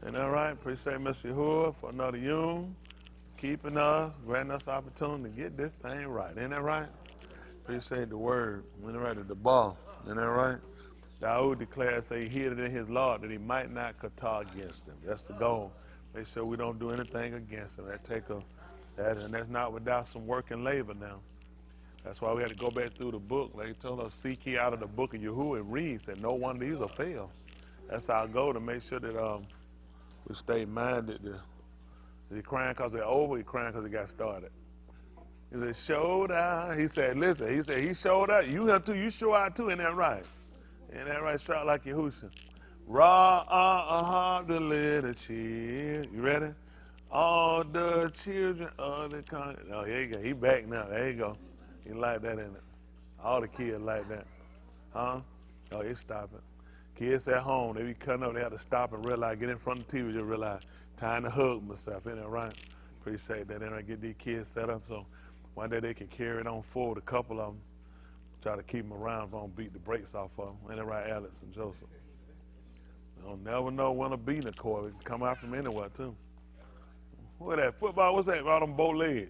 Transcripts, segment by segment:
Ain't that right? Appreciate Mr. Yahuwah for another Yom, keeping us, granting us opportunity to get this thing right. Ain't that right? Appreciate the word. Ain't that right? The ball. Ain't that right? Dawood declared, say he hid it in his law that he might not qatar against him. That's the goal. Make sure we don't do anything against him. And that's not without some work and labor now. That's why we had to go back through the book. Like he told us, seek ye out of the book of Yahuwah and read. Said no one of these will fail. That's our goal, to make sure that we stay minded. He crying because they're over, he crying because he got started. He said, showed out. He said, listen, he showed out. You have too, you show out too, ain't that right? Ain't that right? Shout like Yahusha. Ra the little children. You ready? All the children of the country. Oh, here you go. He back now. There you go. He like that, in it. All the kids like that. Huh? Oh, he stopping. Kids at home, they be cutting up. They have to stop and realize, get in front of the TV, just realize, time to hug myself. Ain't that right? Appreciate that. And I get these kids set up so one day they can carry it on forward. A couple of them, try to keep them around if I don't beat the brakes off of them. Ain't that right, Alex and Joseph? You don't never know when a beating occur. It can come out from anywhere, too. What that? Football, what's that? All them bow legs.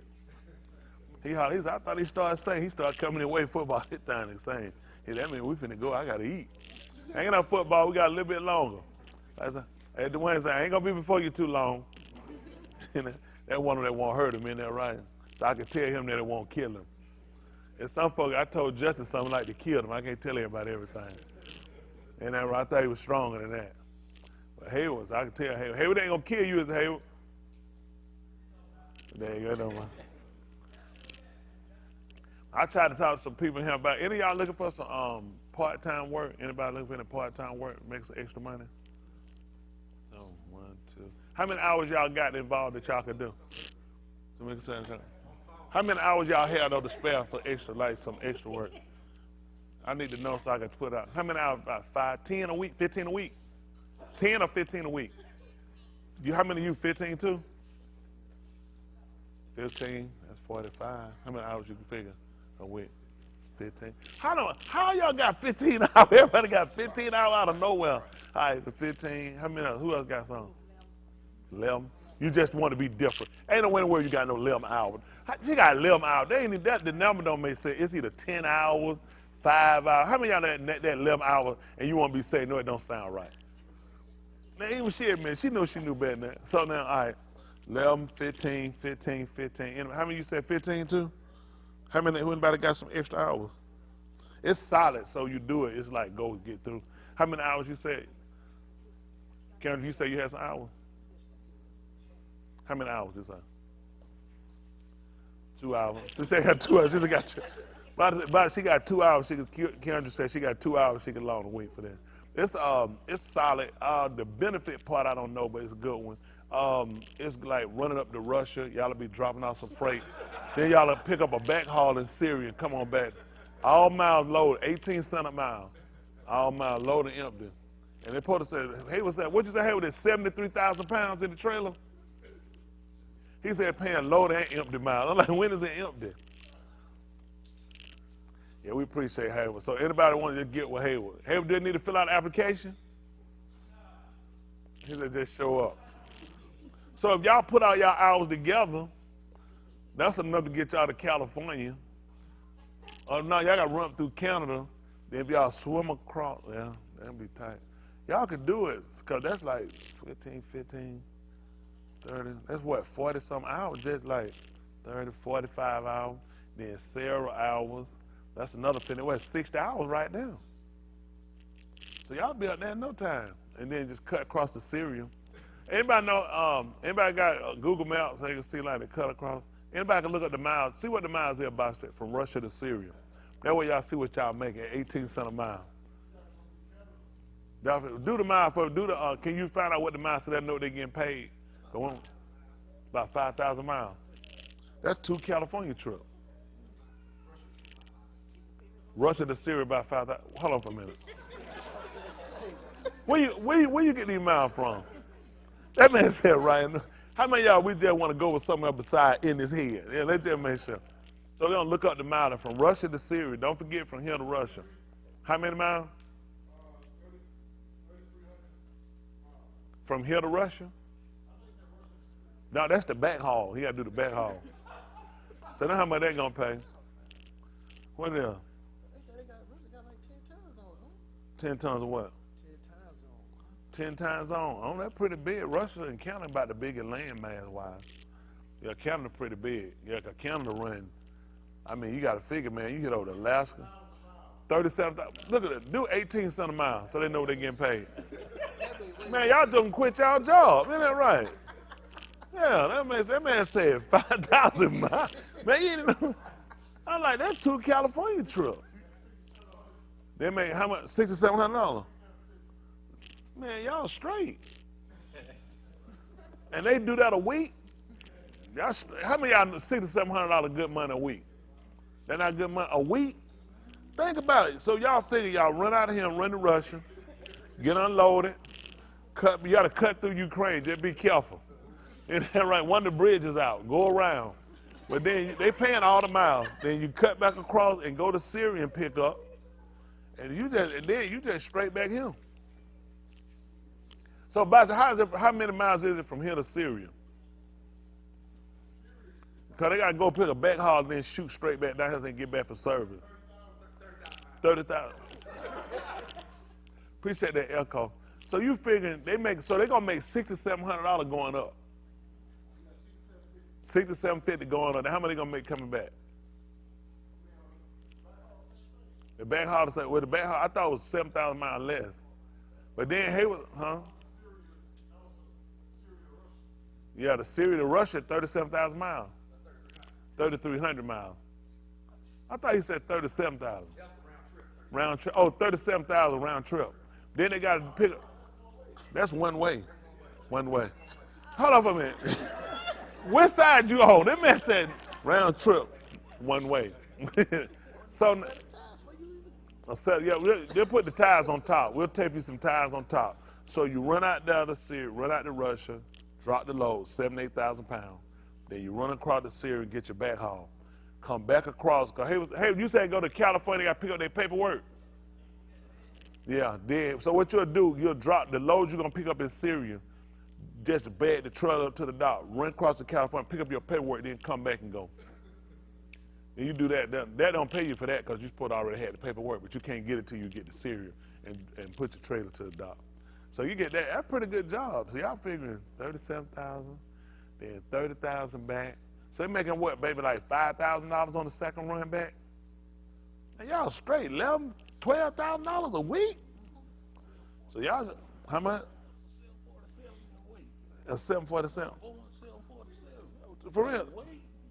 He said, I thought he started saying, he started coming away football this time and saying, hey, that means we finna go, I gotta eat. Ain't no football, we got a little bit longer. I said, hey, Dwayne said, I ain't gonna be before you too long. That one that won't hurt him, in there, right? So I can tell him that it won't kill him. And some folks, I told Justin something like to kill him. I can't tell everybody everything. And I thought he was stronger than that. But Hayward, I can tell Hayward. Hayward ain't gonna kill you, is Hayward? There you go, don't mind. I tried to talk to some people here about, any of y'all looking for some part-time work? Anybody looking for any part-time work, make some extra money? Oh, 1, 2. How many hours y'all got involved that y'all could do? How many hours y'all had on the spare for extra, like some extra work? I need to know so I can put out. How many hours? About 5, 10 a week, 15 a week? 10 or 15 a week? How many of you, 15 too? 15, that's 45. How many hours you can figure a week? 15. How y'all got 15 hours? Everybody got 15 hours out of nowhere. All right, the 15. How many? Who else got some? 11. You just want to be different. Ain't no way you got no 11 hours. You got 11 hours. They ain't that. The number don't make sense. It's either 10 hours, 5 hours. How many of y'all that 11 hours and you want to be saying, no, it don't sound right? Now, even she admitted, she knew better than that. So now, all right, 11, 15, 15, 15. How many of you said 15 too? How many, anybody got some extra hours? It's solid, so you do it. It's like, go get through. How many hours you said? Karen, you say you had some hours? How many hours you say? 2 hours. She said she got 2 hours. She got 2. But she got 2 hours. Karen said she got 2 hours. She could long wait for that. It's solid. The benefit part I don't know, but it's a good one. It's like running up to Russia. Y'all will be dropping off some freight. Then y'all will pick up a back haul in Syria and come on back. All miles loaded, 18 cents a mile. All miles loaded and empty. And the reporter said, Hayward said, what'd you say, Hayward? There's 73,000 pounds in the trailer? He said paying loaded and empty miles. I'm like, when is it empty? Yeah, we appreciate Hayward. So anybody want to just get with Hayward? Hayward didn't need to fill out an application? He said just show up. So if y'all put all y'all hours together, that's enough to get y'all to California. Oh no, y'all got to run through Canada. Then if y'all swim across, yeah, that'd be tight. Y'all could do it, because that's like 15, 30. That's what, 40-some hours, just like 30, 45 hours. Then several hours. That's another 50. Well, 60 hours right now. So y'all be up there in no time. And then just cut across the Syria. Anybody know, anybody got Google Maps so you can see like the cut across? Anybody can look at the miles, see what the miles is about straight from Russia to Syria. That way y'all see what y'all making, 18 cents a mile. Do the mile for, can you find out what the miles so they know they're getting paid? Go on. About 5,000 miles. That's 2 California trips. Russia to Syria about 5,000. Hold on for a minute. Where you get these miles from? That man said, Ryan, how many of y'all we just want to go with somewhere beside in his head? Yeah, let's just make sure. So we're going to look up the mile from Russia to Syria. Don't forget from here to Russia. How many miles? From here to Russia? No, that's the back haul. He got to do the back haul. So now how much they going to pay? What is it? They said they got like 10 tons on it. 10 tons of what? 10 times on. Oh, that's pretty big. Russia and Canada about the biggest land mass wise. Yeah, Canada pretty big. Yeah, cause Canada run. I mean, you got to figure, man. You hit over to Alaska, 37,000. Look at it. Do 18 cents a mile, so they know they're getting paid. Man, y'all just quit y'all job. Isn't that right? Yeah, that man said 5,000 miles. Man, you didn't know. I'm like, that's 2 California trips. They make how much? $600-700. Man, y'all straight. And they do that a week? Y'all, how many y'all $600-700 good money a week? That not good money a week? Think about it. So y'all figure y'all run out of here and run to Russia, get unloaded, you got to cut through Ukraine. Just be careful. Isn't that right? One of the bridges out. Go around. But then they paying all the miles. Then you cut back across and go to Syria and pick up. And then you just straight back here. So, how many miles is it from here to Syria? Because they got to go pick a back haul and then shoot straight back down here and get back for service. 30,000. Appreciate that echo. So you figuring they're going to make $600-700 going up. $600-750 going up. Now how much they going to make coming back? The back haul, I thought it was 7,000 miles less. But then Hayward, huh? Yeah, the Syria to Russia, 37,000 miles. 3,300 miles. I thought he said 37,000. Round trip. Oh, 37,000 round trip. Then they got to pick up. That's one way. One way. Hold on for a minute. Which side you on? That man said round trip, one way. So, yeah, they'll put the tires on top. We'll tape you some tires on top. So you run out down to Syria, run out to Russia, drop the load, 7,000-8,000 pounds. Then you run across the Syria and get your back haul. Come back across. Hey, you said go to California, got to pick up their paperwork. Yeah, then. So what you'll do, you'll drop the load you're going to pick up in Syria, just bag the trailer up to the dock, run across to California, pick up your paperwork, then come back and go. And you do that. That don't pay you for that because you're supposed to already have the paperwork, but you can't get it till you get to Syria and put your trailer to the dock. So you get that. That's a pretty good job. So y'all figuring 37,000, then 30,000 back. So they're making what, baby, like $5,000 on the second run back? And y'all straight, $11,000, $12,000 a week? So y'all, how much? A 747. For real?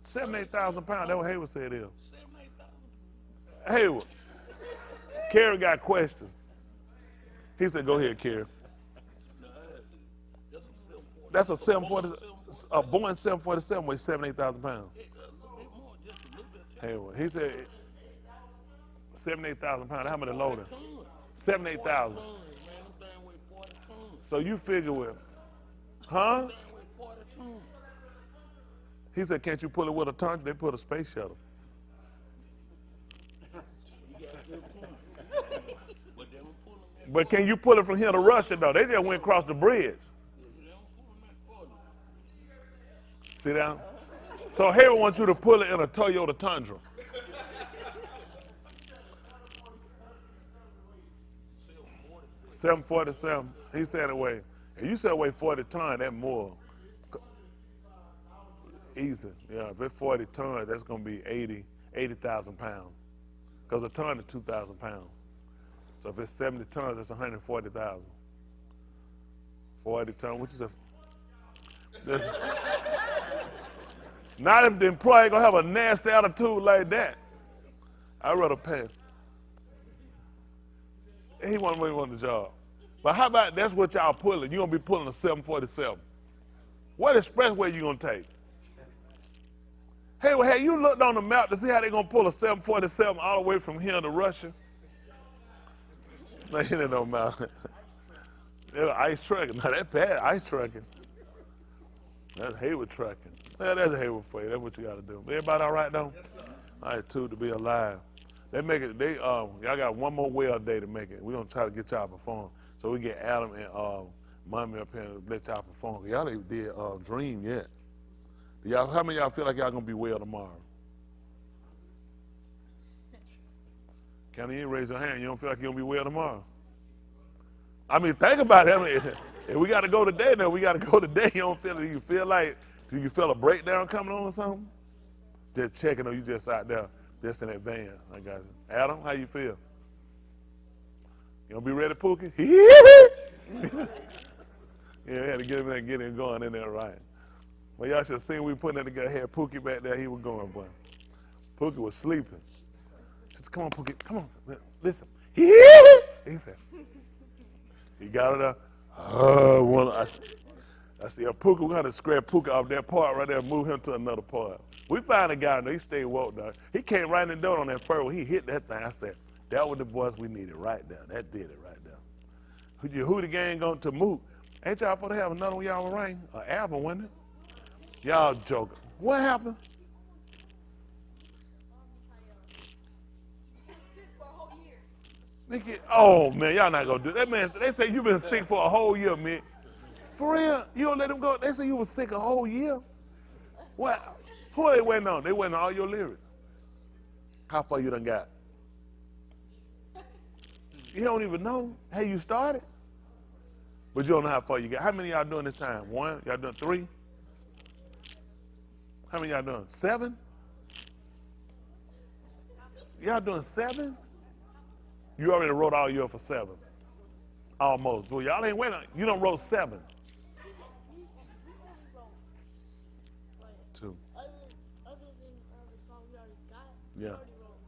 7,000-8,000 pounds. That's what Hayward said it is. Hayward. Kerry got a question. He said, go ahead, Kerry. That's a 747. A Boeing 747 weighs 7,000-8,000 pounds. Hayward. He said 7,000-8,000 pounds. How many loading? 7,000-8,000. So you figure with, huh? He said, can't you pull it with a ton? They put a space shuttle. But can you pull it from here to Russia, though? They just went across the bridge. See that? So Hayward wants you to pull it in a Toyota Tundra. $747. He said it weigh. And you said it weigh 40 tons, that's more. Easy. Yeah, if it's 40 tons, that's going to be 80,000 pounds. Because a ton is 2,000 pounds. So if it's 70 tons, that's 140,000. 40 tons, which is not if the employee going to have a nasty attitude like that. I'd rather pay. He wasn't really want the job. But how about that's what y'all pulling? You're going to be pulling a 747. What expressway you going to take? Hey, have you looked on the map to see how they're going to pull a 747 all the way from here to Russia? No, it don't matter. They're ice trucking. Now, that's bad ice trucking. That's Hayward trucking. Yeah, that's Hayward for you. That's what you got to do. Everybody all right, though? All right, too, to be alive. They make it, y'all got one more well day to make it. We're going to try to get y'all perform. So we get Adam and Mommy up here and let y'all perform. Y'all ain't did Dream yet. Y'all, how many of y'all feel like y'all gonna be well tomorrow? Can you raise your hand? You don't feel like you're gonna be well tomorrow? I mean, think about it. I mean, if we gotta go today, then we gotta go today. You don't feel it? Do you feel a breakdown coming on or something? Just checking, or you just out there, just in advance. I got you. Adam, how you feel? You gonna be ready, Pookie? Yeah, we had to get him there, get him going in there, right? Well, y'all should see we putting it together. Had Pookie back there, he was going, boy. Pookie was sleeping. Just come on, Pookie, come on, listen. He said, he got it up. I see a Pookie, we're going to scrap Pookie off that part right there and move him to another part. We found a guy, he stayed woke, dog. He came right in the door on that fur. He hit that thing. I said, that was the voice we needed right there. That did it right there. Who the gang going to move? Ain't y'all supposed to have another one y'all ring? An album, wasn't it? Y'all joking. What happened? Oh, man, y'all not going to do that. Man, they say you've been sick for a whole year, man. For real? You don't let them go? They say you were sick a whole year? What? Who are they waiting on? They waiting on all your lyrics. How far you done got? You don't even know how you started? But you don't know how far you got. How many of y'all doing this time? 1? Y'all doing 3? How many of y'all doing? 7? Y'all doing 7? You already wrote all year for 7. Almost. Well, y'all ain't waiting. You done wrote 7. 2. Other than the song we already got, Yeah. we already wrote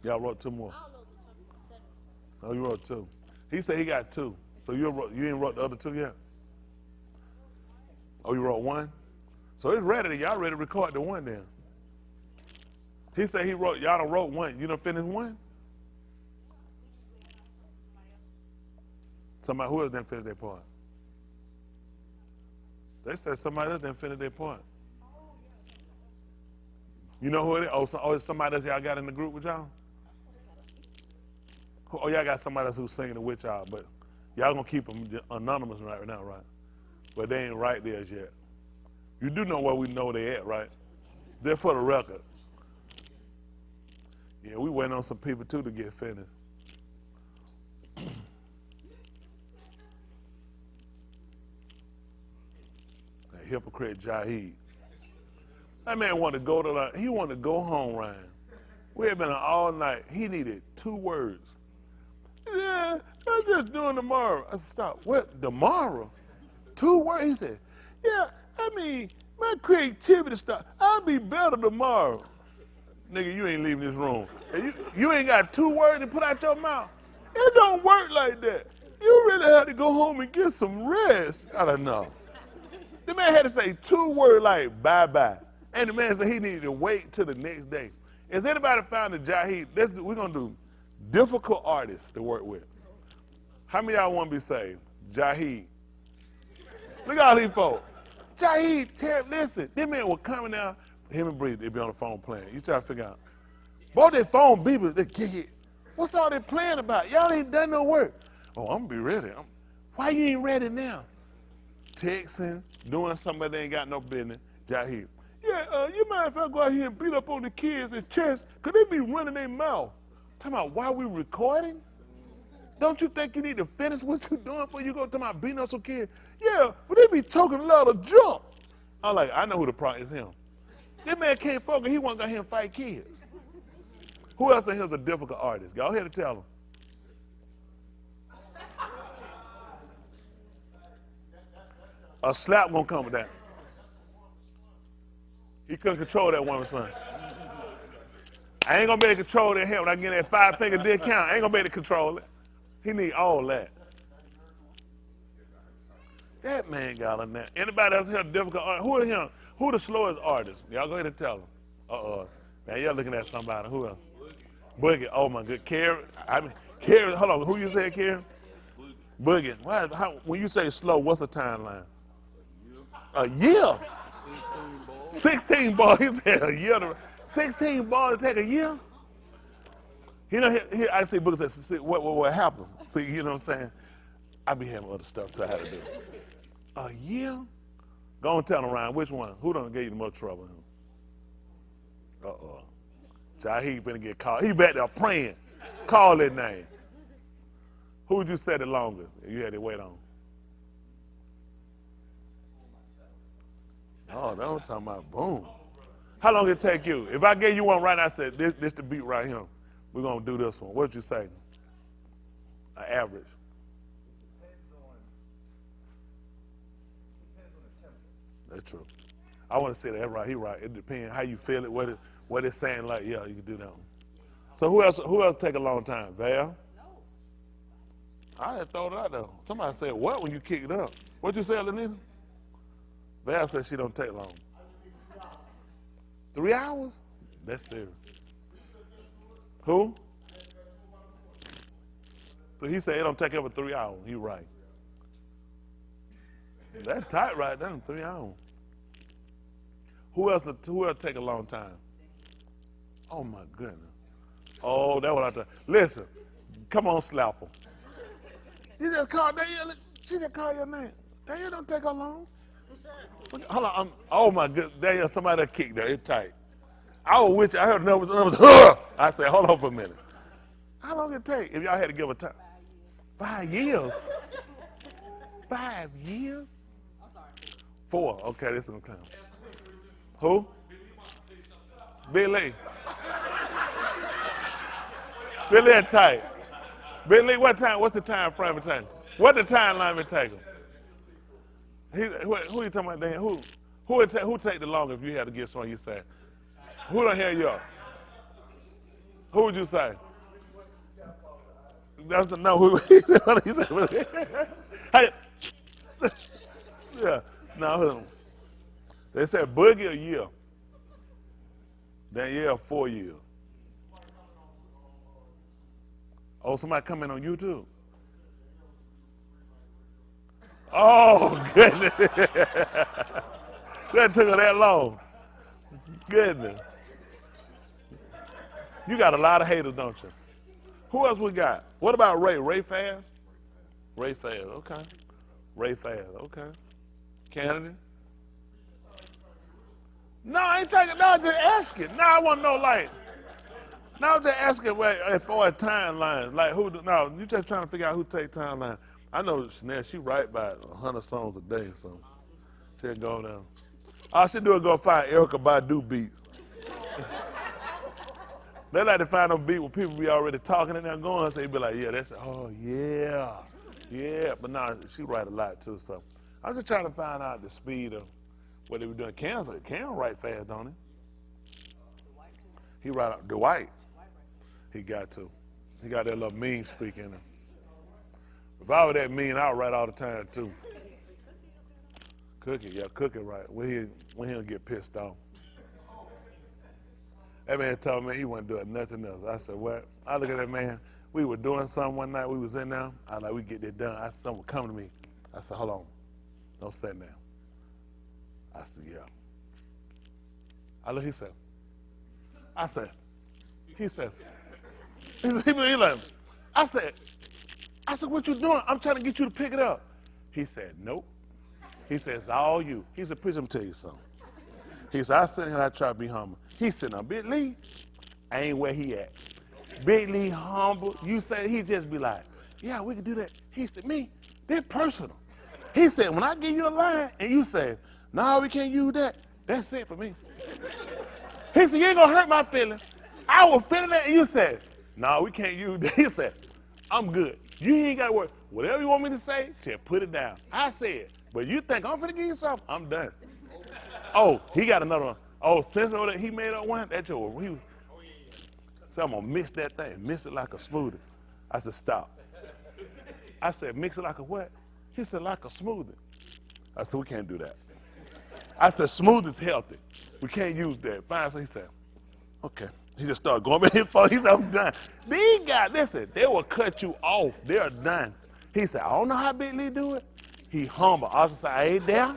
2. Y'all wrote 2 more. I don't know if you're talking about 7. Oh, you wrote 2. He said he got 2. So you ain't wrote the other 2 yet? Oh, you wrote 1? So it's ready. Y'all ready to record the 1 then. He said y'all done wrote 1. You done finished 1? Somebody who else didn't finish their part? They said somebody else didn't finish their part. You know who it is? Oh, it's somebody else y'all got in the group with y'all? Oh, y'all got somebody else who's singing it with y'all, but y'all gonna keep them anonymous right now, right? But they ain't right there yet. You do know where we know they at, right? They're for the record. Yeah, we waiting on some people too to get finished. That hypocrite Jaheed. That man wanted to go he wanted to go home, Ryan. We had been on all night. He needed 2 words. Yeah, I'm just doing tomorrow. I said, stop. What? Tomorrow? 2 words? He said, yeah, I mean, my creativity stuff. I'll be better tomorrow. Nigga, you ain't leaving this room. You ain't got 2 words to put out your mouth. It don't work like that. You really had to go home and get some rest. I don't know. The man had to say 2 words like bye-bye. And the man said he needed to wait till the next day. Has anybody found a Jaheed? We're going to do difficult artists to work with. How many of y'all want to be saved? Jaheed. Look at all these folks. Jaheed, listen, this man was coming out, him and Bree, they'd be on the phone playing. You try to figure out. Both their phone beepers, they get it. What's all they playing about? Y'all ain't done no work. Oh, I'm going to be ready. Why you ain't ready now? Texting, doing something that ain't got no business. Jaheed. Yeah, you mind if I go out here and beat up on the kids in chest? Because they be running their mouth. Talking about why we recording? Don't you think you need to finish what you're doing before you go to my beating up some kids? Yeah, but they be talking a lot of junk. I'm like, I know who the problem is him. This man can't focus. He want to go here and fight kids. Who else in here is a difficult artist? Go ahead and tell them. A slap gonna come with that. He couldn't control that woman's son. I ain't gonna be able to control that hand when I get that 5-finger discount. I ain't gonna be able to control it. He need all that. That man got on that. Anybody else here difficult artist? Who are him? Who the slowest artist? Y'all go ahead and tell them. Now y'all looking at somebody. Who else? Boogie. Oh my good. Karen. Karen. Hold on. Who you said, Karen? Boogie. When you say slow, what's the timeline? A year. 16 balls. He said a year. 16 balls take a year? You know, here I see Boogie say, what happened? See, you know what I'm saying? I be having other stuff to have to do. A year? Go and tell him, Ryan, which one? Who done gave you the most trouble? Uh-oh. Child, he finna get called. He back there praying. Call that name. Who would you say the longest you had to wait on? Oh, that's what I'm talking about. Boom. How long it take you? If I gave you one right now, I said, this the beat right here. We're going to do this one. What'd you say? An average. Depends on the tempo. That's true. I want to say that right. He right. It depends how you feel it, what it's saying. Like, yeah, you can do that one. So who else take a long time? Val? No. I had thrown it out there. Somebody said what when you kick it up? What'd you say, Lenita? Val said she don't take long. 3 hours? That's serious. Who? So he said it don't take over 3 hours. He right. That's tight right there, 3 hours. Who else take a long time? Oh my goodness. Oh, that's what I thought. Listen, come on, Slapper. You just called Danielle. She just called your name. Danielle don't take her long. Hold on. Oh my goodness, Danielle, somebody that kicked her. It's tight. I was with you. I heard the numbers. I said, hold on for a minute. How long it take if y'all had to give a time? 5 years. 5 years? I'm sorry. 4. Okay, this is gonna come. Who? Billy. Billy that tight. Billy, what time? What's the time frame of time? What the timeline would take him? Who you talking about, Dan? Who take the longest if you had to get someone you say? Who the hell you are? Who would you say? That's a no. Who? Hey, yeah, no. They said Boogie a year. Danielle 4 years. Oh, somebody coming on YouTube. Oh, goodness. That took her that long. Goodness. You got a lot of haters, don't you? Who else we got? What about Ray? Ray Fast? Ray Fast, okay. Ray Fast, okay. Kennedy? No, I ain't taking, no, I'm just asking. No, I want to know, like, no, I'm just asking for a timeline. Like, no, you just trying to figure out who take timeline. I know Chanel, she write about 100 songs a day, so she'll go down. All she do is go find Erykah Badu beats. They like to find them beats where people be already talking and they're going, so they be like, yeah, that's, oh, yeah, yeah. But no, she write a lot, too, so I'm just trying to find out the speed of what they were doing. Cam write fast, don't he? He write out Dwight. He got to. He got that little mean streak in him. If I were that mean, I would write all the time, too. Cookie, yeah, Cookie right. When he'll get pissed off. That man told me he wasn't doing nothing else. I said, what? I look at that man. We were doing something one night. We was in there. I was like, we get that done. I said, someone come to me. I said, hold on. Don't sit down. I said, yeah. I look, he said, he said, I said, what you doing? I'm trying to get you to pick it up. He said, nope. He said, it's all you. He said, please, let me tell you something. He said, I sit here and I try to be humble. He said, now, Big Lee ain't where he at. Big Lee humble. You say, he just be like, yeah, we can do that. He said, me, they're personal. He said, when I give you a line and you say, no, we can't use that, that's it for me. He said, you ain't gonna hurt my feelings. I was feeling that and you said, no, we can't use that. He said, I'm good. You ain't gotta worry. Whatever you want me to say, just put it down. I said, but you think I'm finna give you something? I'm done. Oh, he got another one. Oh, since he made up one, that's your, so I'm gonna mix that thing, mix it like a smoothie. I said, stop. I said, mix it like a what? He said, like a smoothie. I said, we can't do that. I said, smooth is healthy. We can't use that. Fine. So he said, okay. He just started going back his phone. He said, I'm done. These guys, listen, they will cut you off. They're done. He said, I don't know how Big Lee do it. He humble. I said, I ain't there.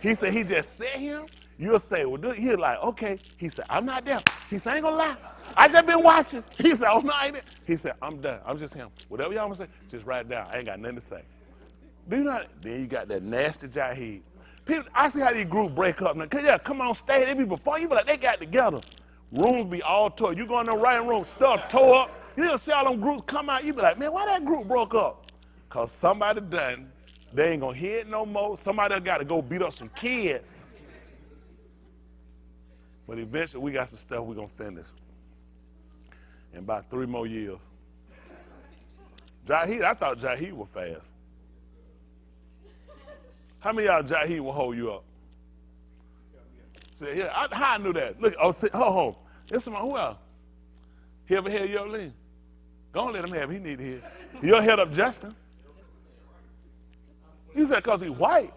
He said, he just sit here. You'll say, well, he's like, okay. He said, I'm not there. He said, I ain't gonna lie. I just been watching. He said, oh, no, I ain't there. He said, I'm done. I'm just him. Whatever y'all want to say, just write it down. I ain't got nothing to say. Do you not? Then you got that nasty Jaheed. People, I see how these groups break up now. Cause yeah, come on stage, they be before you be like, they got together. Rooms be all tore. You go in the writing room, stuff tore up. You didn't see all them groups come out, you be like, man, why that group broke up? Cause somebody done, they ain't gonna hear it no more. Somebody got to go beat up some kids. But eventually we got some stuff we gonna finish. In about 3 more years. Jaheed, I thought Jaheed was fast. How many of y'all Jaheed will hold you up? Say, yeah, how I knew that? Look, oh, hold on. There's somebody, who else? He ever hear your lean? Go on, let him have. He need to hear. You ever head up Justin? You said because he's white.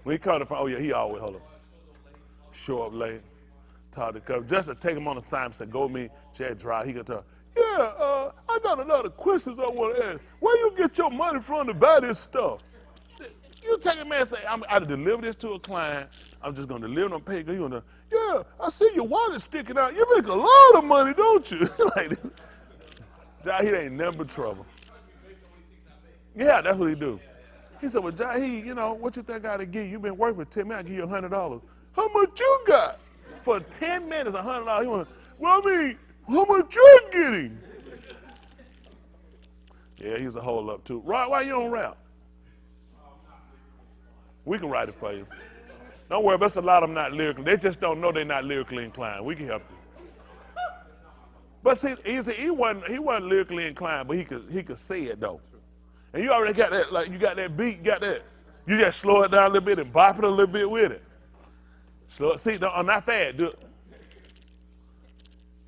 When he come from, oh yeah, he always hold up. Show up late, talk to cover. Just to take him on the side and say, go me, Chad Dry. He could tell, yeah, I got a lot of questions I want to ask. Where you get your money from to buy this stuff? You take a man and say, I deliver this to a client. I'm just going to deliver on pay. You gonna, yeah, I see your wallet sticking out. You make a lot of money, don't you? Like, Jaheed ain't never trouble. Yeah, that's what he do. He said, well, Jaheed, you know, what you think I ought to give you? You've been working for 10 minutes, I'll give you $100. How much you got? For 10 minutes, $100. He went, well, I mean, how much you getting? Yeah, he's a hold up too. Rod, why you don't rap? We can write it for you. Don't worry, there's a lot of them not lyrical. They just don't know they're not lyrically inclined. We can help you. But see, he wasn't lyrically inclined, but he could say it though. And you already got that, like you got that beat, you got that. You just slow it down a little bit and bop it a little bit with it. Slow it. See, no, not fast. Do it.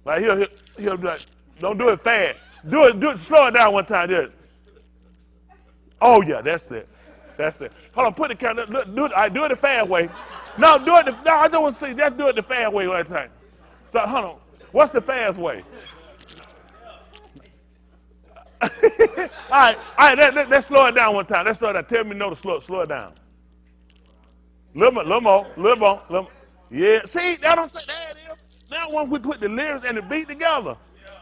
Like he'll be like, don't do it fast. Do it, slow it down one time. Do it. Oh yeah, that's it. That's it. Hold on, put the camera. Do it the fast way. No, I don't want to see. Just do it the fast way one time. So hold on. What's the fast way? all right. Let's slow it down one time. Let's slow it down. Tell me no to slow it down. Little more. Yeah. See, that don't say that is. Now when we put the lyrics and the beat together,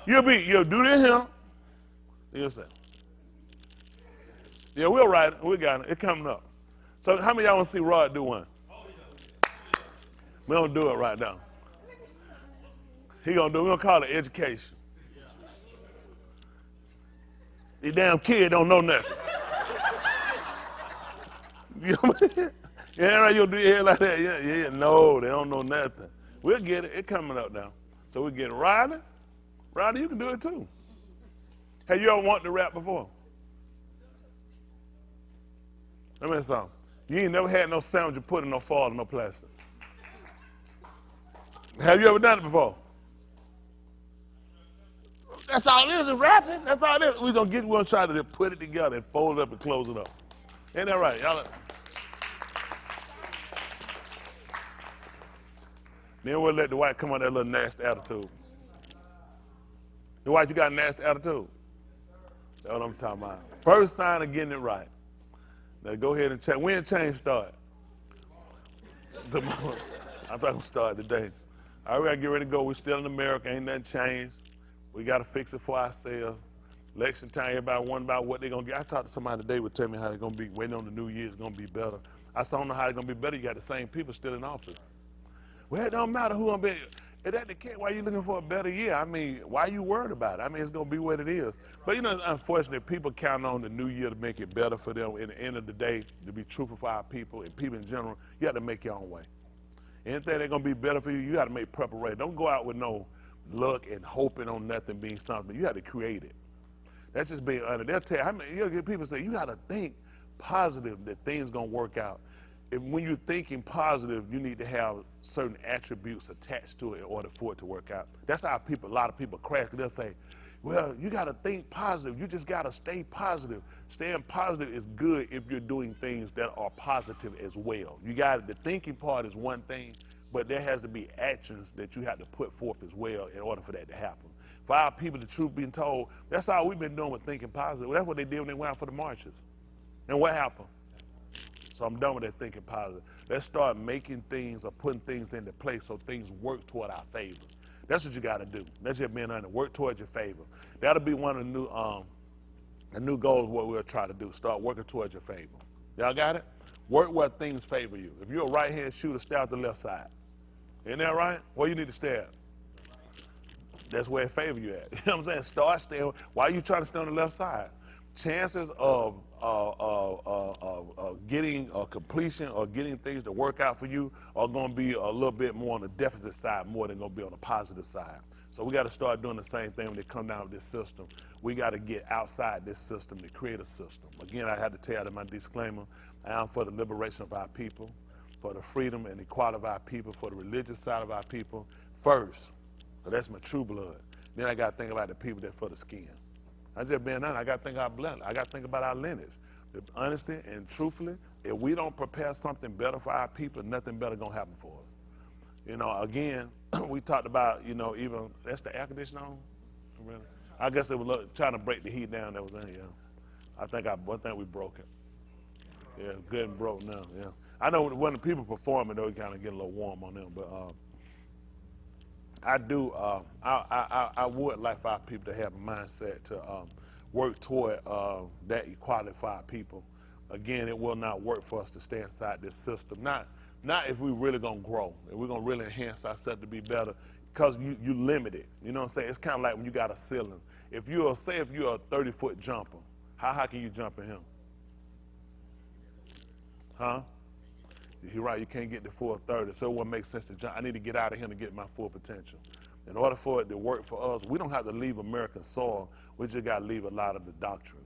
you'll do this here. You'll say. Yeah, we'll write it. We got it. It's coming up. So how many of y'all want to see Rod do one? We don't do it right now. We're going to call it education. These damn kids don't know nothing. You know what I mean? Yeah, right, you'll do your hair like that. Yeah. No, they don't know nothing. We'll get it. It's coming up now. So we get Ryder. Ryder, you can do it too. Have you ever wanted to rap before? Let me something. You ain't never had no sandwich you put in no foil and no plastic. Have you ever done it before? That's all it is rapping. That's all it is. We're gonna try to put it together and fold it up and close it up. Ain't that right? Y'all. Then we'll let the white come on that little nasty attitude. The white, you got a nasty attitude? That's what I'm talking about. First sign of getting it right. Now go ahead and change. When change start? Tomorrow. I thought it would start today. All right, we gotta get ready to go. We're still in America. Ain't nothing changed. We gotta fix it for ourselves. Election time, everybody wondering about what they're gonna get. I talked to somebody today would tell me how they're gonna be waiting on the new year. It's gonna be better. I said, I don't know how it's gonna be better. You got the same people still in office. Well, it don't matter who I'm being. If that's the case, why you looking for a better year? I mean, why you worried about it? I mean, it's gonna be what it is. But you know, unfortunately, people count on the new year to make it better for them. At the end of the day, to be truthful for our people and people in general, you got to make your own way. Anything that's gonna be better for you, you got to make preparation. Don't go out with no luck and hoping on nothing being something. You got to create it. That's just being honest. They'll tell you, I mean, you'll get people say, you got to think positive that things gonna work out. And when you're thinking positive, you need to have certain attributes attached to it in order for it to work out. That's how a lot of people crash. They'll say, well, you got to think positive. You just got to stay positive. Staying positive is good if you're doing things that are positive as well. The thinking part is one thing, but there has to be actions that you have to put forth as well in order for that to happen. For our people, the truth being told, that's all we've been doing with thinking positive. That's what they did when they went out for the marches. And what happened? So I'm done with that thinking positive. Let's start making things or putting things into place so things work toward our favor. That's what you got to do. That's just being honest. Work towards your favor. That'll be one of the new The new goal is what we'll try to do. Start working towards your favor. Y'all got it? Work where things favor you. If you're a right-hand shooter, stay out the left side. Isn't that right? Where you need to stay at? That's where it favor you at. You know what I'm saying? Start staying. Why are you trying to stay on the left side? Chances of getting a completion or getting things to work out for you are going to be a little bit more on the deficit side more than going to be on the positive side. So we got to start doing the same thing when they come down with this system. We got to get outside this system to create a system. Again, I had to tell you that in my disclaimer, I am for the liberation of our people, for the freedom and equality of our people, for the religious side of our people first. So that's my true blood. Then I got to think about the people that's for the skin. I just being honest, I got to think about our blood. I got to think about our lineage. Honestly and truthfully, if we don't prepare something better for our people, nothing better going to happen for us. You know, again, we talked about, you know, even, that's the air conditioner on? Really? I guess it was trying to break the heat down that was in here. I think one thing we broke it. Yeah, good and broke now, yeah. I know when the people performing, though, we kind of get a little warm on them, but I would like for our people to have a mindset to work toward that equality for our people. Again, it will not work for us to stay inside this system. Not if we're really going to grow, if we're going to really enhance ourselves to be better, because you limit it. You know what I'm saying? It's kind of like when you got a ceiling. If you're a 30-foot jumper, how high can you jump in him? Huh? You're right, you can't get to full 30, so it wouldn't make sense to jump. I need to get out of here to get my full potential. In order for it to work for us, we don't have to leave American soil. We just got to leave a lot of the doctrines.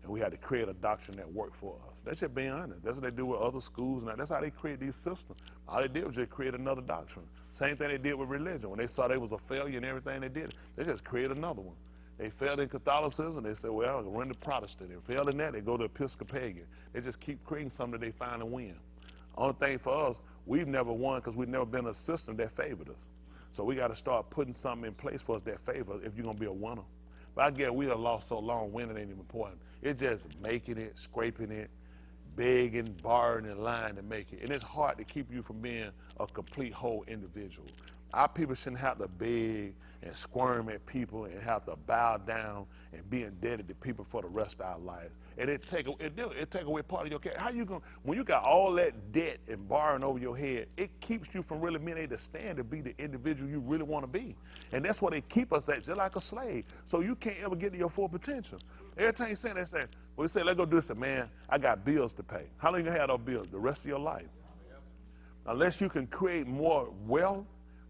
And we had to create a doctrine that worked for us. That's just being honest. That's what they do with other schools. Now, that's how they create these systems. All they did was just create another doctrine. Same thing they did with religion. When they saw they was a failure in everything they did, they just created another one. They failed in Catholicism, they said, well, I'll run to Protestant. They failed in that, they go to Episcopalian. They just keep creating something that they finally win. Only thing for us, we've never won because we've never been a system that favored us. So we got to start putting something in place for us that favor if you're going to be a winner. But I guess we done lost so long, winning ain't even important. It's just making it, scraping it, begging, borrowing, and lying to make it. And it's hard to keep you from being a complete whole individual. Our people shouldn't have to beg and squirm at people and have to bow down and be indebted to people for the rest of our lives. And it take away part of your character. How you going when you got all that debt and borrowing over your head, it keeps you from really being able to stand to be the individual you really want to be. And that's why they keep us at, just like a slave. So you can't ever get to your full potential. Every time you say that, they say, well, you say, let's go do this. Man, I got bills to pay. How long you gonna have those bills? The rest of your life. Unless you can create more wealth,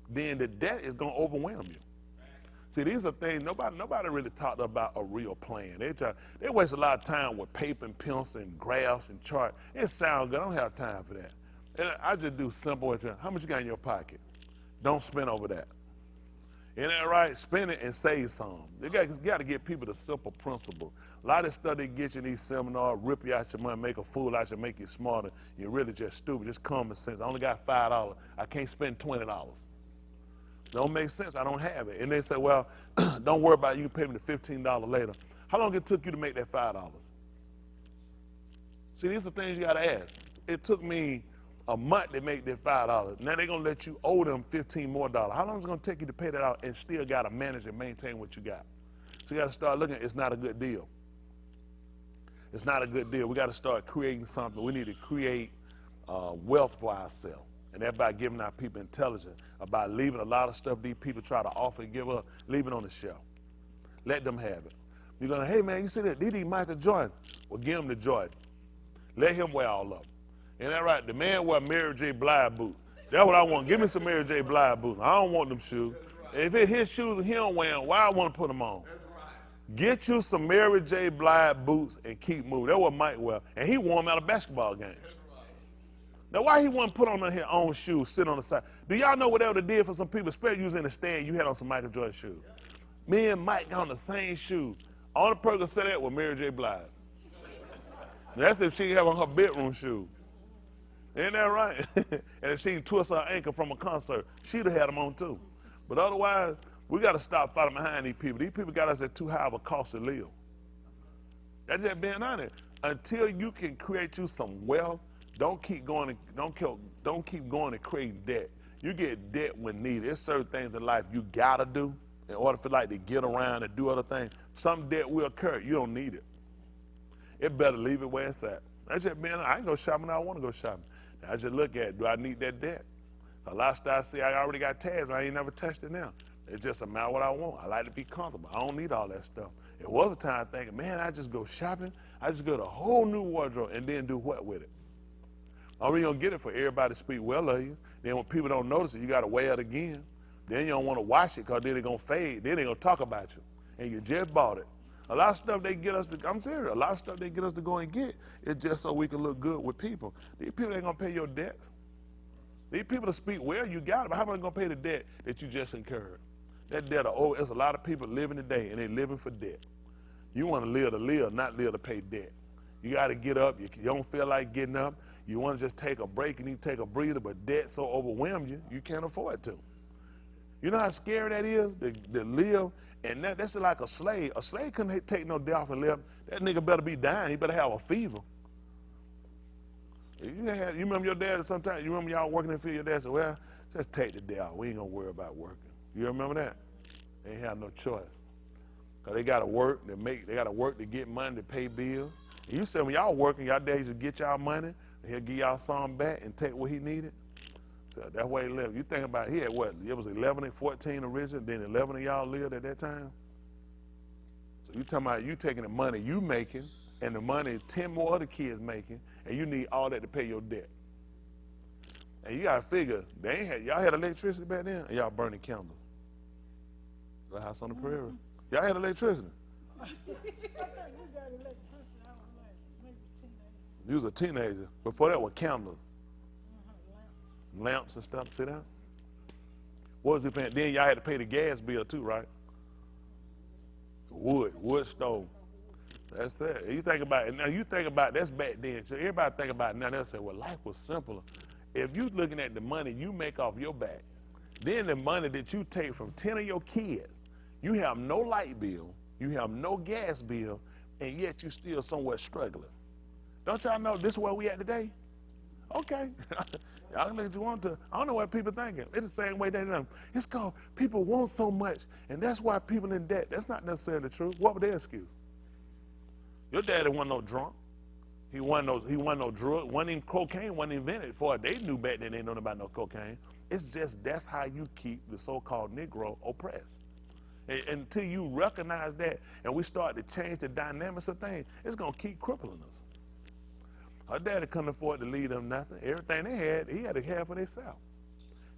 then the debt is going to overwhelm you. See, these are things, nobody really talked about a real plan. They waste a lot of time with paper and pencil and graphs and charts. It sounds good. I don't have time for that. And I just do simple. How much you got in your pocket? Don't spend over that. Isn't that right? Spend it and save some. You got to get people the simple principle. A lot of stuff they get you in these seminars, rip you out your money, make a fool out you, make you smarter. You're really just stupid, just common sense. I only got $5. I can't spend $20. Don't make sense. I don't have it. And they say, well, don't worry about it. You can pay me the $15 later. How long it took you to make that $5? See, these are things you got to ask. It took me a month to make that $5. Now they're going to let you owe them $15 more. How long is it going to take you to pay that out and still got to manage and maintain what you got? So you got to start looking. It's not a good deal. It's not a good deal. We got to start creating something. We need to create wealth for ourselves. And that's by giving our people intelligence, about leaving a lot of stuff these people try to offer and give up, leave it on the shelf. Let them have it. You're going to, hey, man, you see that? They need Michael Jordan. Well, give him the Jordan. Let him wear all of them. Isn't that right? The man wear Mary J. Blige boots. That's what I want. Give me some Mary J. Blige boots. I don't want them shoes. If it's his shoes and he don't wear them, why I want to put them on? Get you some Mary J. Blige boots and keep moving. That's what Mike wear. And he wore them at a basketball game. Now, why he wouldn't put on his own shoes, sit on the side? Do y'all know what that would have did for some people? Especially you was in the stand, you had on some Michael Jordan shoes. Me and Mike got on the same shoe. Only person that said that was Mary J. Blige. That's if she have on her bedroom shoe. Isn't that right? And if she twist her ankle from a concert, she'd have had them on too. But otherwise, we got to stop fighting behind these people. These people got us at too high of a cost to live. That's just being honest. Until you can create you some wealth, don't keep going and creating debt. You get debt when needed. There's certain things in life you gotta do in order for like to get around and do other things. Some debt will occur. You don't need it. it better leave it where it's at. I just, man, I ain't go shopping. I want to go shopping. Now, I just look at, do I need that debt? A lot of stuff I see, I already got tags. I ain't never touched it now. It's just a matter of what I want. I like to be comfortable. I don't need all that stuff. It was a time thinking, man, I just go shopping. I just get a whole new wardrobe and then do what with it? I'm really gonna get it for everybody to speak well of you. Then when people don't notice it, you gotta wear it again. Then you don't want to wash it because then it's gonna fade. Then they're gonna talk about you. And you just bought it. A lot of stuff they get us to, I'm serious, a lot of stuff they get us to go and get is just so we can look good with people. These people ain't gonna pay your debts. These people to speak well, you got it, but how am I gonna pay the debt that you just incurred? That debt, there's a lot of people living today and they living for debt. You wanna live to live, not live to pay debt. You gotta get up, you don't feel like getting up. You wanna just take a break, you need to take a breather, but debt so overwhelms you, you can't afford to. You know how scary that is, to live, and that's like a slave. A slave couldn't take no day off and live. That nigga better be dying, he better have a fever. You remember your dad sometimes, you remember y'all working in the field, your dad said, well, just take the day off, we ain't gonna worry about working. You remember that? They ain't have no choice. Cause they gotta work, they gotta work to get money to pay bills. And you said when y'all working, y'all daddy just get y'all money, and he'll give y'all some back and take what he needed. So that's why he lived. You think about it, he had what? It was 11 and 14 originally, then 11 of y'all lived at that time. So you talking about you taking the money you making and the money 10 more other kids making, and you need all that to pay your debt. And you gotta figure, y'all had electricity back then, and y'all burning candles. The house on the prairie. Y'all had electricity. I think we got electricity. I was like maybe a teenager. You was a teenager. Before that was candles. Lamps and stuff, sit down. What was he paying? Then y'all had to pay the gas bill too, right? Wood stove. That's it. You think about it, now you think about that's back then. So everybody think about it now, they'll say, well, life was simpler. If you looking at the money you make off your back, then the money that you take from 10 of your kids, you have no light bill, you have no gas bill, and yet you still somewhat struggling. Don't y'all know this is where we at today? Okay. Y'all can look at you want to. I don't know what people thinking. It's the same way they know. It's called people want so much, and that's why people in debt. That's not necessarily the truth. What was their excuse? Your daddy wasn't no drunk. He wasn't no drug. Wasn't even cocaine wasn't invented before they knew back then. They didn't know about no cocaine. It's just that's how you keep the so-called Negro oppressed. And until you recognize that, and we start to change the dynamics of things, it's gonna keep crippling us. Her daddy couldn't afford to leave them nothing. Everything they had, he had to have for themselves.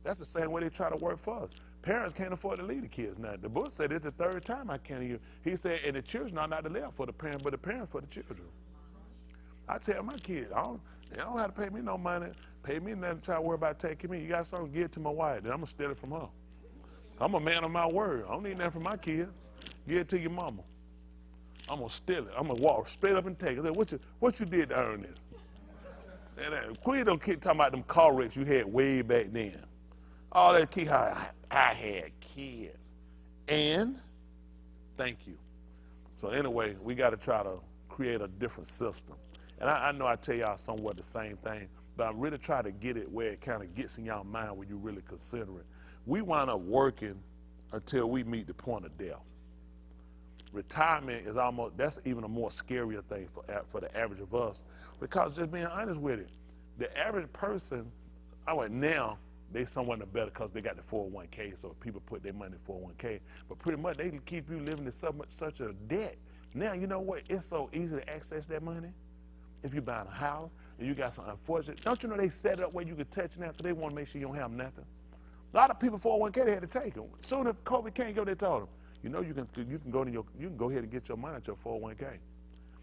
That's the same way they try to work for us. Parents can't afford to leave the kids nothing. The book said it's the third time I can't hear. He said, and the children are not to live for the parents, but the parents for the children. I tell my kids, they don't have to pay me no money, pay me nothing to try to worry about taking me. You got something, give it to my wife, then I'm gonna steal it from her. I'm a man of my word. I don't need nothing from my kids. Give it to your mama. I'm gonna steal it. I'm gonna walk straight up and take it. What you did to earn this? And please don't keep talking about them car wrecks you had way back then. All that key, I had kids. And thank you. So anyway, we got to try to create a different system. And I know I tell y'all somewhat the same thing, but I really try to get it where it kind of gets in y'all mind when you really consider it. We wind up working until we meet the point of death. Retirement is that's even a more scarier thing for the average of us, because just being honest with it, the average person, now they somewhat better because they got the 401k, so people put their money in 401k, but pretty much they keep you living in such a debt. Now, you know what, it's so easy to access that money. If you're buying a house and you got some unfortunate, don't you know they set it up where you can touch now because they want to make sure you don't have nothing. A lot of people 401k, they had to take them. Soon as COVID came, they told them, you know, you can go ahead and get your money at your 401k.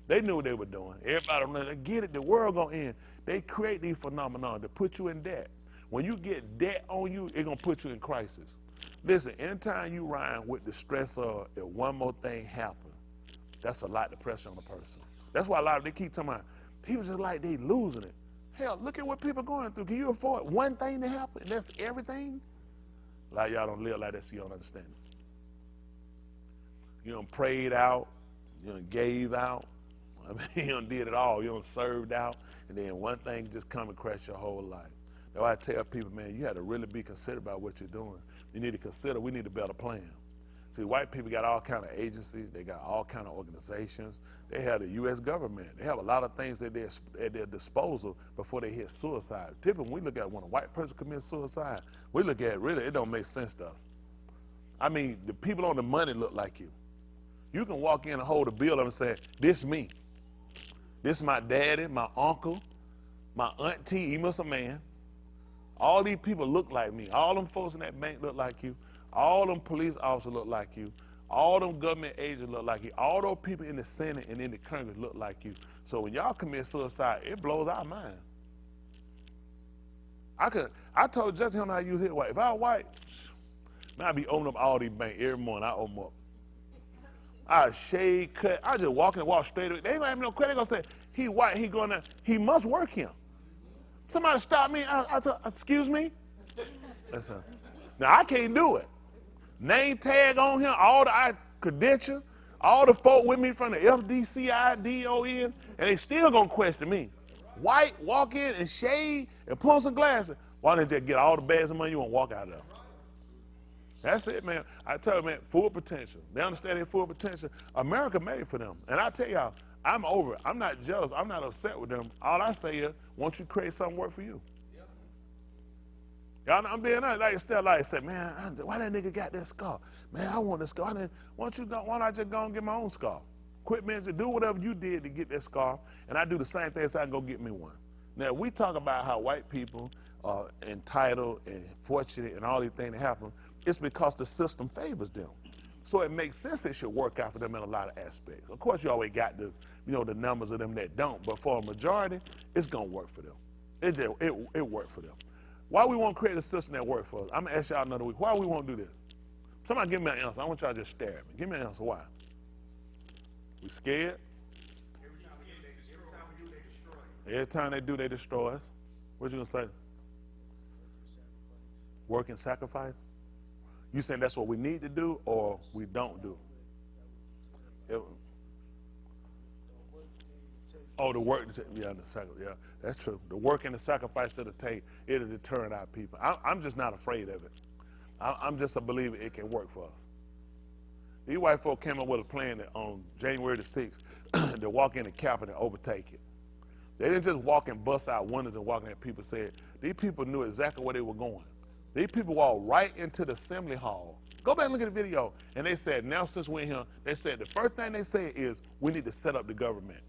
They knew what they were doing. Everybody, they get it. The world gonna end. They create these phenomena to put you in debt. When you get debt on you, it's gonna put you in crisis. Listen, anytime you rhyme with the stress of if one more thing happens, that's a lot of pressure on a person. That's why a lot of they keep talking about people just like they losing it. Hell, look at what people are going through. Can you afford one thing to happen? And that's everything. A lot of y'all don't live like that, so you don't understand it. You done prayed out, you done gave out, I mean, you done did it all, you done served out, and then one thing just come and crash your whole life. That's why I tell people, man, you have to really be considerate about what you're doing. You need to consider we need a better plan. See, white people got all kind of agencies. They got all kind of organizations. They have the U.S. government. They have a lot of things at their disposal before they hit suicide. Typically, when we look at when a white person commits suicide, we look at really, it don't make sense to us. I mean, the people on the money look like you. You can walk in and hold a bill up and say, this me. This my daddy, my uncle, my auntie, even some man. All these people look like me. All them folks in that bank look like you. All them police officers look like you. All them government agents look like you. All those people in the Senate and in the Congress look like you. So when y'all commit suicide, it blows our mind. I told Justin him how to use his white. If I was white, man, I'd be opening up all these banks every morning. I open them up. I shade cut. I just walk straight away. They ain't gonna have no credit. They gonna say, he white, he going to, he must work him. Somebody stop me. I said, excuse me? Listen. Now I can't do it. Name tag on him, all the credentials, all the folk with me from the FDCI, DON, and they still gonna question me. White, walk in and shade and put on some glasses. Why don't you just get all the bags of money you want to walk out of there? That's it, man. I tell you, man, full potential. They understand their full potential. America made for them. And I tell y'all, I'm over it. I'm not jealous. I'm not upset with them. All I say is, won't you create something work for you? Y'all know I'm being honest. Like Stella said, man, why that nigga got that scar? Man, I want this scar. Why don't I just go and get my own scar? Quit, man, just do whatever you did to get that scar, and I do the same thing so I can go get me one. Now, we talk about how white people are entitled and fortunate and all these things that happen. It's because the system favors them. So it makes sense it should work out for them in a lot of aspects. Of course, you always got the numbers of them that don't, but for a majority, it's going to work for them. It worked for them. Why we want to create a system that works for us? I'm going to ask y'all another week. Why we want to do this? Somebody give me an answer. I want y'all to just stare at me. Give me an answer. Why? We scared? Every time we do, they destroy us. Every time they do, they destroy us. What you going to say? Work and sacrifice? You saying that's what we need to do or we don't do? The work, yeah, that's true. The work and the sacrifice it'll take, it'll deter our people. I'm just not afraid of it. I'm just a believer it can work for us. These white folk came up with a plan that on January the 6th to walk in the Capitol and overtake it. They didn't just walk and bust out windows and walk in, people said, these people knew exactly where they were going. These people walked right into the assembly hall. Go back and look at the video. And they said, now since we're here, they said the first thing they said is, we need to set up the government.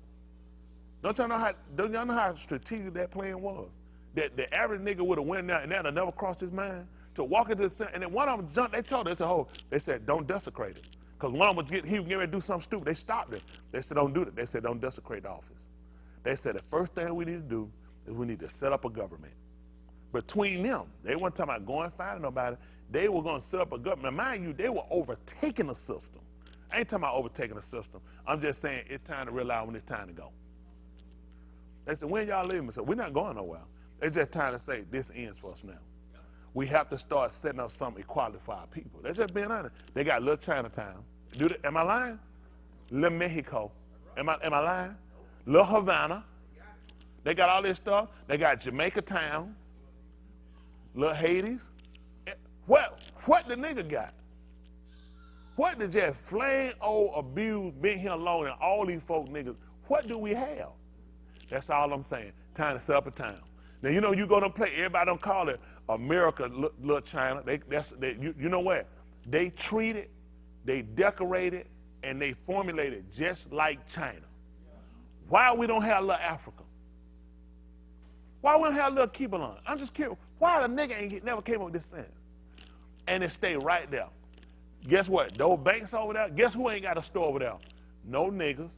Don't y'all know how strategic that plan was? That the average nigga would have went there and that would never crossed his mind to walk into the center. And then one of them jumped, they told us, they said, don't desecrate it. Because one of them he was getting ready to do something stupid. They stopped him. They said, don't do that. They said, don't desecrate the office. They said, the first thing we need to do is we need to set up a government. Between them, they weren't talking about going and finding nobody. They were going to set up a government. Now, mind you, they were overtaking the system. I ain't talking about overtaking the system. I'm just saying it's time to realize when it's time to go. They said, when y'all leaving? So we're not going nowhere. It's just time to say this ends for us now. We have to start setting up some equality for our people. That's just being honest. They got little Chinatown. Am I lying? Little Mexico. Am I lying? Little Havana. They got all this stuff. They got Jamaica Town. Little Hades. What the nigga got? What the just plain old abused, been here alone, and all these folk niggas, what do we have? That's all I'm saying. Time to set up a town. Now, you know, you go to play, everybody don't call it America, little China. You know what? They treat it, they decorate it, and they formulate it just like China. Why we don't have little Africa? Why we don't have little Kibalon? I'm just curious. Why the nigga never came up with this sense? And it stayed right there. Guess what? Those banks over there, guess who ain't got a store over there? No niggas.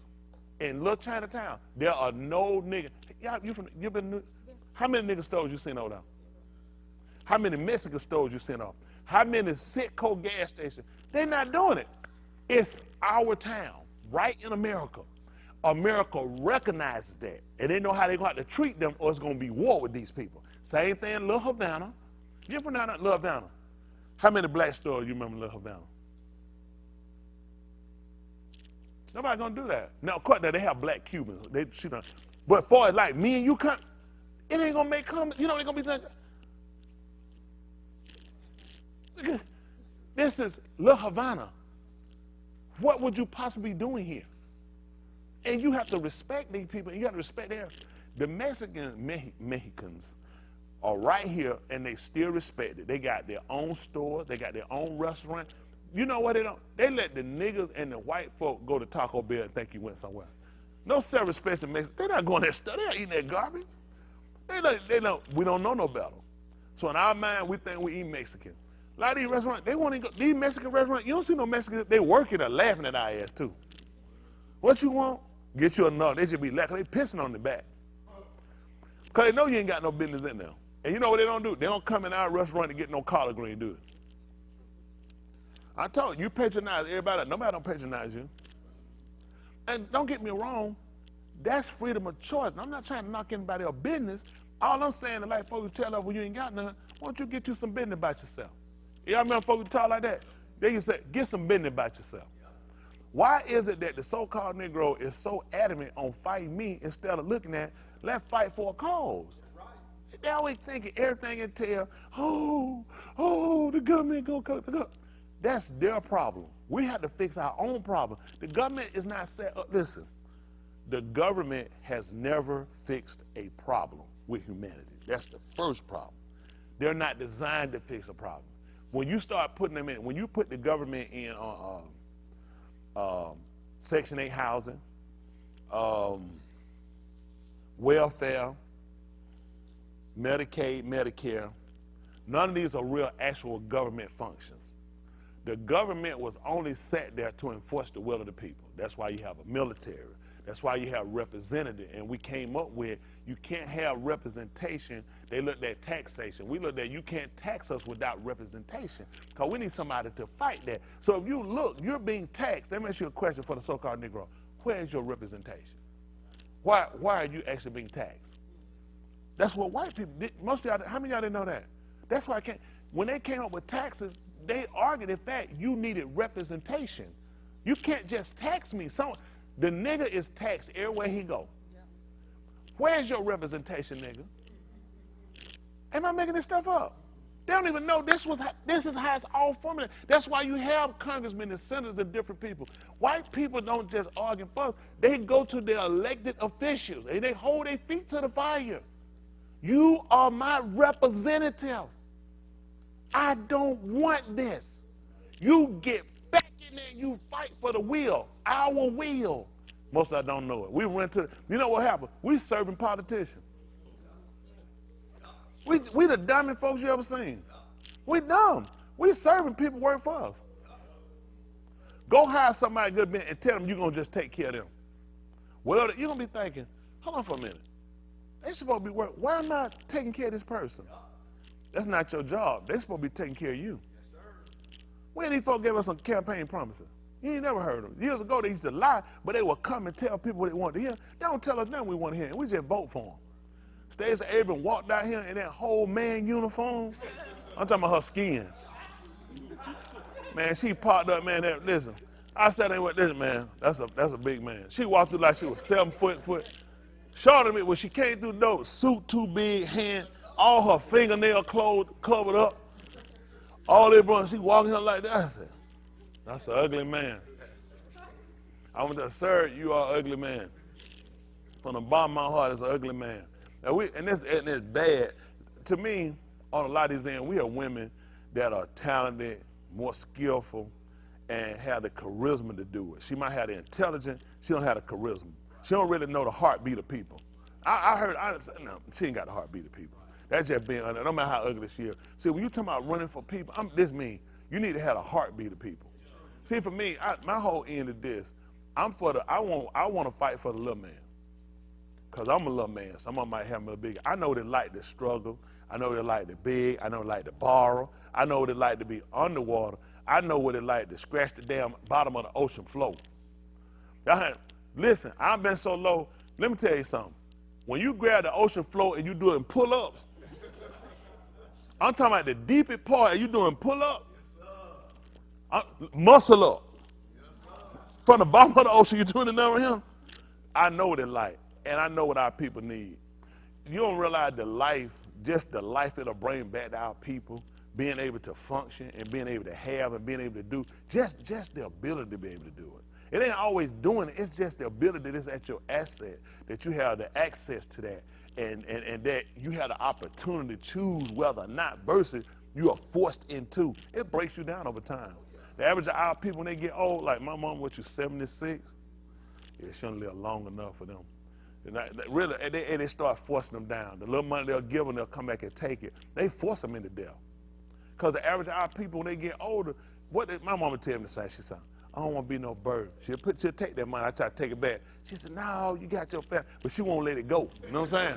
In little Chinatown, there are no niggas. How many nigga stores you seen over there? How many Mexican stores you seen over? How many Citgo gas stations? They're not doing it. It's our town, right in America. America recognizes that, and they know how they're going to treat them, or it's going to be war with these people. Same thing in Little Havana. You're from down at Little Havana. How many black stores you remember in Little Havana? Nobody gonna do that. Now, of course, they have black Cubans. But for like me and you, it ain't gonna make comments. You know, they're gonna be like, this is Little Havana. What would you possibly be doing here? And you have to respect these people. You have to respect the Mexicans are right here, and they still respect it. They got their own store. They got their own restaurant. You know what they don't? They let the niggas and the white folk go to Taco Bell and think you went somewhere. No self-respect in Mexico. They're not going that stuff. They're not eating that garbage. We don't know no better. So in our mind, we think we eat Mexican. A lot of these restaurants, they want to go. These Mexican restaurants, you don't see no Mexicans. They working and laughing at our ass too. What you want? Get you enough. They should be laughing. They pissing on the back. Because they know you ain't got no business in there. And you know what they don't do? They don't come in our restaurant to get no collard green, do they? I told you patronize everybody. Nobody don't patronize you. And don't get me wrong, that's freedom of choice. And I'm not trying to knock anybody else's business. All I'm saying is like folks tell us when you ain't got none, why don't you get you some business about yourself? Y'all remember folks talk like that? They can say, get some business about yourself. Why is it that the so-called Negro is so adamant on fighting me instead of looking at, let's fight for a cause? They always thinking everything entails, the government gonna come. That's their problem. We have to fix our own problem. The government is not set up. Listen, the government has never fixed a problem with humanity. That's the first problem. They're not designed to fix a problem. When you start putting them in, when you put the government in Section 8 housing, welfare, Medicaid, Medicare, none of these are real actual government functions. The government was only set there to enforce the will of the people. That's why you have a military. That's why you have representative. And we came up with, you can't have representation. They looked at taxation. We looked at, you can't tax us without representation, because we need somebody to fight that. So if you look, you're being taxed. Let me ask you a question for the so-called Negro. Where is your representation? Why are you actually being taxed? That's what white people did. Most of y'all, how many of y'all didn't know that? That's why when they came up with taxes, they argued the fact you needed representation. You can't just tax me. The nigga is taxed everywhere he go. Yeah. Where's your representation, nigga? Am I making this stuff up? They don't even know this is how it's all formulated. That's why you have congressmen and senators and different people. White people don't just argue for us. They go to their elected officials and they hold their feet to the fire. You are my representative. I don't want this. You get back in there, you fight for the will, our will. Most of us don't know it. We went to, you know what happened? We serving politicians. We the dumbest folks you ever seen. We dumb. We serving people work for us. Go hire somebody good and tell them you're going to just take care of them. Well, you're going to be thinking, hold on for a minute. They supposed to be working. Why am I taking care of this person? That's not your job. They're supposed to be taking care of you. Yes, sir. When these folks gave us some campaign promises? You ain't never heard of them. Years ago, they used to lie, but they would come and tell people what they wanted to hear. They don't tell us nothing we want to hear. We just vote for them. Stacey Abrams walked out here in that whole man uniform. I'm talking about her skin. Man, she popped up, man. Listen, I said, listen, man, that's a big man. She walked through like she was 7 foot. Shorter than me, when she came through the door, suit too big, hand, all her fingernail clothes covered up. All that, bro, she walking here like that. I said, that's an ugly man. I went to, sir, you are an ugly man. From the bottom of my heart, it's an ugly man. And it's bad. To me, on a lot of these ends, we are women that are talented, more skillful, and have the charisma to do it. She might have the intelligence, she don't have the charisma. She don't really know the heartbeat of people. No, she ain't got the heartbeat of people. That's just being, no matter how ugly she is. See, when you talking about running for people, this mean, you need to have a heartbeat of people. See, for me, my whole end is this. I want to fight for the little man. Because I'm a little man. Someone might have me a big. I know they like to struggle. I know they like to beg. I know they like to borrow. I know they like to be underwater. I know what it like to scratch the damn bottom of the ocean floor. Listen, I've been so low. Let me tell you something. When you grab the ocean floor and you doing pull-ups, I'm talking about the deepest part, and you doing pull-up, muscle up. From the bottom of the ocean, you doing the number here. I know what it like, and I know what our people need. You don't realize just the life it'll bring back to our people, being able to function and being able to have and being able to do, just the ability to be able to do it. It ain't always doing it, it's just the ability that's at your asset, that you have the access to that, and that you have the opportunity to choose whether or not versus you are forced into. It breaks you down over time. The average of our people, when they get old, like my mom, what, you 76? Yeah, she don't live long enough for them. Really, they start forcing them down. The little money they'll give them, they'll come back and take it. They force them into death. Because the average of our people, when they get older, what did my mama tell me to say? She said, I don't want to be no bird. She'll take that money. I try to take it back. She said, no, you got your family. But she won't let it go. You know what I'm saying?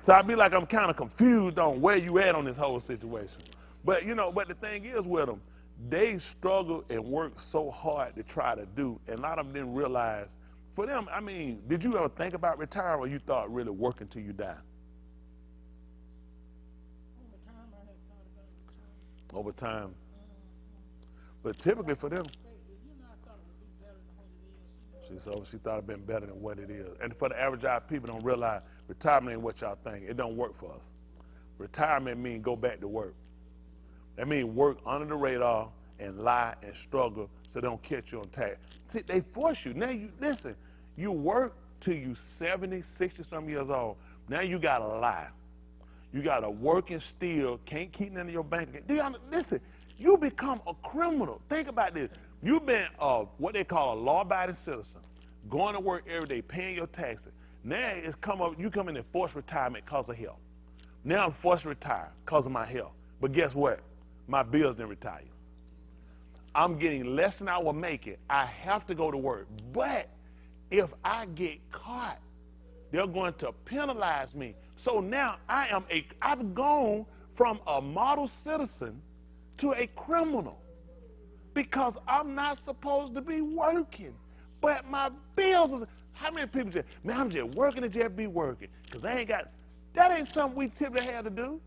So I be like, I'm kind of confused on where you at on this whole situation. But, you know, but the thing is with them, they struggle and work so hard to try to do, and a lot of them didn't realize. For them, I mean, did you ever think about retiring, or you thought really working till you die? Over time, I had thought about it. Over time. But typically for them, You know, I thought it would be better than what it is. she thought it'd been better than what it is. And for the average eye, people don't realize retirement ain't what y'all think. It don't work for us. Retirement means go back to work. That means work under the radar and lie and struggle so they don't catch you on tax. See, they force you. Now you listen, you work till you 70, 60 some years old. Now you gotta lie. You gotta work and steal, can't keep none of your bank account. Do y'all listen, you become a criminal. Think about this. You've been what they call a law-abiding citizen, going to work every day, paying your taxes. Now it's you come in forced retirement because of health. Now I'm forced to retire because of my health. But guess what? My bills didn't retire. I'm getting less than I will make it. I have to go to work. But if I get caught, they're going to penalize me. So now I've gone from a model citizen to a criminal because I'm not supposed to be working. But my bills, how many people just, man, I'm just working to just be working because I ain't got, that ain't something we typically have to do.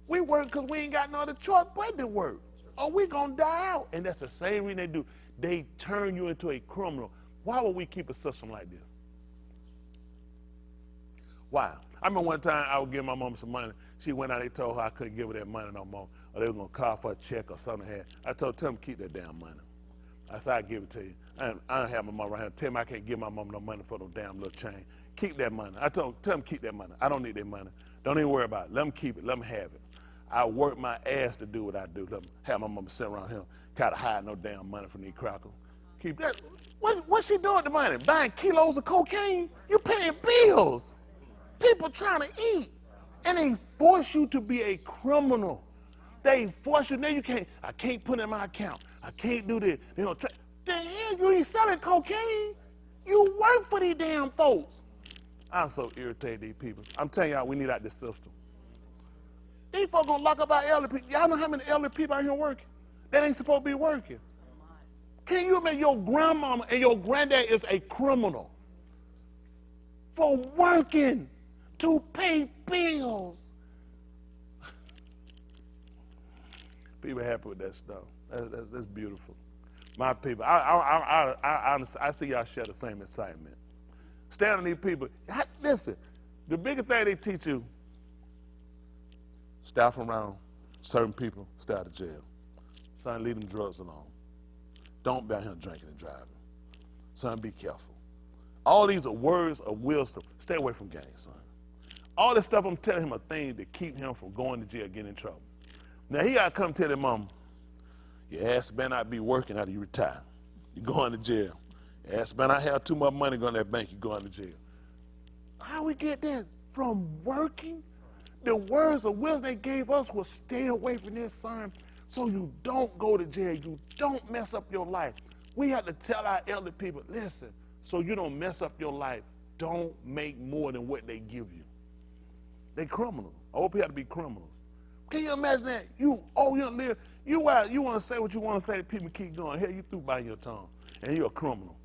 We work because we ain't got no other choice but to work, or we gonna die out. And that's the same reason they do. They turn you into a criminal. Why would we keep a system like this? Why? I remember one time I would give my mom some money. She went out, they told her I couldn't give her that money no more, or they were gonna call for a check or something. I told them, keep that damn money. I said, I'll give it to you. I don't have my mom right here. Tell me I can't give my mom no money for no damn little chain. Keep that money. Tell them keep that money. I don't need that money. Don't even worry about it. Let them keep it. Let them have it. I work my ass to do what I do. Let them have my mama sit around here, kind of hide no damn money from these crackers. Keep that. What's she doing with the money? Buying kilos of cocaine? You paying bills. People trying to eat. And they force you to be a criminal. They force you. Now I can't put it in my account. I can't do this. They don't try. The hell, you ain't selling cocaine. You work for these damn folks. I'm so irritated, these people. I'm telling y'all, we need out this system. These folks gonna lock up our elderly people. Y'all know how many elderly people out here working? That ain't supposed to be working. Can you imagine your grandmama and your granddad is a criminal for working to pay bills? People happy with that stuff. That's beautiful. My people, I see y'all share the same excitement. Stand on these people. Listen, the biggest thing they teach you, stay from around certain people, stay out of jail. Son, leave them drugs alone. Don't be out here drinking and driving. Son, be careful. All these are words of wisdom. Stay away from gangs, son. All this stuff I'm telling him are things that keep him from going to jail, getting in trouble. Now he got to come tell his mom, your ass better not be working after you retire. You're going to jail. Your ass better not have too much money going to that bank, you're going to jail. How we get that? From working? The words of wisdom they gave us was stay away from this, son, so you don't go to jail. You don't mess up your life. We have to tell our elder people, listen, so you don't mess up your life, don't make more than what they give you. They criminals. I hope you have to be criminals. Can you imagine that? You don't live, you want to say what you want to say, people keep going. Hell, you through biting your tongue, and you're a criminal.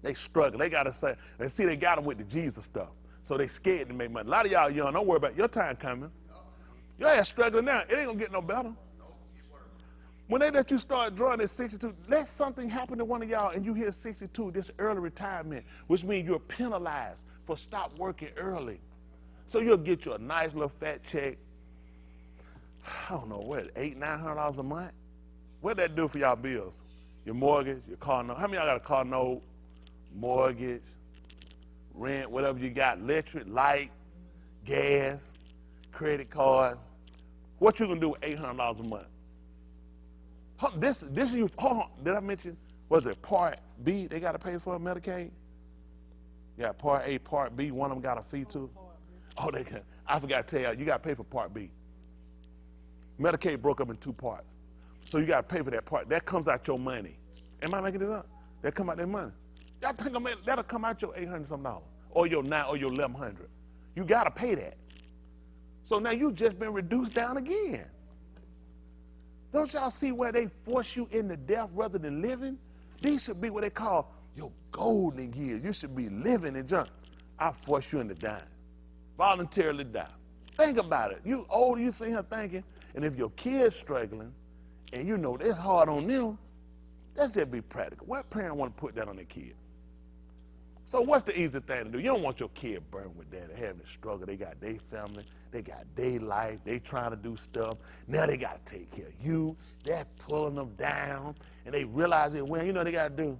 They struggle. They got to say, and see, they got them with the Jesus stuff. So they scared to make money. A lot of y'all young, don't worry about it. Your time coming. Your ass struggling now. It ain't going to get no better. When they let you start drawing at 62, let something happen to one of y'all and you hit 62, this early retirement, which means you're penalized for stop working early. So you'll get you a nice little fat check. I don't know, what, $800, $900 a month? What that do for y'all bills? Your mortgage, your car note. How many of y'all got a car note, mortgage, rent, whatever you got, electric, light, gas, credit card? What you gonna do with $800 a month? Hold on, did I mention, was it Part B they gotta pay for Medicaid? You got Part A, Part B, one of them got a fee too? Oh, I forgot to tell y'all, you gotta pay for Part B. Medicaid broke up in 2 parts. So you gotta pay for that part. That comes out your money. Am I making this up? That come out their money. Y'all think that'll come out your $800 something, or your $1,100. You gotta pay that. So now you just been reduced down again. Don't y'all see where they force you into death rather than living? These should be what they call your golden years. You should be living and junk. I force you into dying. Voluntarily die. Think about it. You old, you sitting here thinking, and if your kid's struggling, and you know it's hard on them, let's just be practical. What parent want to put that on their kid? So what's the easy thing to do? You don't want your kid burned with that, having to struggle. They got their family, they got their life, they trying to do stuff. Now they got to take care of you. They're pulling them down, and they realize it when, you know what they got to do?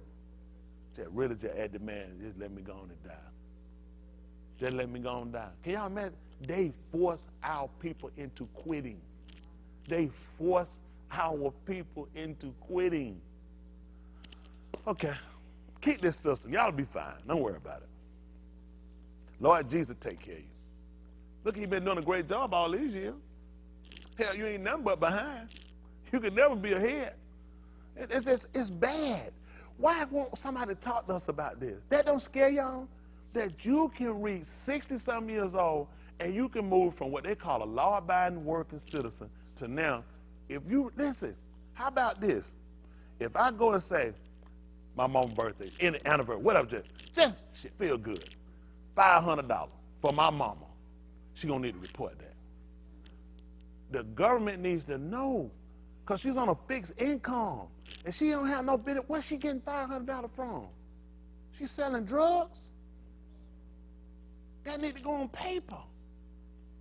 Just really just at the man, just let me go on and die. Just let me go on and die. Can y'all imagine? They force our people into quitting. They force our people into quitting. Okay, keep this system. Y'all be fine. Don't worry about it. Lord Jesus take care of you. Look, he's been doing a great job all these years. Hell, you ain't nothing but behind. You can never be ahead. It's bad. Why won't somebody talk to us about this? That don't scare y'all? That you can reach 60-something years old and you can move from what they call a law-abiding working citizen to now, if you, listen, how about this? If I go and say, my mom's birthday, any anniversary, whatever, just shit, feel good. $500 for my mama. She gonna need to report that. The government needs to know, because she's on a fixed income and she don't have no benefit. Where's she getting $500 from? She's selling drugs? That need to go on paper.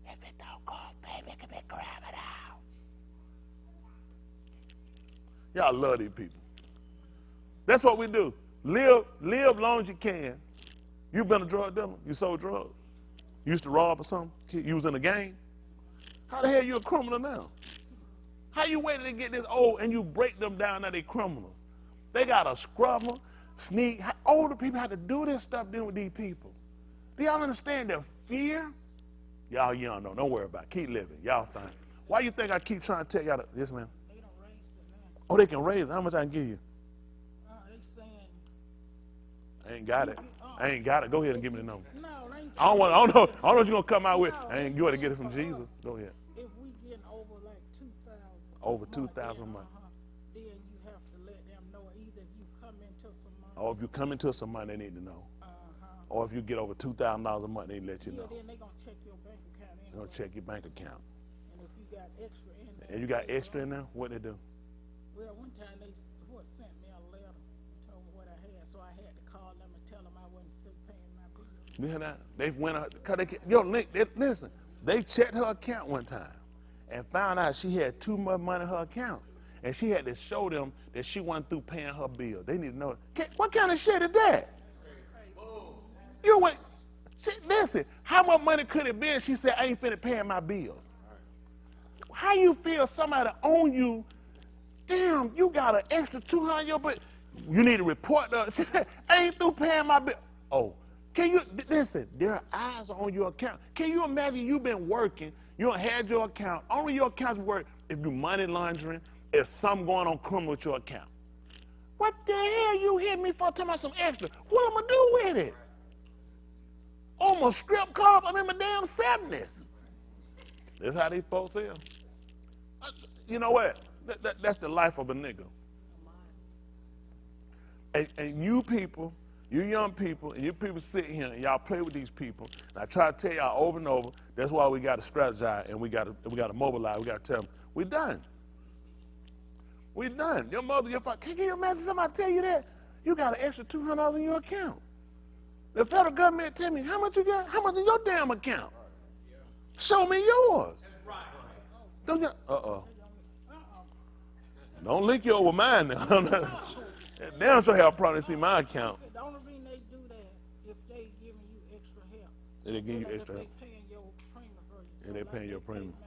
If it don't go on paper, it can be criminal. Y'all love these people. That's what we do. Live long as you can. You been a drug dealer? You sold drugs? You used to rob or something? You was in a gang? How the hell you a criminal now? How you waited to get this old and you break them down now they criminals? They got a scrubber, sneak. Older people have to do this stuff dealing with these people. Do y'all understand their fear? Y'all young though, don't worry about it. Keep living. Y'all fine. Why you think I keep trying to tell y'all this, man? They don't raise it now. Oh, they can raise it. How much I can give you? They saying. I ain't got it. I ain't got it. Go ahead and give me the number. No, they ain't saying. I don't know what you're gonna come out with. No, I ain't going to get it from Jesus. Go ahead. If we getting over like 2,000. Over 2,000 a month. Then you have to let them know either if you come into some money. Or if you come into some money, they need to know. Or if you get over $2,000 a month, they let you know. Then they gonna check your bank account. They're gonna check your bank account. And if you got extra in there. And you got extra in there? What they do? Well, one time they sent me a letter and told me what I had, so I had to call them and tell them I wasn't through paying my bills. You hear that? They went out, cause listen, they checked her account one time and found out she had too much money in her account. And she had to show them that she wasn't through paying her bill. They need to know. What kind of shit is that? You went, listen, how much money could it be? She said, I ain't finna paying my bills. How you feel somebody own you? Damn, you got an extra $200 in your bill. You need to report the, she said, I ain't through paying my bill. Oh, can you, listen, there are eyes on your account. Can you imagine you've been working, you don't had your account, only your account's work if you money laundering, if something going on criminal with your account. What the hell you hit me for talking about some extra? What am I do with it? Almost strip club, I'm in my damn 70s. That's how these folks are. You know what? That's the life of a nigga. And you people, you young people, and you people sit here and y'all play with these people. And I try to tell y'all over and over, that's why we got to strategize and we got to mobilize. We got to tell them, we done. We done. Your mother, your father, can you imagine somebody tell you that? You got an extra $200 in your account. The federal government tell me, how much you got? How much in your damn account? Show me yours. look at, Don't link you over mine now. They don't sure have a problem to see my account. The only reason they do that if they giving you extra help. And they give you Like extra help. If they paying your premium for you. And they paying your premium. Pay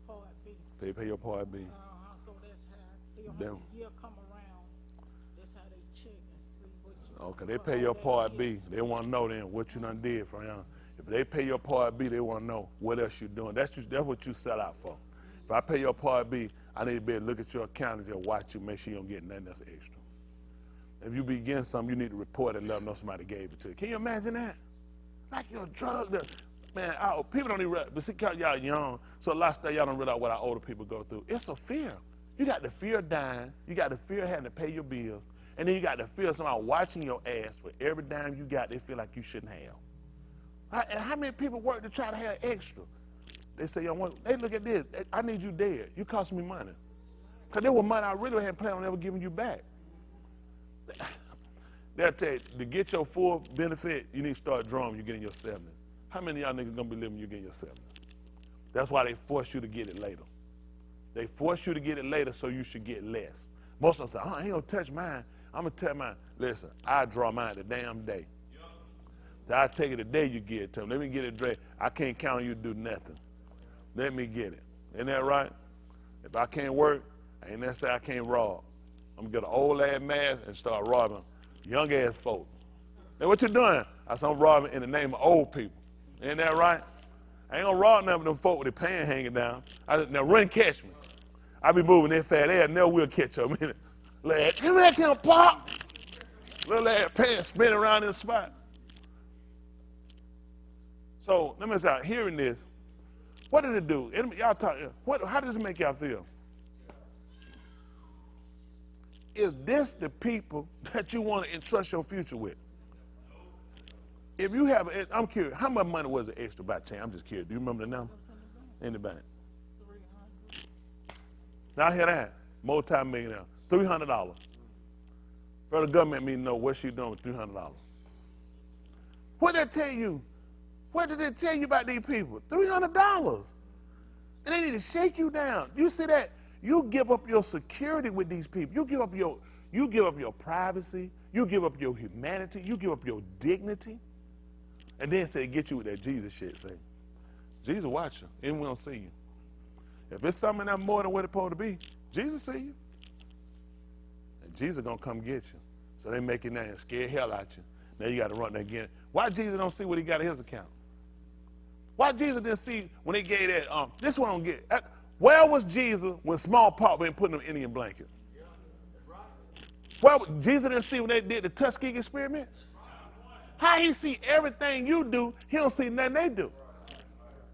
my Part B. Pay your Part B. So that's how they don't Them. have a year come around. That's how they check and see what you. Okay, they pay your Part B. They want to know then what you done did for them. If they pay your Part B, they want to know what else you're doing. That's what you sell out for. If I pay your Part B, I need to be able to look at your account and just watch you, make sure you don't get nothing else extra. If you be getting something, you need to report it and let them know somebody gave it to you. Can you imagine that? Like you're a drug dealer. Man, people don't even realize, but see, because y'all young, so a lot of stuff y'all don't realize what our older people go through. It's a fear. You got the fear of dying. You got the fear of having to pay your bills. And then you got the fear of somebody watching your ass for every dime you got they feel like you shouldn't have. And how many people work to try to have extra? They say, hey, look at this. I need you dead. You cost me money. Because there was money I really hadn't planned on ever giving you back. They'll tell you, to get your full benefit, you need to start drawing when you're getting your 70. How many of y'all niggas gonna be living when you get your 70? That's why they force you to get it later. They force you to get it later so you should get less. Most of them say, I ain't gonna touch mine. I'm gonna tell mine. Listen, I draw mine the damn day. I take it the day you get it to them. Let me get it today. I can't count on you to do nothing. Let me get it. Isn't that right? If I can't work, ain't necessarily I can't rob. I'm gonna get an old ass mask and start robbing young ass folk. Now what you doing? I said I'm robbing in the name of old people. Isn't that right? I ain't gonna rob none of them folk with their pants hanging down. I said, now run and catch me. I be moving that fat ass, never will catch them. Like, come back here, pop. Little ass pants spinning around in the spot. So let me start hearing this. What did it do? Y'all talk. How does it make y'all feel? Is this the people that you want to entrust your future with? If you have, I'm curious, how much money was it extra by chance? I'm just curious. Do you remember the number? In the bank. 300. Now hear that. Multi-millionaire. $300. For the government me to know what she doing with $300. What did they tell you? What did they tell you about these people? $300. And they need to shake you down. You see that? You give up your security with these people. You give up your privacy. You give up your humanity. You give up your dignity. And then say, get you with that Jesus shit. Say, Jesus watch you, and we don't see you. If it's something that's more than what it's supposed to be, Jesus see you. And Jesus gonna come get you. So they make it now and scare hell out you. Now you got to run that again. Why Jesus don't see what he got in his account? Why Jesus didn't see when he gave that, this one I don't get. Where was Jesus when smallpox been put in an Indian blanket? Well, Jesus didn't see when they did the Tuskegee experiment? How he see everything you do, he don't see nothing they do.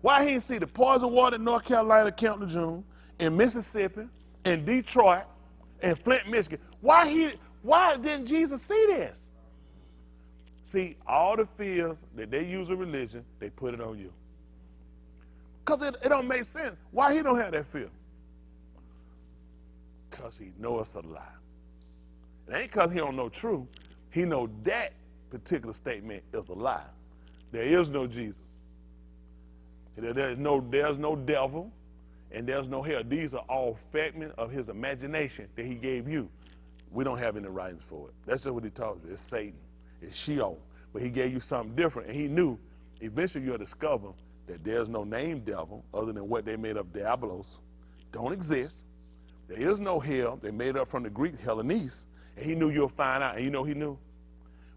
Why he see the poison water in North Carolina, County June, in Mississippi, in Detroit, in Flint, Michigan? Why didn't Jesus see this? See, all the fears that they use in religion, they put it on you. Because it don't make sense. Why he don't have that fear? Because he knows it's a lie. It ain't because he don't know truth. He know that particular statement is a lie. There is no Jesus. There's no devil, and there's no hell. These are all figments of his imagination that he gave you. We don't have any writings for it. That's just what he taught you. It's Satan. It's Sheol. But he gave you something different, and he knew eventually you'll discover that there's no named devil other than what they made up, Diabolos. Don't exist. There is no hell. They made up from the Greek Hellenese. And he knew you'll find out. And you know he knew?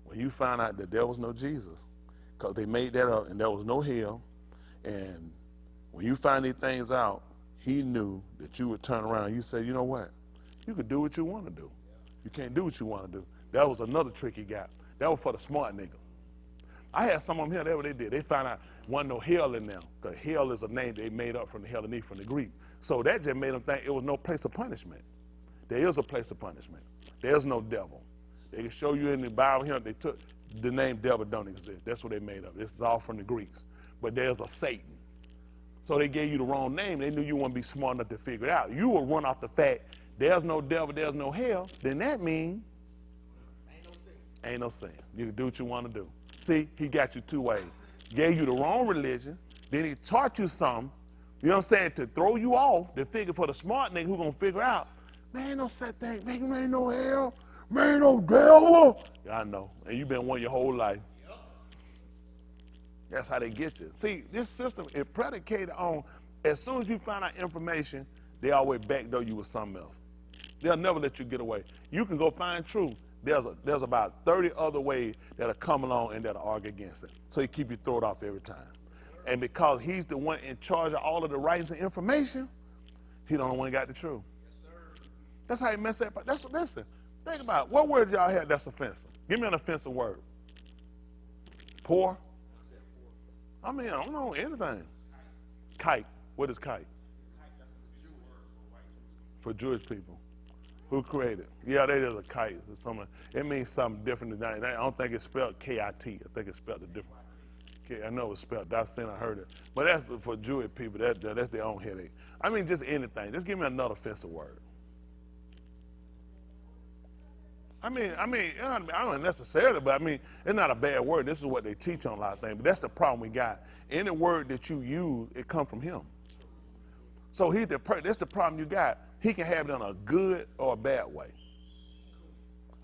When you find out that there was no Jesus, because they made that up and there was no hell. And when you find these things out, he knew that you would turn around. You say, you know what? You could do what you want to do. You can't do what you want to do. That was another trick he got. That was for the smart nigga. I had some of them here, that's what they did. They found out wasn't no hell in them, because hell is a name they made up from the Hellenese, from the Greek. So that just made them think it was no place of punishment. There is a place of punishment. There's no devil. They can show you in the Bible here, they took the name devil don't exist. That's what they made up. This is all from the Greeks. But there's a Satan. So they gave you the wrong name. They knew you wouldn't be smart enough to figure it out. You would run off the fact there's no devil, there's no hell. Then that means ain't no sin. You can do what you want to do. See, he got you two ways. Gave you the wrong religion, then he taught you something You know what I'm saying? To throw you off, to figure for the smart nigga who gonna figure out, man, ain't no such thing, man, you ain't no hell, man, ain't no devil. Yeah, I know, and you been one your whole life. That's how they get you. See, this system is predicated on, as soon as you find out information, they always backdoor you with something else. They'll never let you get away. You can go find truth. There's about 30 other ways that'll come along and that'll argue against it. So he keep you thrown off every time. And because he's the one in charge of all of the rights and information, he the only one got the truth. Yes, sir. That's how he mess up. Listen, think about it. What word y'all have that's offensive? Give me an offensive word. Poor? I mean, I don't know anything. Kite. What is kite? For Jewish people. Who created it? Yeah, that is a kite. It means something different than that. I don't think it's spelled K-I-T. I think it's spelled a different. I know it's spelled. I've seen, I heard it. But that's for Jewish people. That's their own headache. I mean, just anything. Just give me another offensive word. I mean, I don't necessarily, but I mean, it's not a bad word. This is what they teach on a lot of things. But that's the problem we got. Any word that you use, it comes from him. So that's the problem you got. He can have it in a good or a bad way.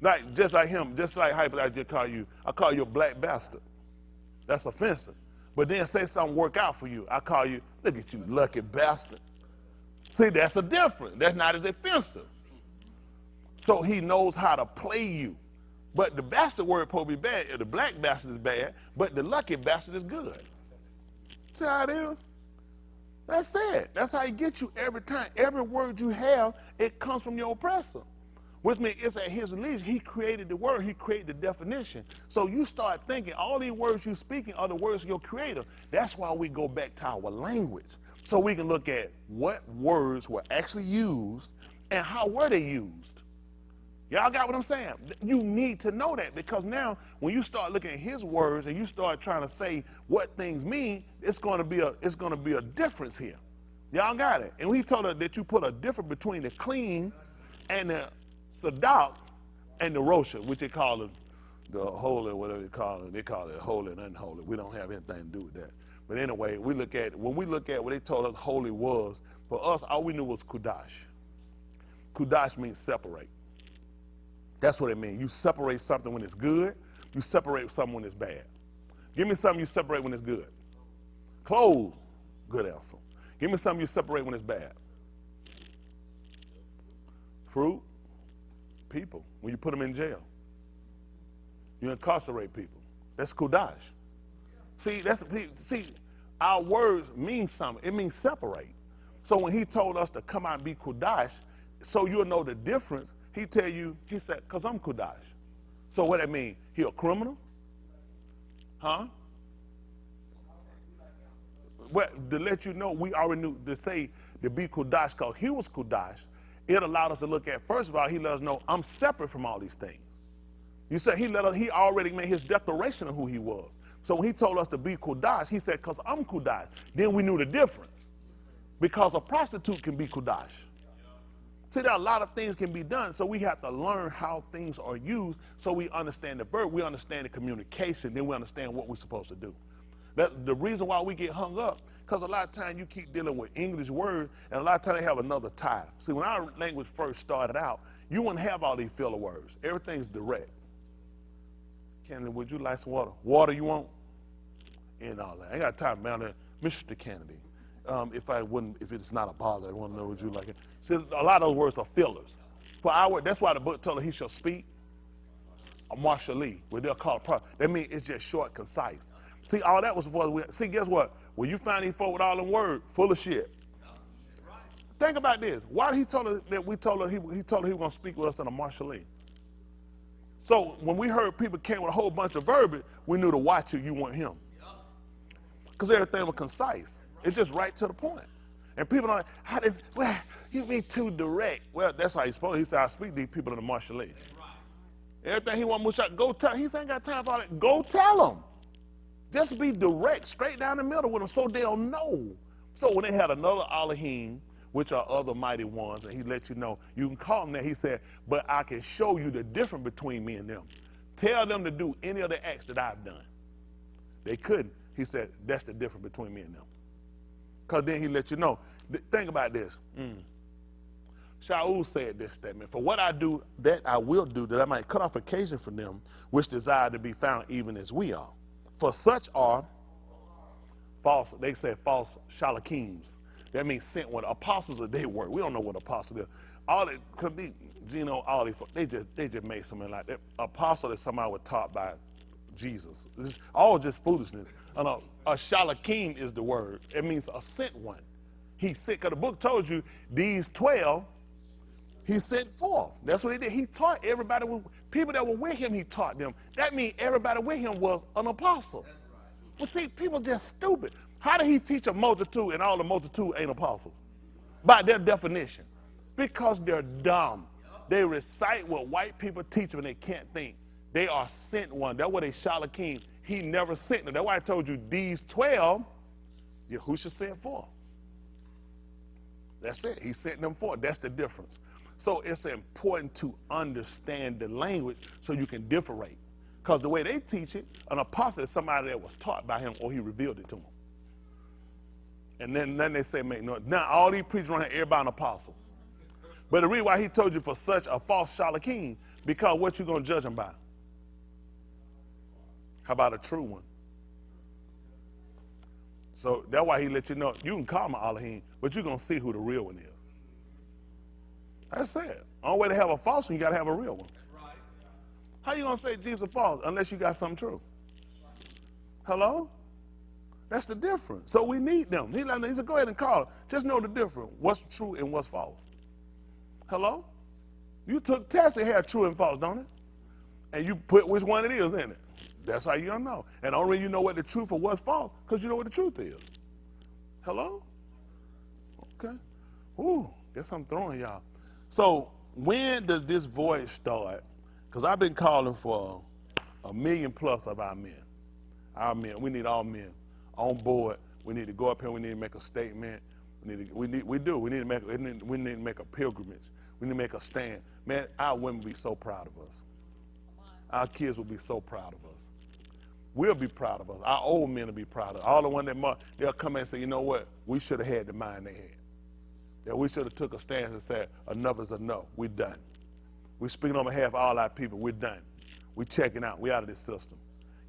Like just like him, just like how I just call you a black bastard. That's offensive. But then say something work out for you. I call you, look at you, lucky bastard. See, that's a difference. That's not as offensive. So he knows how to play you. But the bastard word probably bad. The black bastard is bad, but the lucky bastard is good. See how it is? That's it. That's how he gets you every time. Every word you have, it comes from your oppressor. Which means it's at his leisure. He created the word. He created the definition. So you start thinking all these words you're speaking are the words of your creator. That's why we go back to our language. So we can look at what words were actually used and how were they used. Y'all got what I'm saying? You need to know that, because now when you start looking at his words and you start trying to say what things mean, it's going to be a difference here. Y'all got it? And he told her that you put a difference between the clean and the Sadak and the Rosha, which they call it the holy, whatever they call it. They call it holy and unholy. We don't have anything to do with that. But anyway, when we look at what they told us holy was, for us, all we knew was kudash. Kudash means separate. That's what it means. You separate something when it's good. You separate something when it's bad. Give me something you separate when it's good. Clothes, good answer. Give me something you separate when it's bad. Fruit, people. When you put them in jail, you incarcerate people. That's kudash. See, our words mean something. It means separate. So when he told us to come out and be kudash, so you'll know the difference. He said, because I'm kudash. So what that mean? He a criminal? Huh? Well, to let you know, we already knew to say to be kudash, because he was kudash, it allowed us to look at, first of all, he let us know I'm separate from all these things. You said he already made his declaration of who he was. So when he told us to be kudash, he said, because I'm kudash. Then we knew the difference. Because a prostitute can be kudash. See, there are a lot of things can be done, so we have to learn how things are used so we understand the verb, we understand the communication, then we understand what we're supposed to do. The reason why we get hung up, because a lot of times you keep dealing with English words, and a lot of times they have another tie. See, when our language first started out, you wouldn't have all these filler words. Everything's direct. Kennedy, would you like some water? Water you want? And all that. I ain't got time down there. Mr. Kennedy. If it's not a bother, I want to know what you like it. See, a lot of those words are fillers. That's why the book told her he shall speak a Marshall Lee, where they'll call it prophet. That means it's just short, concise. See, all that was before. See, guess what? When you find these folk with all them words, full of shit. Think about this. Why did he told her that he told her he was going to speak with us in a Marshall Lee? So when we heard people came with a whole bunch of verbiage, we knew to watch you weren't him. Because everything was concise. It's just right to the point. And people are like, you mean too direct. Well, that's how he's supposed to. He said, I speak to these people in the Marshall Lee. Everything he want to go tell. He ain't got time for all that. Go tell them. Just be direct, straight down the middle with them so they'll know. So when they had another Elohim, which are other mighty ones, and he let you know, you can call them that. He said, but I can show you the difference between me and them. Tell them to do any of the acts that I've done. They couldn't. He said, that's the difference between me and them. Because then he let you know. Think about this. Shaul said this statement, for what I do, that I will do, that I might cut off occasion from them, which desire to be found even as we are. For such are false, they said false shalachims. That means sent one. Apostles are their word. We don't know what apostle is. All it could be, all they just made something like that. Apostle is somebody was taught by Jesus. This is all just foolishness. A shalachim is the word. It means a sent one. He sent, because the book told you these 12, he sent forth. That's what he did. He taught everybody, people that were with him, he taught them. That means everybody with him was an apostle. Well, see, people just stupid. How did he teach a multitude and all the multitude ain't apostles? By their definition. Because they're dumb. They recite what white people teach them and they can't think. They are sent one. That's what they shalakim. He never sent them. That's why I told you these 12, Yahushua sent forth. That's it. He sent them forth. That's the difference. So it's important to understand the language so you can differentiate. Because the way they teach it, an apostle is somebody that was taught by him or he revealed it to them. And then they say, no. Now all these preachers around here, everybody an apostle. But the reason why he told you for such a false shalakim, because what you going to judge them by? How about a true one? So that's why he let you know, you can call him an Elohim, but you're going to see who the real one is. That's it. The only way to have a false one, you got to have a real one. Right. How you going to say Jesus false unless you got something true? Hello? That's the difference. So we need them. He said, go ahead and call it. Just know the difference. What's true and what's false. Hello? You took tests and had true and false, don't it? And you put which one it is in it. That's how you don't know. And only you know what the truth or what's false because you know what the truth is. Hello? Okay. Ooh, guess I'm throwing y'all. So when does this voyage start? Because I've been calling for 1 million plus of our men. Our men. We need all men on board. We need to go up here. We need to make a statement. We need to make a pilgrimage. We need to make a stand. Man, our women will be so proud of us. Our kids will be so proud of us. We'll be proud of us. Our old men will be proud of us. All the ones that they'll come and say, you know what? We should have had the mind they had. That we should have took a stance and said, enough is enough. We're done. We're speaking on behalf of all our people. We're done. We're checking out. We're out of this system.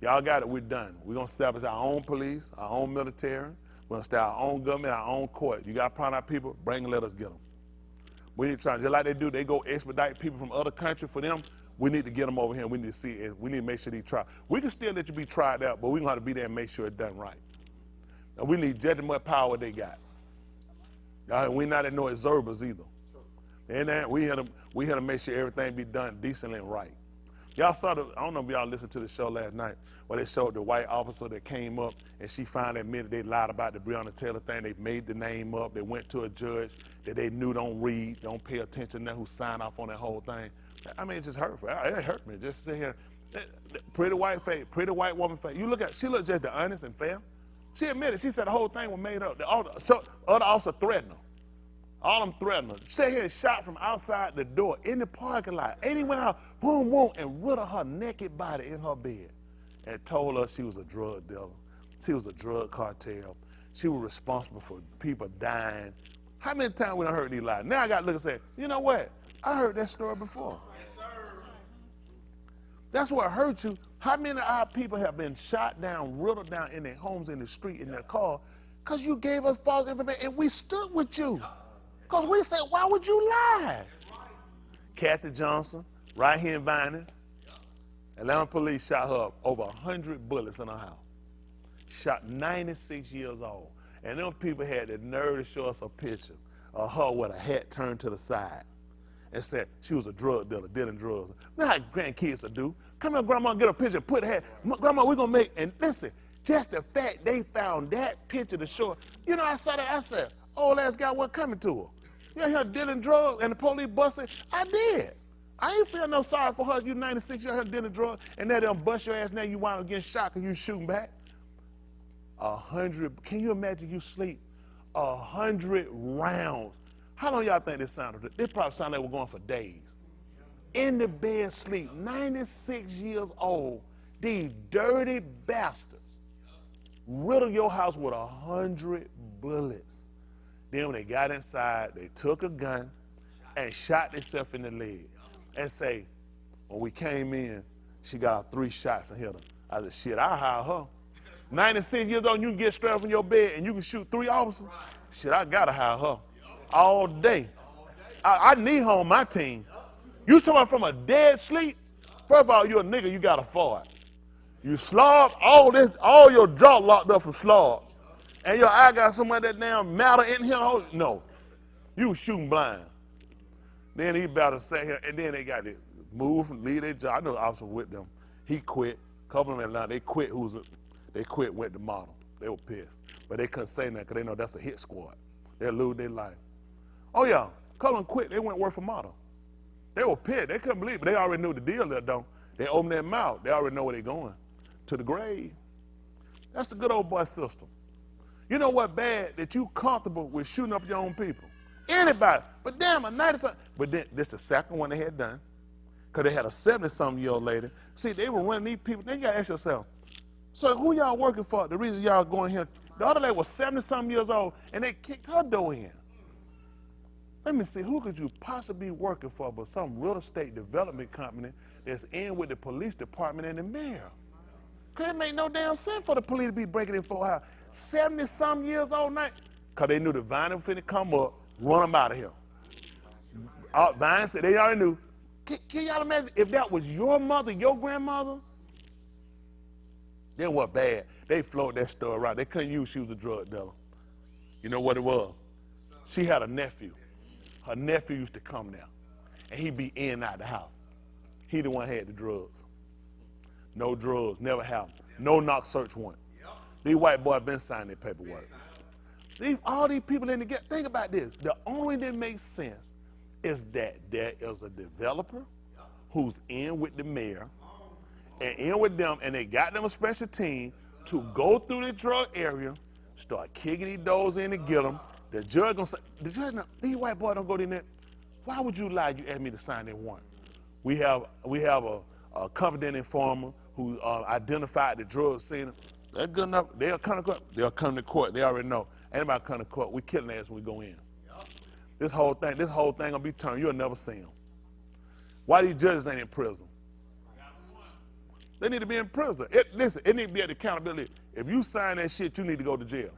Y'all got it. We're done. We're going to establish our own police, our own military. We're going to establish our own government, our own court. You got to prime our people, bring and let us get them. We need to try, just like they do, they go expedite people from other countries for them. We need to get them over here. We need to see it. We need to make sure they try. We can still let you be tried out, but we're going to have to be there and make sure it's done right. And we need just as much power they got. We're not at no observers either. And we here to make sure everything be done decently and right. Y'all saw I don't know if y'all listened to the show last night where they showed the white officer that came up and she finally admitted they lied about the Breonna Taylor thing. They made the name up. They went to a judge that they knew don't read, don't pay attention to who signed off on that whole thing. I mean, it just hurtful. It hurt me. Just sit here, pretty white face, pretty white woman face. You look at, she looked just honest and fair. She admitted, she said the whole thing was made up. The other officer threatened her. All of them threatened her. She here shot from outside the door in the parking lot. And he went out, boom, boom, and riddled her naked body in her bed and told us she was a drug dealer. She was a drug cartel. She was responsible for people dying. How many times we done heard these lies? Now I got to look and say, you know what? I heard that story before. Yes, sir. That's what hurt you. How many of our people have been shot down, riddled down in their homes, in the street, in their car, because you gave us false information and we stood with you. Because we said, why would you lie? Kathy Johnson, right here in Vinings, Atlanta police shot her up over 100 bullets in her house. Shot 96 years old. And them people had the nerve to show us a picture of her with a hat turned to the side and said she was a drug dealer, dealing drugs. Now how grandkids will do. Come here, Grandma, get a picture, put a hat. Grandma, we're going to make, and listen, just the fact they found that picture to show, you know, I saw that, I said, old ass guy wasn't coming to her. You here dealing drugs and the police busted? I did. I ain't feel no sorry for her. You 96, you out here dealing drugs, and they done bust your ass now you wind up getting shot because you shooting back. 100, can you imagine you sleep 100 rounds? How long y'all think this sounded? This probably sounded like we're going for days. In the bed sleep, 96 years old, these dirty bastards riddle your house with 100 bullets. Then when they got inside, they took a gun and shot themselves in the leg and say, when we came in, she got 3 shots and hit her. I said, shit, I hire her. 96 years old, you can get straight up from your bed and you can shoot 3 officers? Shit, I gotta hire her all day. I need her on my team. You talking about from a dead sleep? First of all, you a nigga, you got a fart. You slob, all your jaw locked up from slob. And your eye got some of that damn matter in here. No, you was shooting blind. Then he about to say here, and then they got to move and leave their job. I know the officer with them. He quit. A couple of them in line, they quit. They quit, went to model. They were pissed. But they couldn't say nothing because they know that's a hit squad. They'll lose their life. Oh, yeah. A couple of them quit. They went work for model. They were pissed. They couldn't believe it. But they already knew the deal there, though. They opened their mouth. They already know where they're going. To the grave. That's the good old boy system. You know what bad? That you comfortable with shooting up your own people. Anybody. But damn, a 90-something. But then, this the second one they had done. Because they had a 70-something-year-old lady. See, they were running these people. Then you got to ask yourself, so who y'all working for? The reason y'all going here. The other lady was 70-something years old, and they kicked her door in. Let me see, who could you possibly be working for but some real estate development company that's in with the police department and the mayor? Because it make no damn sense for the police to be breaking in for a house. 70-something years old now. Because they knew the Vine was finna come up, run them out of here. Vine said they already knew. Can y'all imagine if that was your mother, your grandmother? Then what bad? They floated that story right. They couldn't use she was a drug dealer. You know what it was? She had a nephew. Her nephew used to come there, and he'd be in and out the house. He the one had the drugs. No drugs, never happened. No knock search warrant. These white boys been signing their paperwork. All these people in the gap, think about this. The only thing that makes sense is that there is a developer who's in with the mayor and in with them, and they got them a special team to go through the drug area, start kicking these doors in to get them. The judge gonna say, the judge, these white boys don't go in there. Why would you lie? You asked me to sign that warrant. We have a confident informer who identified the drug scene. They're good enough. They'll come to court. They'll come to court. They already know. Anybody come to court, we killing their ass when we go in. This whole thing gonna be turned. You'll never see them. Why these judges ain't in prison? They need to be in prison. Listen, it need to be at accountability. If you sign that shit, you need to go to jail.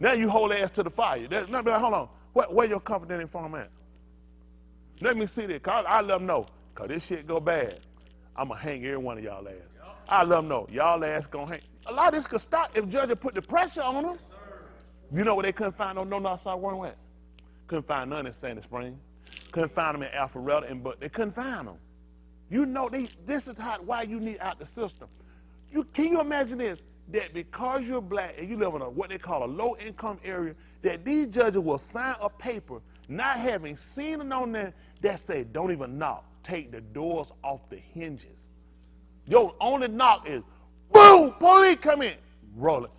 Now you hold ass to the fire. That's not be like, hold on. Where your confident informer at? Let me see this. Cause I let them know. Cause this shit go bad. I'ma hang every one of y'all ass. I let them know. Y'all ass gonna hang. A lot of this could stop if judges put the pressure on them. You know where they couldn't find no no-knock warrant at? Couldn't find none in Sandy Springs. Couldn't find them in Alpharetta, but they couldn't find them. You know, this is why you need out the system. Can you imagine this? That because you're black and you live in what they call a low-income area, that these judges will sign a paper not having seen it on there that say, don't even knock. Take the doors off the hinges. Your only knock is, boom, police come in. Roll it.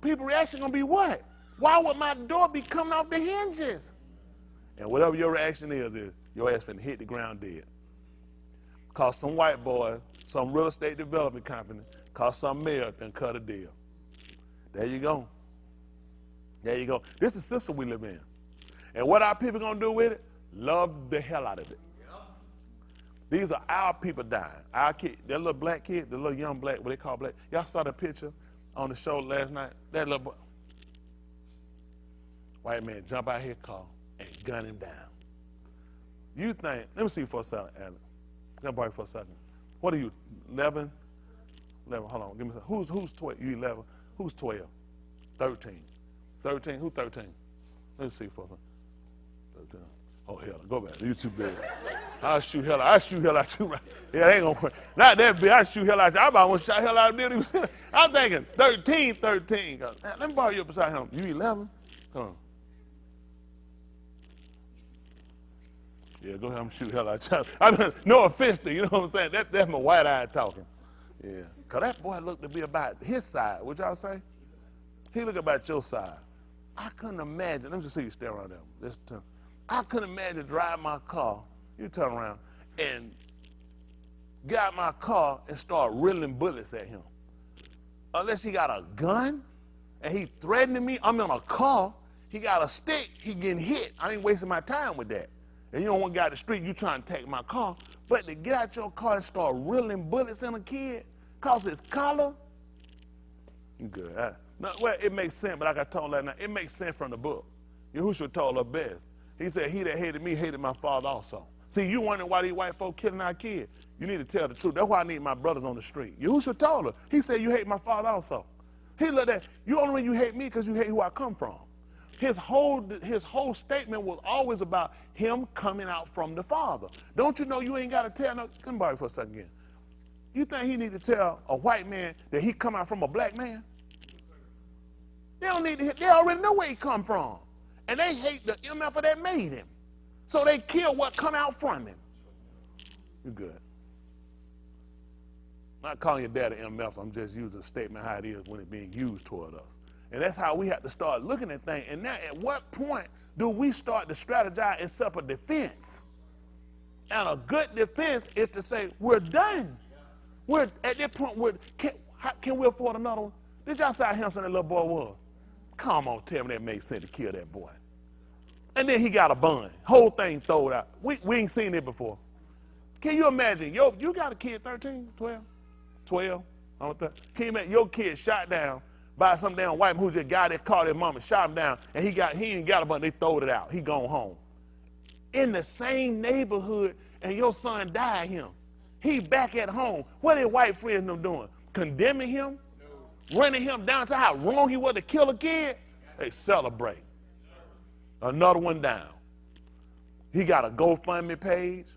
People reaction gonna be what? Why would my door be coming off the hinges? And whatever your reaction is your ass finna hit the ground dead. Cause some white boy, some real estate development company, cause some mayor done cut a deal. There you go. There you go. This is the system we live in. And what our people gonna do with it? Love the hell out of it. These are our people dying. Our kid, that little black kid, the little young black, what they call black. Y'all saw the picture on the show last night? That little boy. White man jump out his car and gun him down. You think, let me see for a second, Alan. Let me borrow you for a second. What are you, 11? 11, hold on, give me a second. Who's 12? You 11. Who's 12? 13. 13, who 13? Let me see for a second. 13. Oh, hell, go back. You too big. I'll shoot hell out you. Right. Yeah, it ain't gonna work. Not that big. I'll shoot hell out you. I about want to shot hell out of him. I'm thinking 13. Let me borrow you beside him. You 11? Come on. Yeah, go ahead. I'm shoot hell out you. I mean, no offense to you, know what I'm saying? That's my white eye talking. Yeah. Because that boy looked to be about his side. What y'all say? He look about your side. I couldn't imagine. Let me just see you stare around there. I couldn't imagine driving my car. You turn around and get out my car and start reeling bullets at him. Unless he got a gun and he threatening me. I'm in a car. He got a stick. He getting hit. I ain't wasting my time with that. And you don't want to get out the street, you trying to take my car. But to get out your car and start reeling bullets in a kid, cause his collar, you good. Well, it makes sense, but like I told last night, it makes sense from the book. Yahushua told her best. He said, he that hated me hated my father also. See, you wondering why these white folk killing our kids. You need to tell the truth. That's why I need my brothers on the street. Yahushua told her. He said, you hate my father also. He looked at, you only reason you hate me because you hate who I come from. His whole statement was always about him coming out from the Father. Don't you know you ain't got to tell, no, come by for a second again. You think he need to tell a white man that he come out from a black man? They don't need to, they already know where he come from. And they hate the MF that made him. So they kill what come out from him. You good. I'm not calling your dad an MF, I'm just using a statement how it is when it's being used toward us. And that's how we have to start looking at things. And now, at what point do we start to strategize and set up a defense? And a good defense is to say, we're done. We're at that point, can we afford another one? Did y'all see how handsome that little boy was? Come on, tell me that makes sense to kill that boy. And then he got a bun. Whole thing thrown out. We ain't seen it before. Can you imagine? You got a kid 13, 12? Can you imagine your kid shot down by some damn white man who just got that car, their mama shot him down, and he ain't got a bun, they throwed it out. He gone home. In the same neighborhood, and your son died him. He back at home. What are white friends them doing? Condemning him? No. Running him down to how wrong he was to kill a kid? They celebrate. Another one down. He got a GoFundMe page.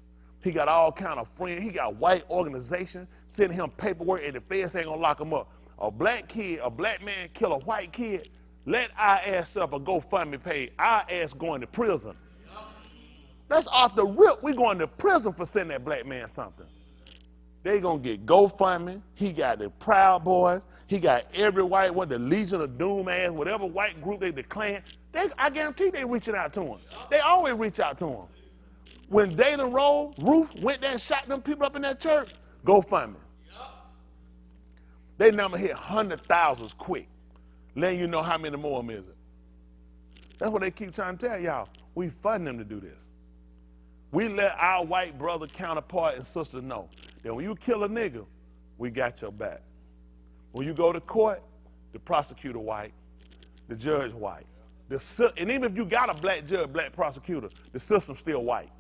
He got all kind of friends. He got white organizations sending him paperwork, and the feds ain't gonna lock him up. A black man kill a white kid, let our ass set up a GoFundMe page. Our ass going to prison. That's off the rip. We going to prison for sending that black man something. They gonna get GoFundMe. He got the Proud Boys. He got every white one, the Legion of Doom ass, whatever white group they declare. I guarantee they reaching out to him. They always reach out to him. When Dayton Ruth went there and shot them people up in that church, GoFundMe. They number hit 100,000s quick, letting you know how many more of them is it. That's what they keep trying to tell y'all. We funding them to do this. We let our white brother, counterpart, and sister know that when you kill a nigga, we got your back. When you go to court, the prosecutor white, the judge white. And even if you got a black judge, black prosecutor, the system's still white.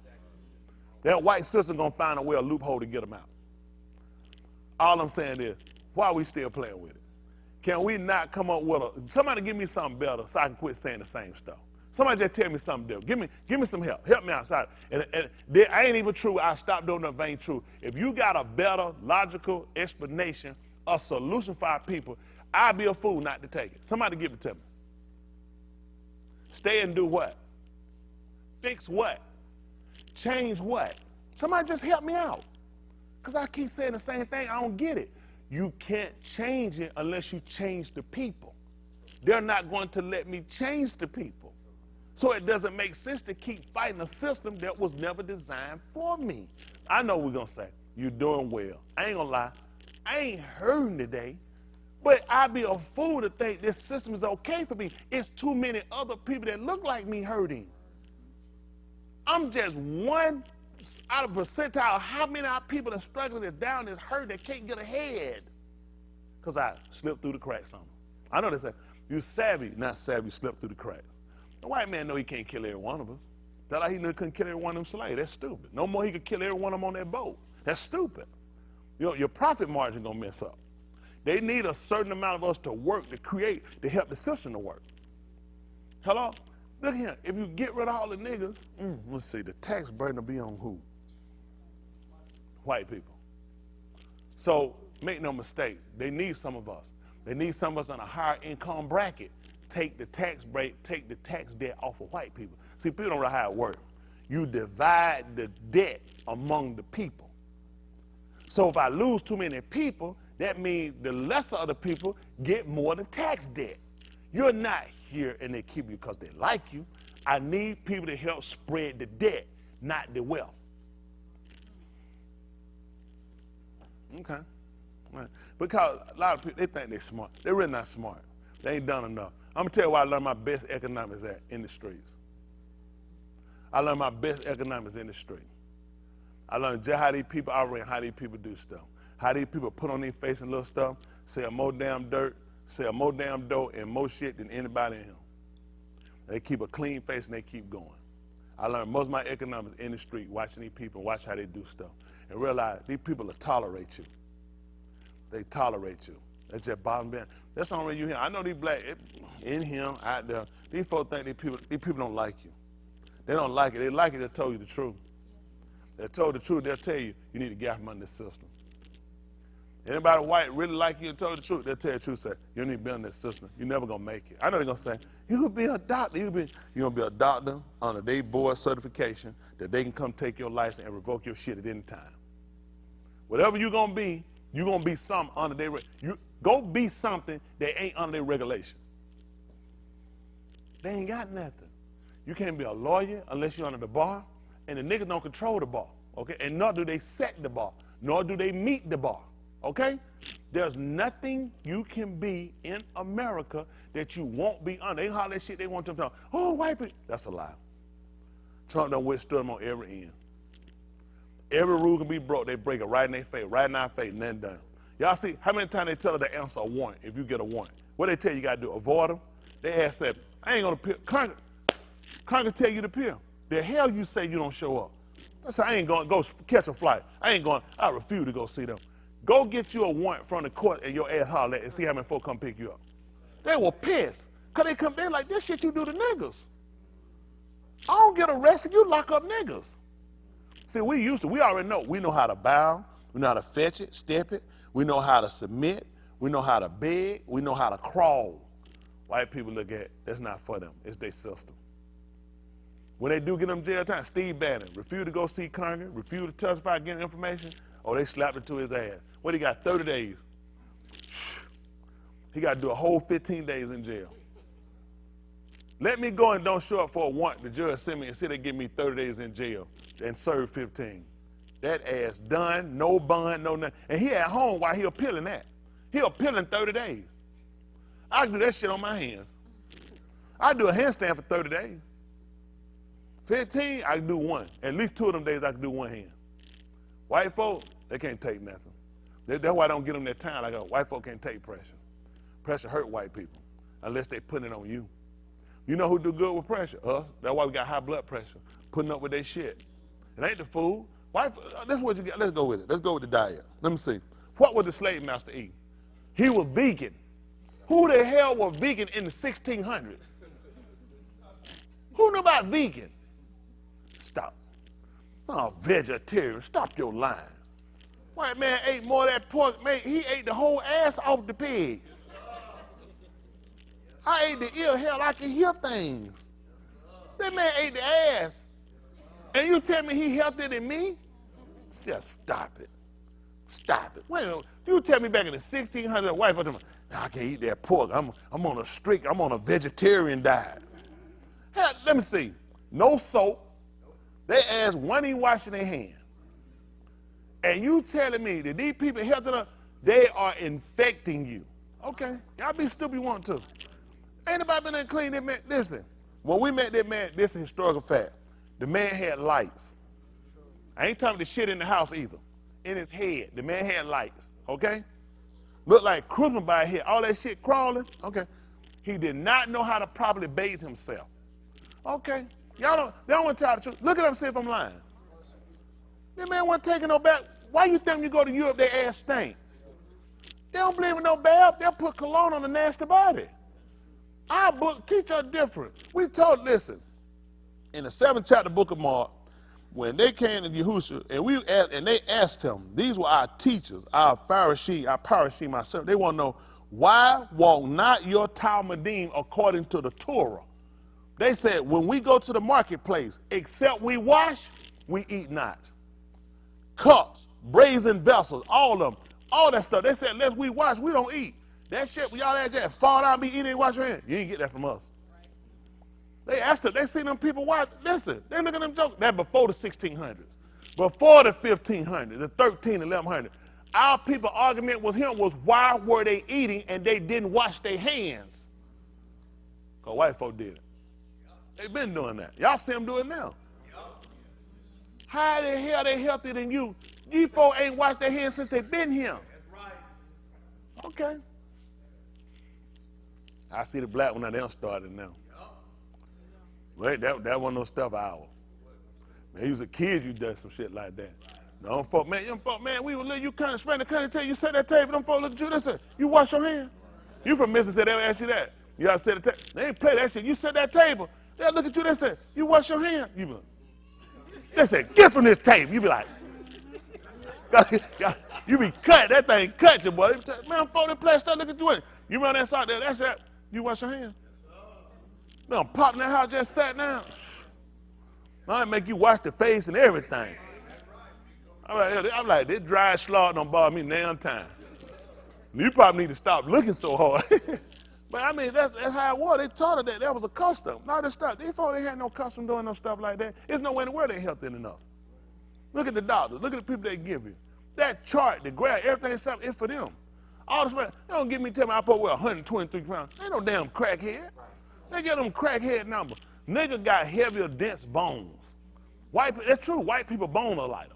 That white system gonna find a way, a loophole to get them out. All I'm saying is, why are we still playing with it? Can we not come up with somebody give me something better so I can quit saying the same stuff? Somebody just tell me something different. Give me some help. Help me outside. And I ain't even true. I stopped doing the vain truth. If you got a better, logical explanation, a solution for our people, I'd be a fool not to take it. Somebody give it to me. Stay and do what? Fix what? Change what? Somebody just help me out. Because I keep saying the same thing. I don't get it. You can't change it unless you change the people. They're not going to let me change the people. So it doesn't make sense to keep fighting a system that was never designed for me. I know we're going to say, you're doing well. I ain't going to lie. I ain't hurting today. But I'd be a fool to think this system is okay for me. It's too many other people that look like me hurting. I'm just one out of percentile. How many people that are struggling, that's down, that's hurt, that can't get ahead? Because I slipped through the cracks on them. I know they say, you savvy, not savvy, slipped through the cracks. The white man know he can't kill every one of us. That's like he knew he couldn't kill every one of them slaves. That's stupid. No more he could kill every one of them on that boat. That's stupid. Your profit margin gonna mess up. They need a certain amount of us to work, to create, to help the system to work. Hello? Look here, if you get rid of all the niggas, let's see, the tax burden will be on who? White people. So make no mistake, they need some of us. They need some of us in a higher income bracket. Take the tax break, take the tax debt off of white people. See, people don't know how it works. You divide the debt among the people. So if I lose too many people, that means the lesser of the people get more of the tax debt. You're not here and they keep you because they like you. I need people to help spread the debt, not the wealth. Okay. Right. Because a lot of people, they think they're smart. They're really not smart. They ain't done enough. I'm going to tell you where I learned my best economics at, in the streets. I learned my best economics in the street. I learned just how these people operate, how these people do stuff. How these people put on their face and little stuff, sell more damn dirt, sell more damn dough and more shit than anybody in here. They keep a clean face and they keep going. I learned most of my economics in the street, watching these people, watch how they do stuff, and realize these people will tolerate you. They tolerate you. That's just bottom line. That's the only way you hear. I know these black, in here, out there, these folks think these people don't like you. They don't like it. They like it, they'll tell you the truth. They're told the truth, they'll tell you, you need to get out from under the system. Anybody white really like you and told the truth, they'll tell you the truth, say, you need to be under this system. You're never going to make it. I know they're going to say, you're going to be a doctor. You're going to be a doctor under their board certification that they can come take your license and revoke your shit at any time. Whatever you're going to be something under their, you go be something that ain't under their regulation. They ain't got nothing. You can't be a lawyer unless you're under the bar, and the niggas don't control the bar, okay? And nor do they set the bar, nor do they meet the bar. Okay? There's nothing you can be in America that you won't be under. They holler that shit, they want to talk, oh, white people. That's a lie. Trump done withstood them on every end. Every rule can be broke, they break it right in their face, right in our face, and then done. Y'all see how many times they tell her to answer a warrant if you get a warrant? What they tell you got to do? Avoid them? They ask said, I ain't going to appear. Congress tell you to appear. The hell you say you don't show up? That's I ain't going to go catch a flight. I refuse to go see them. Go get you a warrant from the court and your ass holler and see how many folks come pick you up. They were pissed. Because they like, this shit you do to niggas. I don't get arrested, you lock up niggas. See, we already know. We know how to bow, we know how to fetch it, step it, we know how to submit, we know how to beg, we know how to crawl. White people look at, that's not for them, it's their system. When they do get them jail time, Steve Bannon, refused to go see Congress, refused to testify, get information, they slapped it to his ass. What, he got 30 days? He got to do a whole 15 days in jail. Let me go and don't show up for a warrant. The judge sent me and said they give me 30 days in jail and serve 15. That ass done, no bond, no nothing. And he at home while he appealing that. He appealing 30 days. I can do that shit on my hands. I do a handstand for 30 days. 15, I can do one. At least 2 of them days I can do one hand. White folk, they can't take nothing. That's why I don't get them that time. Like, white folk can't take pressure. Pressure hurt white people unless they put it on you. You know who do good with pressure? Us. That's why we got high blood pressure, putting up with their shit. It ain't the food. White, this is what you get. Let's go with it. Let's go with the diet. Let me see. What would the slave master eat? He was vegan. Who the hell was vegan in the 1600s? Who knew about vegan? Stop. Oh, vegetarian, stop your lying. White man ate more of that pork, man, he ate the whole ass off the pig. I ate the ear, hell, I can hear things. That man ate the ass. And you tell me he healthier than me? Just stop it. Stop it. Wait a minute, you tell me back in the 1600s, a white person, I can't eat that pork, I'm on a streak, I'm on a vegetarian diet. Hell, let me see, no soap. They asked when he washing their hands. And you telling me that these people healthy enough, they are infecting you. Okay, y'all be stupid you want to. Ain't nobody been there clean that man. Listen, when we met that man, this is a historical fact. The man had lights. I ain't talking the shit in the house either. In his head, the man had lights, okay? Looked like Christmas by here, all that shit crawling, okay? He did not know how to properly bathe himself. Okay, they don't want to tell the truth. Look at them, see if I'm lying. That man wasn't taking no bath. Why you think when you go to Europe, their ass stink? They don't believe in no bath. They'll put cologne on the nasty body. Our book teach us different. We told, listen, in the 7th chapter book of Mark, when they came to Yahushua, and they asked him, these were our teachers, our Pharisee, myself, they want to know, why walk not your Talmudim according to the Torah? They said, when we go to the marketplace, except we wash, we eat not. Cups, brazen vessels, all of them, all that stuff. They said, unless we wash, we don't eat. That shit, y'all that just fall down, be eating, and wash your hands. You ain't get that from us. They asked them, they seen them people watch. Listen, they look at them jokes. That before the 1600s, before the 1500s, the 1100s. Our people argument with him was why were they eating and they didn't wash their hands? Because white folk did it. They've been doing that. Y'all see them do it now. How the hell they healthier than you? You folk ain't washed their hands since they been here. That's right. Okay. I see the black one now, they don't start it now. Wait, that wasn't no stuff hour. Man, you was a kid, you done some shit like that. Them folk, man, we would let you come spend the country till you set that table. Them folk look at you, they say, you wash your hands. You from Mississippi, they ask you that. You gotta set the table. They ain't play that shit. You set that table. They look at you, they say, you wash your hands. You be like, they say, get from this table. You be like, you be cut. That thing cut you, boy. Man, I'm folding plastic. Look at you. You run that side there. That's that. You wash your hands. Man, pop in that house, just sat down. I make you wash the face and everything. I'm like, this dry slaughter don't bother me damn time. You probably need to stop looking so hard. But I mean, that's how it was. They taught us that. That was a custom. Now this stuff, they had no custom doing no stuff like that. There's no way in the world they're healthy enough. Look at the doctors. Look at the people they give you. That chart, the graph, everything is for them. All this, they don't give me, tell me I put 123 pounds. Ain't no damn crackhead. They get them crackhead numbers. Nigga got heavier, dense bones. That's true. White people bone are lighter.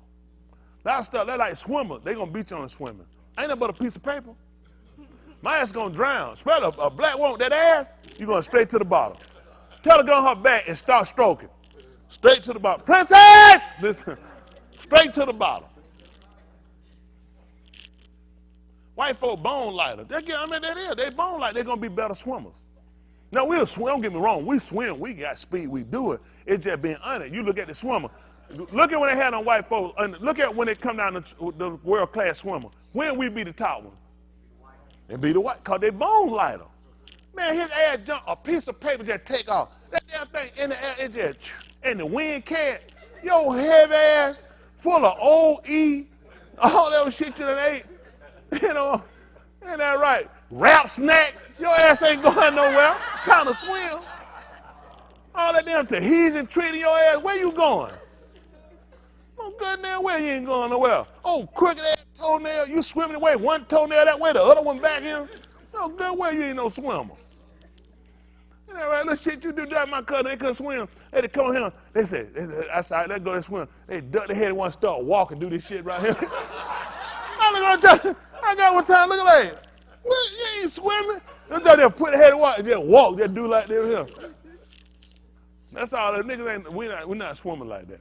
That stuff, they're like swimmers. They gonna beat you on the swimming. Ain't nothing but a piece of paper. My ass gonna drown. Smell a black woman, that ass, you going straight to the bottom. Tell her to go on her back and start stroking. Straight to the bottom. Princess! Listen, straight to the bottom. White folk bone lighter. They bone lighter. They're gonna be better swimmers. Now we'll swim, don't get me wrong, we swim, we got speed, we do it. It's just being honest. You look at the swimmer. Look at when they had on white folks, and look at when they come down the world-class swimmer. When we be the top one? And be the white, because they bone lighter. Man, his ass jump, a piece of paper just take off. That damn thing in the air, it just, and the wind can't. Yo, heavy ass, full of OE, all that shit you done ate. You know, ain't that right? Rap snacks, your ass ain't going nowhere, trying to swim. All that damn Tahitian treating your ass, where you going? Oh, goddamn well you ain't going nowhere. Oh, crooked ass toenail, you swimming away, one toenail that way, the other one back here. Oh, good well you ain't no swimmer. Ain't that right? Little shit you do that, my cousin, they couldn't swim. They had to come here, they said, outside, let's go to swim. They duck their head and want to start walking, do this shit right here. I got one time, look at that. What, you ain't swimming? They'll put their head in water and just walk, just do like this here. That's all, the niggas ain't, we're not swimming like that.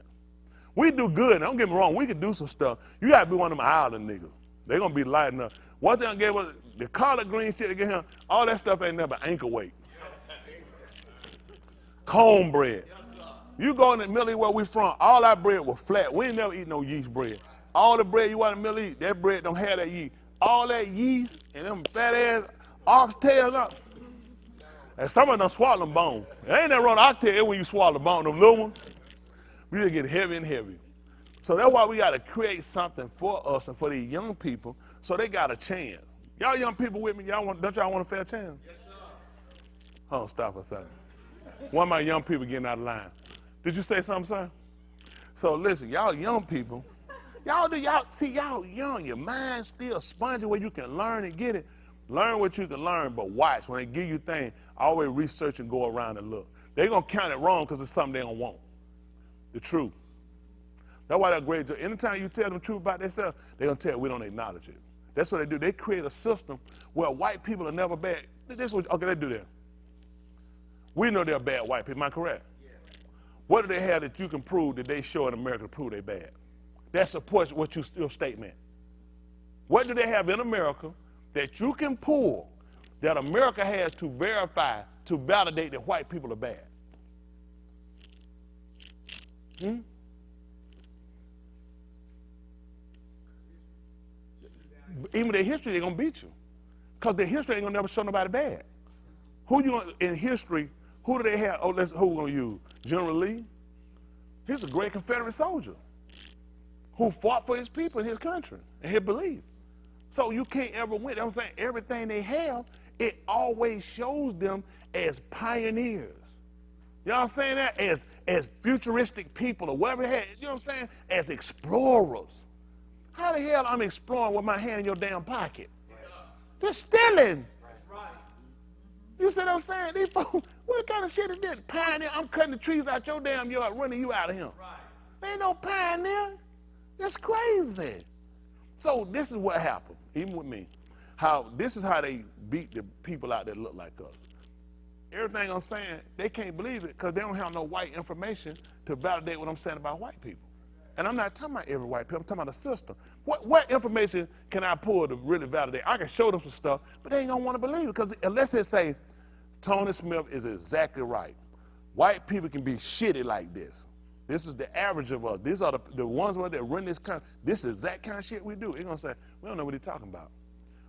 We do good. Don't get me wrong. We can do some stuff. You got to be one of them island niggas. They're going to be light enough. One thing I gave us, the collard green shit they get him, all that stuff ain't never ankle weight. Cornbread. You go in the Middle East where we from, all our bread was flat. We ain't never eat no yeast bread. All the bread you want in the Middle East, that bread don't have that yeast. All that yeast and them fat ass oxtails up. And some of them swallow them bone. There ain't nothing wrong with oxtail when you swallow the bone, them little ones. We just get heavy and heavy. So that's why we got to create something for us and for these young people so they got a chance. Y'all young people with me, don't y'all want a fair chance? Yes, sir. Hold on, stop for a second. One of my young people getting out of line. Did you say something, sir? So listen, y'all young people, y'all young, your mind's still spongy where you can learn and get it. Learn what you can learn, but watch. When they give you things, always research and go around and look. They're going to count it wrong because it's something they don't want. The truth. That's why they're great. Anytime you tell them the truth about themselves, they're going to tell you we don't acknowledge it. That's what they do. They create a system where white people are never bad. Okay, they do that. We know they're bad white people. Am I correct? Yeah. What do they have that you can prove that they show in America to prove they're bad? That supports what your statement. What do they have in America that you can pull that America has to verify, to validate that white people are bad? Even their history, they're going to beat you. Because their history ain't going to never show nobody bad. In history, who do they have? Who we going to use? General Lee? He's a great Confederate soldier who fought for his people and his country and his belief. So you can't ever win. I'm saying everything they have, it always shows them as pioneers. You know what I'm saying? That as futuristic people or whatever they had, you know what I'm saying? As explorers. How the hell I'm exploring with my hand in your damn pocket? They're stealing. That's right. You see what I'm saying? These folks, what kind of shit is this? Pioneer, I'm cutting the trees out your damn yard, running you out of here. Right. There ain't no pioneer. That's crazy. So this is what happened, even with me. This is how they beat the people out that look like us. Everything I'm saying, they can't believe it because they don't have no white information to validate what I'm saying about white people. And I'm not talking about every white people, I'm talking about the system. What information can I pull to really validate? I can show them some stuff, but they ain't gonna want to believe it because unless they say, Tony Smith is exactly right. White people can be shitty like this. This is the average of us. These are the ones that run this kind. This is that kind of shit we do. They're gonna say, we don't know what he's talking about.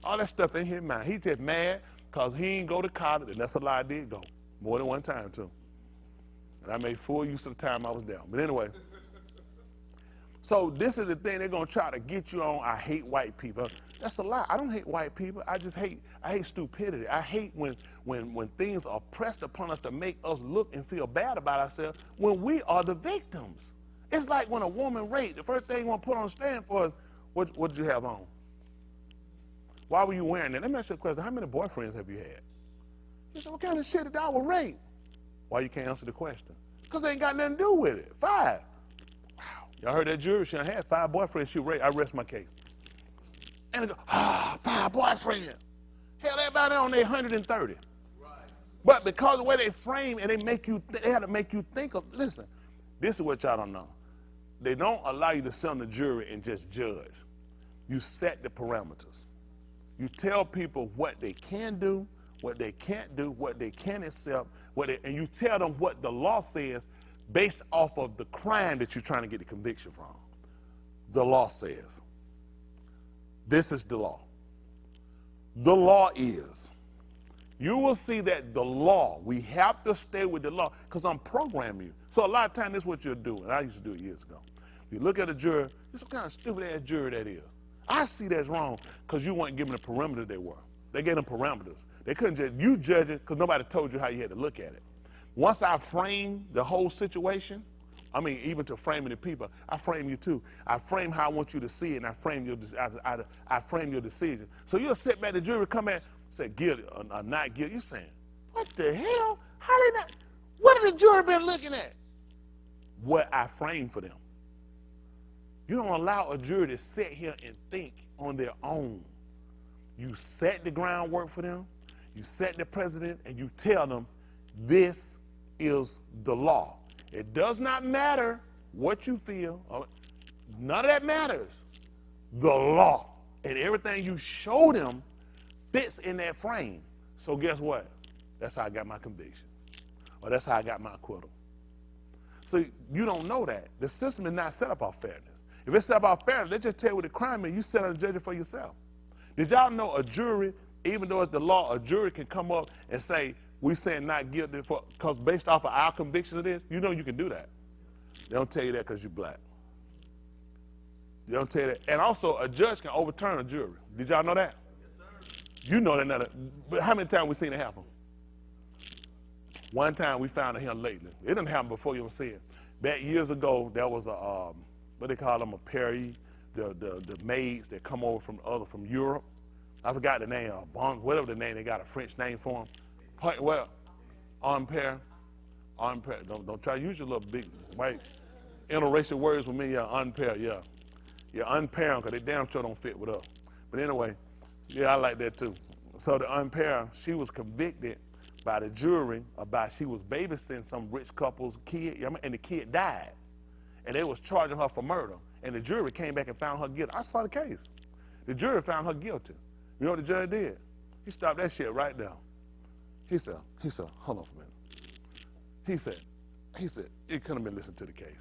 All that stuff in his mind. He's just mad because he ain't go to college, and that's a lie I did go. More than one time, too. And I made full use of the time I was down. But anyway. So this is the thing they're gonna try to get you on. I hate white people. That's a lie. I don't hate white people. I hate stupidity. I hate when things are pressed upon us to make us look and feel bad about ourselves when we are the victims. It's like when a woman raped, the first thing you want to put on the stand for is, what did you have on? Why were you wearing that? Let me ask you a question. How many boyfriends have you had? You said, what kind of shit did I was raped? Why you can't answer the question? Because they ain't got nothing to do with it. 5. Wow. Y'all heard that jury? She had 5 boyfriends she raped. I rest my case. And they go, 5 boyfriends. Hell, everybody on their 130. Right. But because of the way they frame and they had to make you think of, listen, this is what y'all don't know. They don't allow you to sit on the jury and just judge. You set the parameters. You tell people what they can do, what they can't do, what they can accept, and you tell them what the law says based off of the crime that you're trying to get the conviction from. The law says, this is the law. The law is, you will see that the law, we have to stay with the law because I'm programming you. So a lot of times this is what you'll do, and I used to do it years ago. You look at a juror, this is what kind of stupid ass jury that is. I see that's wrong because you weren't given the parameters they were. They gave them parameters. They couldn't just, you judge it because nobody told you how you had to look at it. Once I framed the whole situation, I mean, even to framing the people, I frame you too. I frame how I want you to see it, and I frame your decision. So you'll sit back, the jury come in, say guilty or not guilty. You're saying, what the hell? How they not? What have the jury been looking at? What I framed for them. You don't allow a jury to sit here and think on their own. You set the groundwork for them, you set the precedent, and you tell them this is the law. It does not matter what you feel. None of that matters. The law. And everything you show them fits in that frame. So guess what? That's how I got my conviction. Or that's how I got my acquittal. So you don't know that. The system is not set up off fairness. If it's set up off fairness, they just tell you what the crime is. You sit on and judge it for yourself. Did y'all know a jury, even though it's the law, a jury can come up and say, we saying not guilty because based off of our conviction of this, you know you can do that. They don't tell you that because you're black. They don't tell you that. And also, a judge can overturn a jury. Did y'all know that? Yes, sir. You know that. But how many times we seen it happen? One time we found it here lately. It didn't happen before, you don't see it. Back years ago, there was a, what they call them, a Perry, the maids that come over from Europe. I forgot the name, whatever the name, they got a French name for them. Well, en pair. Don't try to use your little big white interracial words with me, en pair, yeah. Yeah, en pair, because they damn sure don't fit with us. But anyway, yeah, I like that too. So the en pair, she was convicted by the jury about she was babysitting some rich couple's kid, and the kid died. And they was charging her for murder. And the jury came back and found her guilty. I saw the case. The jury found her guilty. You know what the judge did? He stopped that shit right there. He said, hold on for a minute. He said, it couldn't have been listening to the case.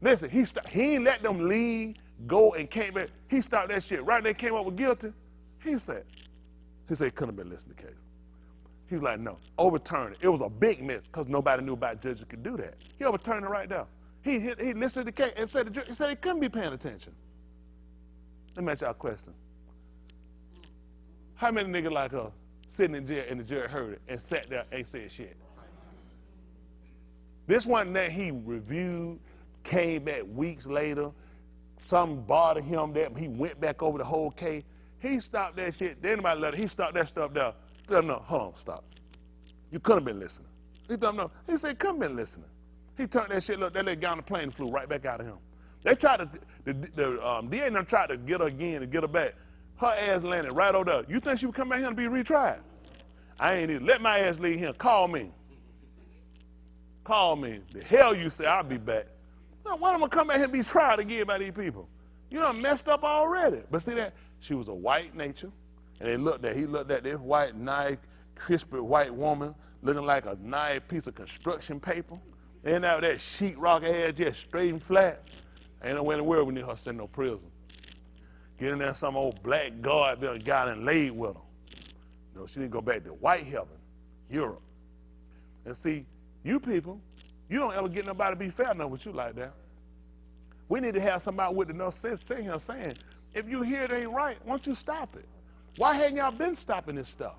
Listen, he ain't let them leave, go, and came back. He stopped that shit right there, came up with guilty. He said, he couldn't have been listening to the case. He's like, no, overturn it. It was a big mess because nobody knew about judges could do that. He overturned it right there. He listened to the case and said he couldn't be paying attention. Let me ask y'all a question. How many niggas like her sitting in jail and the jury heard it and sat there and ain't said shit? This one that he reviewed, came back weeks later, something bothered him, that he went back over the whole case. He stopped that shit. Then anybody let it, he stopped that stuff there. No, hold on, stop. You couldn't have been listening. He told him no. He said, couldn't have been listening. He turned that shit, look, that little guy on the plane flew right back out of him. They tried to, the DA and them tried to get her again and get her back. Her ass landed right over there. You think she would come back here and be retried? I ain't even let my ass leave here. Call me. Call me. The hell you say, I'll be back. Now, why am I gonna come back here and be tried again by these people? You done messed up already. But see that? She was a white nature. And he looked at this white, nice, crispy white woman looking like a nice piece of construction paper. And now that sheetrock ass just straight and flat. Ain't nowhere in the world we need her sitting no prison. Get in there, some old black guard built got and laid with her. No, she didn't go back to white heaven, Europe. And see, you people, you don't ever get nobody to be fair enough with you like that. We need to have somebody with enough sense sitting here saying, if you hear it ain't right, why don't you stop it? Why hadn't y'all been stopping this stuff?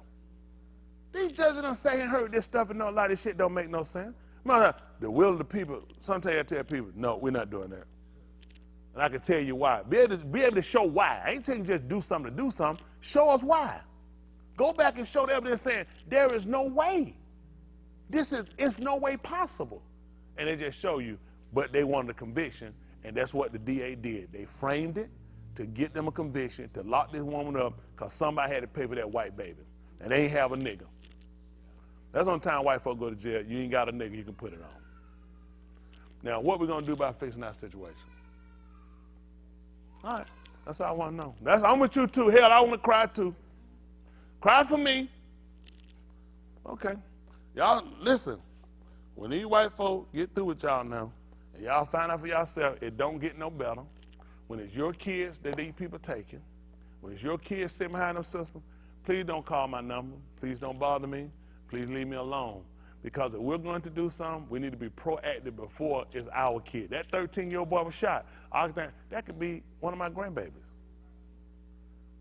These judges done say and heard this stuff and know a lot of this shit don't make no sense. The will of the people, sometimes I tell people, no, we're not doing that. And I can tell you why. Be able to show why. I ain't telling you just do something to do something. Show us why. Go back and show the evidence saying there is no way. It's no way possible. And they just show you, but they wanted a conviction, and that's what the DA did. They framed it to get them a conviction, to lock this woman up, because somebody had to pay for that white baby. And they ain't have a nigga. That's the only time white folk go to jail. You ain't got a nigga you can put it on. Now, what we gonna do about fixing that situation? All right, that's all I want to know. I'm with you too. Hell, I want to cry too. Cry for me. Okay. Y'all, listen. When these white folk get through with y'all now, and y'all find out for yourself, it don't get no better. When it's your kids that these people taking, when it's your kids sitting behind them systems, please don't call my number. Please don't bother me. Please leave me alone. Because if we're going to do something, we need to be proactive before it's our kid. That 13-year-old boy was shot. I think that could be one of my grandbabies.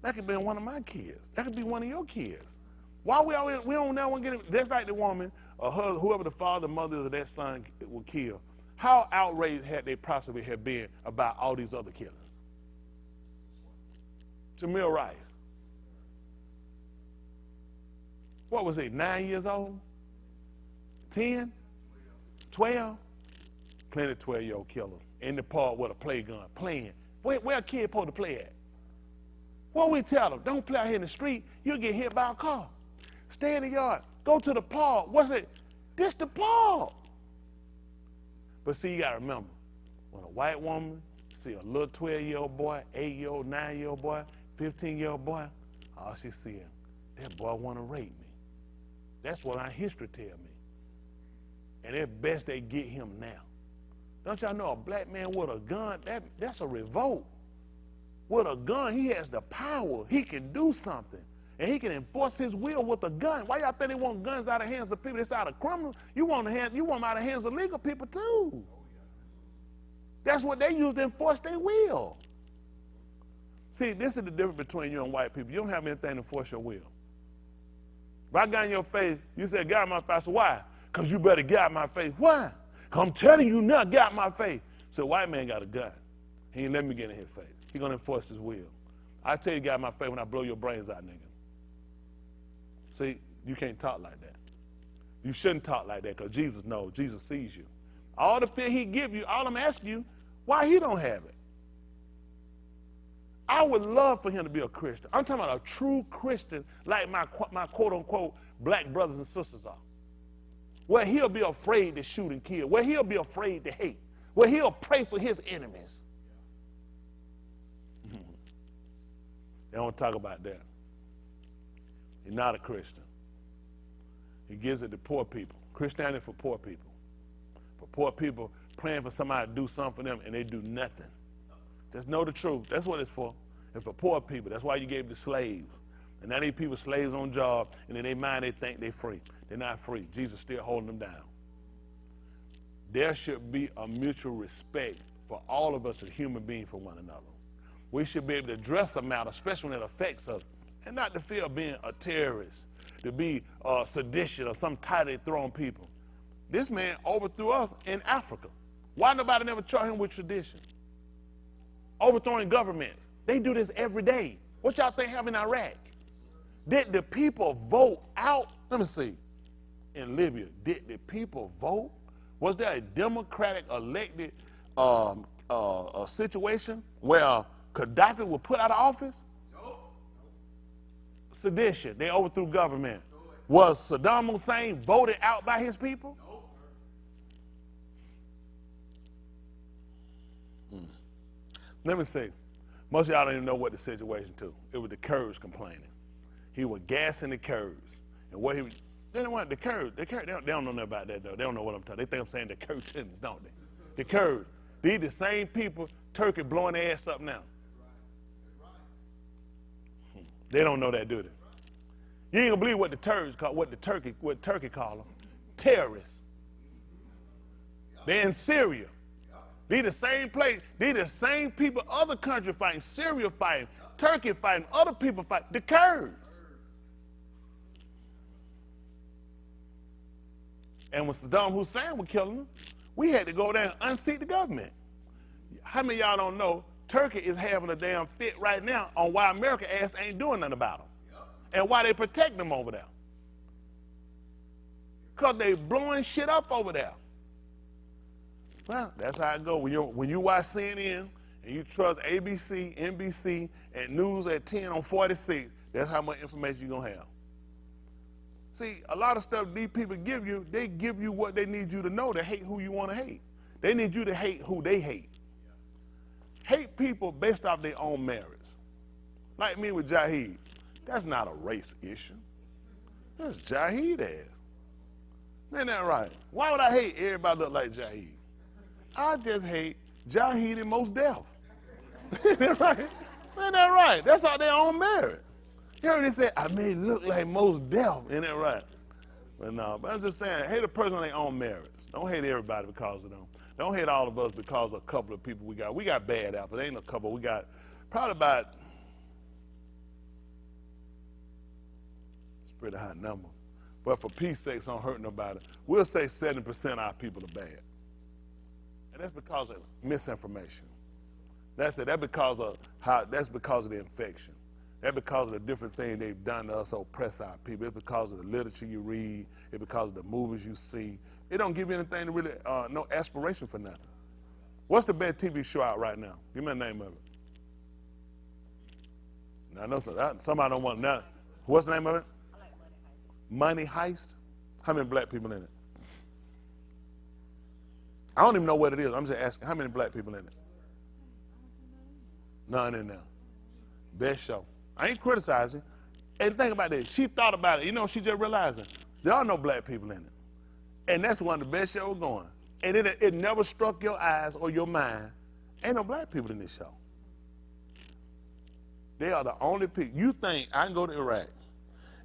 That could be one of my kids. That could be one of your kids. Why we don't never get it? That's like the woman or whoever the father, mother of that son will kill. How outraged had they possibly have been about all these other killings? Tamir Rice. What was he, 9 years old? 10? 12? Plenty of 12-year-old killer in the park with a play gun, playing. Where a kid supposed to play at? What we tell them? Don't play out here in the street. You'll get hit by a car. Stay in the yard. Go to the park. What's it? This the park. But see, you got to remember, when a white woman see a little 12-year-old boy, 8-year-old, 9-year-old boy, 15-year-old boy, all she see him, that boy want to rape me. That's what our history tell me. And at best they get him now. Don't y'all know a black man with a gun, that's a revolt. With a gun, he has the power. He can do something. And he can enforce his will with a gun. Why y'all think they want guns out of hands of people that's out of criminals? You want them out of hands of legal people too. That's what they use to enforce their will. See, this is the difference between you and white people. You don't have anything to enforce your will. If I got in your face, you said, get out of my face. Why? Because you better get out of my face. Why? Because I'm telling you now, get out of my face. So white man got a gun. He ain't let me get in his face. He going to enforce his will. I tell you, get out of my face when I blow your brains out, nigga. See, you can't talk like that. You shouldn't talk like that because Jesus knows. Jesus sees you. All the fear he give you, all I'm asking you, why he don't have it? I would love for him to be a Christian. I'm talking about a true Christian like my quote-unquote black brothers and sisters are. Where he'll be afraid to shoot and kill. Where he'll be afraid to hate. Where he'll pray for his enemies. They don't talk about that. He's not a Christian. He gives it to poor people. Christianity for poor people. For poor people praying for somebody to do something for them and they do nothing. Just know the truth. That's what it's for. It's for poor people. That's why you gave it to slaves. And now these people slaves on job, and in their mind they think they're free. They're not free. Jesus still holding them down. There should be a mutual respect for all of us as human beings for one another. We should be able to address a matter, especially when it affects us, and not to feel being a terrorist, to be sedition or some title they throw on people. This man overthrew us in Africa. Why nobody never charged him with tradition? Overthrowing governments. They do this every day. What y'all think happened in Iraq? Did the people vote out? Let me see. in Libya, did the people vote? Was there a democratic elected a situation where Gaddafi was put out of office? No. Sedition, they overthrew government. Was Saddam Hussein voted out by his people? No. Let me see. Most of y'all don't even know what the situation too. It was the Kurds complaining. He was gassing the Kurds. And what he was, they don't want the Kurds, they don't know nothing about that though. They don't know what I'm talking. They think I'm saying the Kurds, don't they? The Kurds. These the same people Turkey blowing their ass up now. They don't know that, do they? You ain't gonna believe what the Turks call, what Turkey call them. Terrorists. They're in Syria. These the same place, these the same people other countries fighting, Syria fighting, Turkey fighting, other people fighting, the Kurds. And when Saddam Hussein was killing them, we had to go there and unseat the government. How many of y'all don't know Turkey is having a damn fit right now on why America ass ain't doing nothing about them and why they protect them over there? Because they blowing shit up over there. Well, that's how it goes. When you watch CNN and you trust ABC, NBC, and News at 10 on 46, that's how much information you're going to have. See, a lot of stuff these people give you, they give you what they need you to know to hate who you want to hate. They need you to hate who they hate. Hate people based off their own merits. Like me with Jaheed. That's not a race issue. That's Jaheed ass. Ain't that right? Why would I hate everybody look like Jaheed? I just hate Jaheed and Mos Def. Ain't that right? Ain't that right? That's all their own merit. You heard they say, I may look like Mos Def. Ain't that right? But no, but I'm just saying, hate a person on their own merits. Don't hate everybody because of them. Don't hate all of us because of a couple of people we got. We got bad apples. Ain't a couple. We got probably about, it's a pretty high number. But for peace sake, so don't hurt nobody. We'll say 70% of our people are bad. And that's because of misinformation. That's it. That's because of the infection. That's because of the different things they've done to us to oppress our people. It's because of the literature you read. It's because of the movies you see. It don't give you anything to really, no aspiration for nothing. What's the best TV show out right now? Give me the name of it. Now, I know somebody don't want that. What's the name of it? I like Money Heist. Money Heist? How many black people in it? I don't even know what it is. I'm just asking, how many black people in it? None in there. Best show. I ain't criticizing. And think about this. She thought about it. You know, she just realizing there are no black people in it. And that's one of the best shows going. And it never struck your eyes or your mind. Ain't no black people in this show. They are the only people. You think I can go to Iraq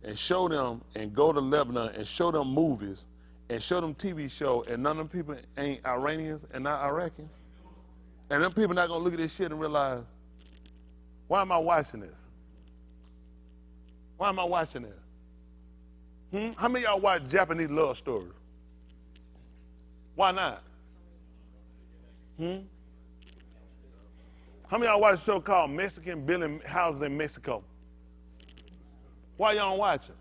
and show them and go to Lebanon and show them movies and show them TV show and none of them people ain't Iranians and not Iraqis? And them people not going to look at this shit and realize, why am I watching this? Why am I watching this? How many of y'all watch Japanese love stories? Why not? How many of y'all watch a show called Mexican Building Houses in Mexico? Why y'all don't watch it?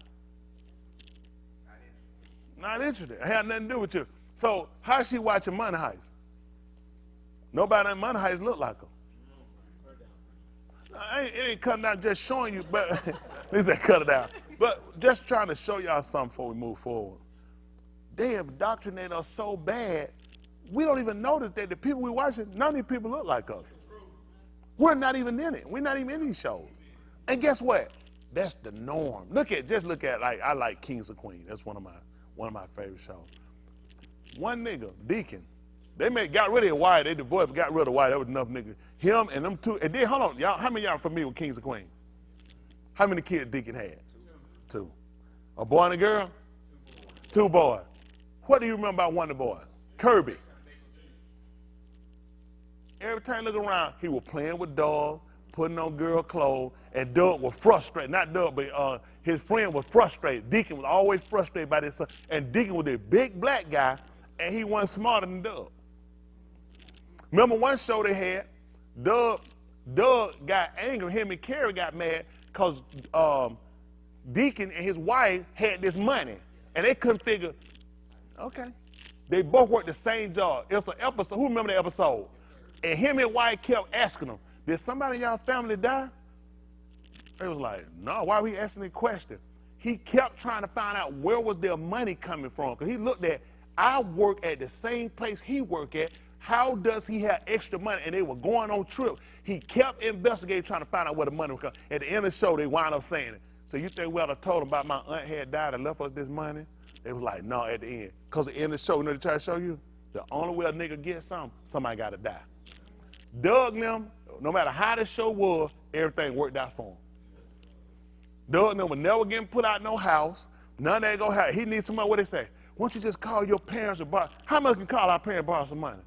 Not interested. It had nothing to do with you. So how's she watching Money Heist? Nobody in Money Heist look like her. It ain't cutting out, just showing you, but at least they cut it out. But just trying to show y'all something before we move forward. They have indoctrinated us so bad, we don't even notice that the people we watching, none of these people look like us. We're not even in it. We're not even in these shows. And guess what? That's the norm. Just look at, like, I like Kings of Queens. That's one of my favorite shows. One nigga, Deacon, got rid of the white. They divorced, got rid of the white. That was enough niggas. Him and them two. And then, hold on, y'all. How many of y'all are familiar with Kings of Queens? How many kids Deacon had? Two. A boy and a girl? Two boys. What do you remember about one of the boys? Kirby. Every time you look around, he was playing with Doug, putting on girl clothes, and Doug was frustrated. Not Doug, but his friend was frustrated. Deacon was always frustrated by this son. And Deacon was a big black guy, and he wasn't smarter than Doug. Remember one show they had, Doug got angry, him and Carrie got mad because Deacon and his wife had this money, And they couldn't figure, okay. They both worked the same job. It was an episode. Who remember the episode? And him and White kept asking them, did somebody in y'all family die? They was like, no, why were we asking the question? He kept trying to find out where was their money coming from. Because he looked at, I work at the same place he work at. How does he have extra money? And they were going on trips. He kept investigating, trying to find out where the money was coming. At the end of the show, they wound up saying it. So you think we ought to told them about my aunt had died and left us this money? They was like, no, at the end. Because at the end of the show, you know what they try to show you? The only way a nigga gets something, somebody got to die. Doug and them, no matter how the show was, everything worked out for him. Doug and them was never getting put out no house. None of that go have. He needs some money. What they say? Why don't you just call your parents and borrow? How much can call our parents and borrow some money?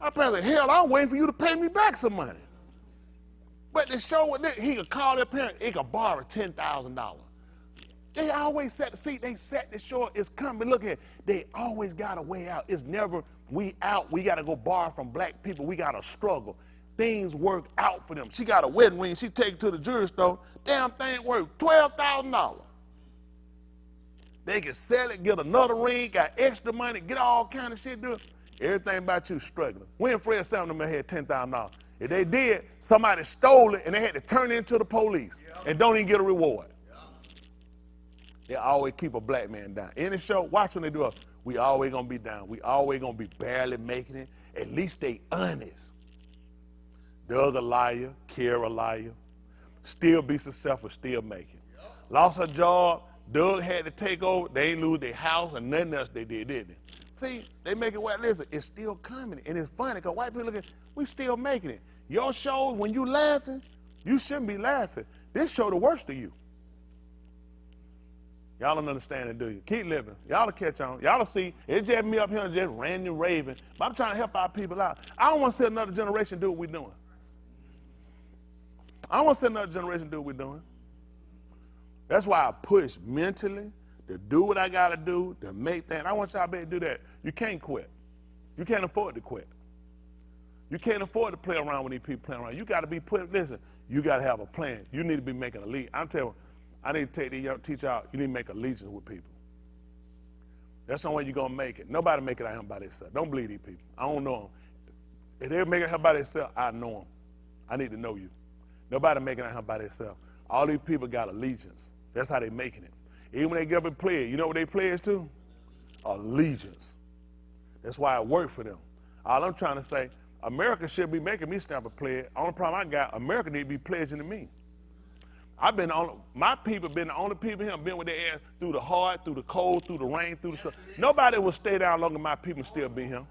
Our parents say, hell, I'm waiting for you to pay me back some money. But the show, he could call their parents, he could borrow $10,000. They always set the seat, they set the show, it's coming. Look at, they always got a way out. It's never, we out, we got to go borrow from black people, we got to struggle. Things work out for them. She got a wedding ring, she take it to the jewelry store, damn thing worth $12,000. They can sell it, get another ring, got extra money, get all kind of shit done. Everything about you struggling. Winfrey and some of them had $10,000. If they did, somebody stole it and they had to turn it into the police and don't even get a reward. They always keep a black man down. In the show, watch when they do it. We always gonna be down. We always gonna be barely making it. At least they honest. Doug a liar, Kara a liar. Still be successful, still make it. Lost her job, Doug had to take over. They ain't lose their house and nothing else they did, didn't they? See, they make it well, listen, it's still coming. And it's funny, because white people look at, we still making it. Your shows, when you laughing, you shouldn't be laughing. This show the worst of you. Y'all don't understand it, do you? Keep living. Y'all will catch on. Y'all will see. It's just me up here just ranting and raving. But I'm trying to help our people out. I don't want to see another generation do what we're doing. I don't want to see another generation do what we're doing. That's why I push mentally to do what I got to do, to make that. I want y'all to do that. You can't quit. You can't afford to quit. You can't afford to play around with these people playing around. You got to be listen, you got to have a plan. You need to be making a lead. I'm telling you, I need to take these young teach out. You need to make allegiance with people. That's the only way you're going to make it. Nobody make it out here by themselves. Don't believe these people. I don't know them. If they make it out here by themselves, I know them. I need to know you. Nobody make it out here by themselves. All these people got allegiance. That's how they making it. Even when they get up and play, you know what they pledge to? Allegiance. That's why it worked for them. All I'm trying to say, America should be making me stamp a pledge. Only problem I got, America need to be pledging to me. I've been on, my people been the only people here been with their ass through the hard, through the cold, through the rain, through the snow. Nobody will stay down longer than my people still be here.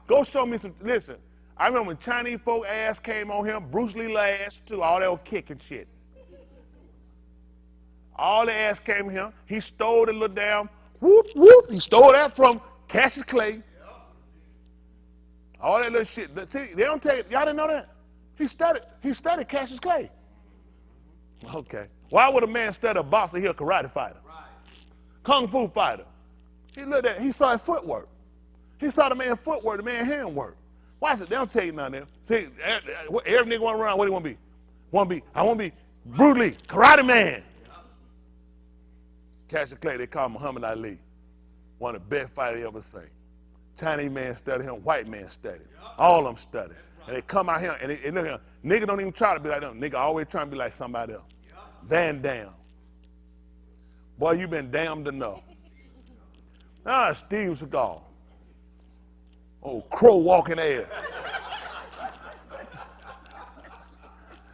Go show me some, listen, I remember when Chinese folk ass came on here, Bruce Lee ass too, all that old kicking shit. All the ass came here. He stole the little damn whoop whoop. He stole that from Cassius Clay. All that little shit. See, they don't tell you. Y'all didn't know that? He studied Cassius Clay. Okay. Why would a man study a boxer? He a karate fighter. Right. Kung fu fighter. He looked at. He saw his footwork. He saw the man's footwork, the man's handwork. Watch it. They don't tell you nothing there. See, every nigga want to run. What do you want to be? I want to be Bruce Lee, karate man. Cassius Clay, they call Muhammad Ali, one of the best fighters they ever seen. Chinese man studied him, white man studied. All of them studied. And they come out here, and they look here, nigga don't even try to be like them. Nigga always trying to be like somebody else. Van Damme. Boy, you been damned enough. Steve Seagal. Oh, crow walking ass.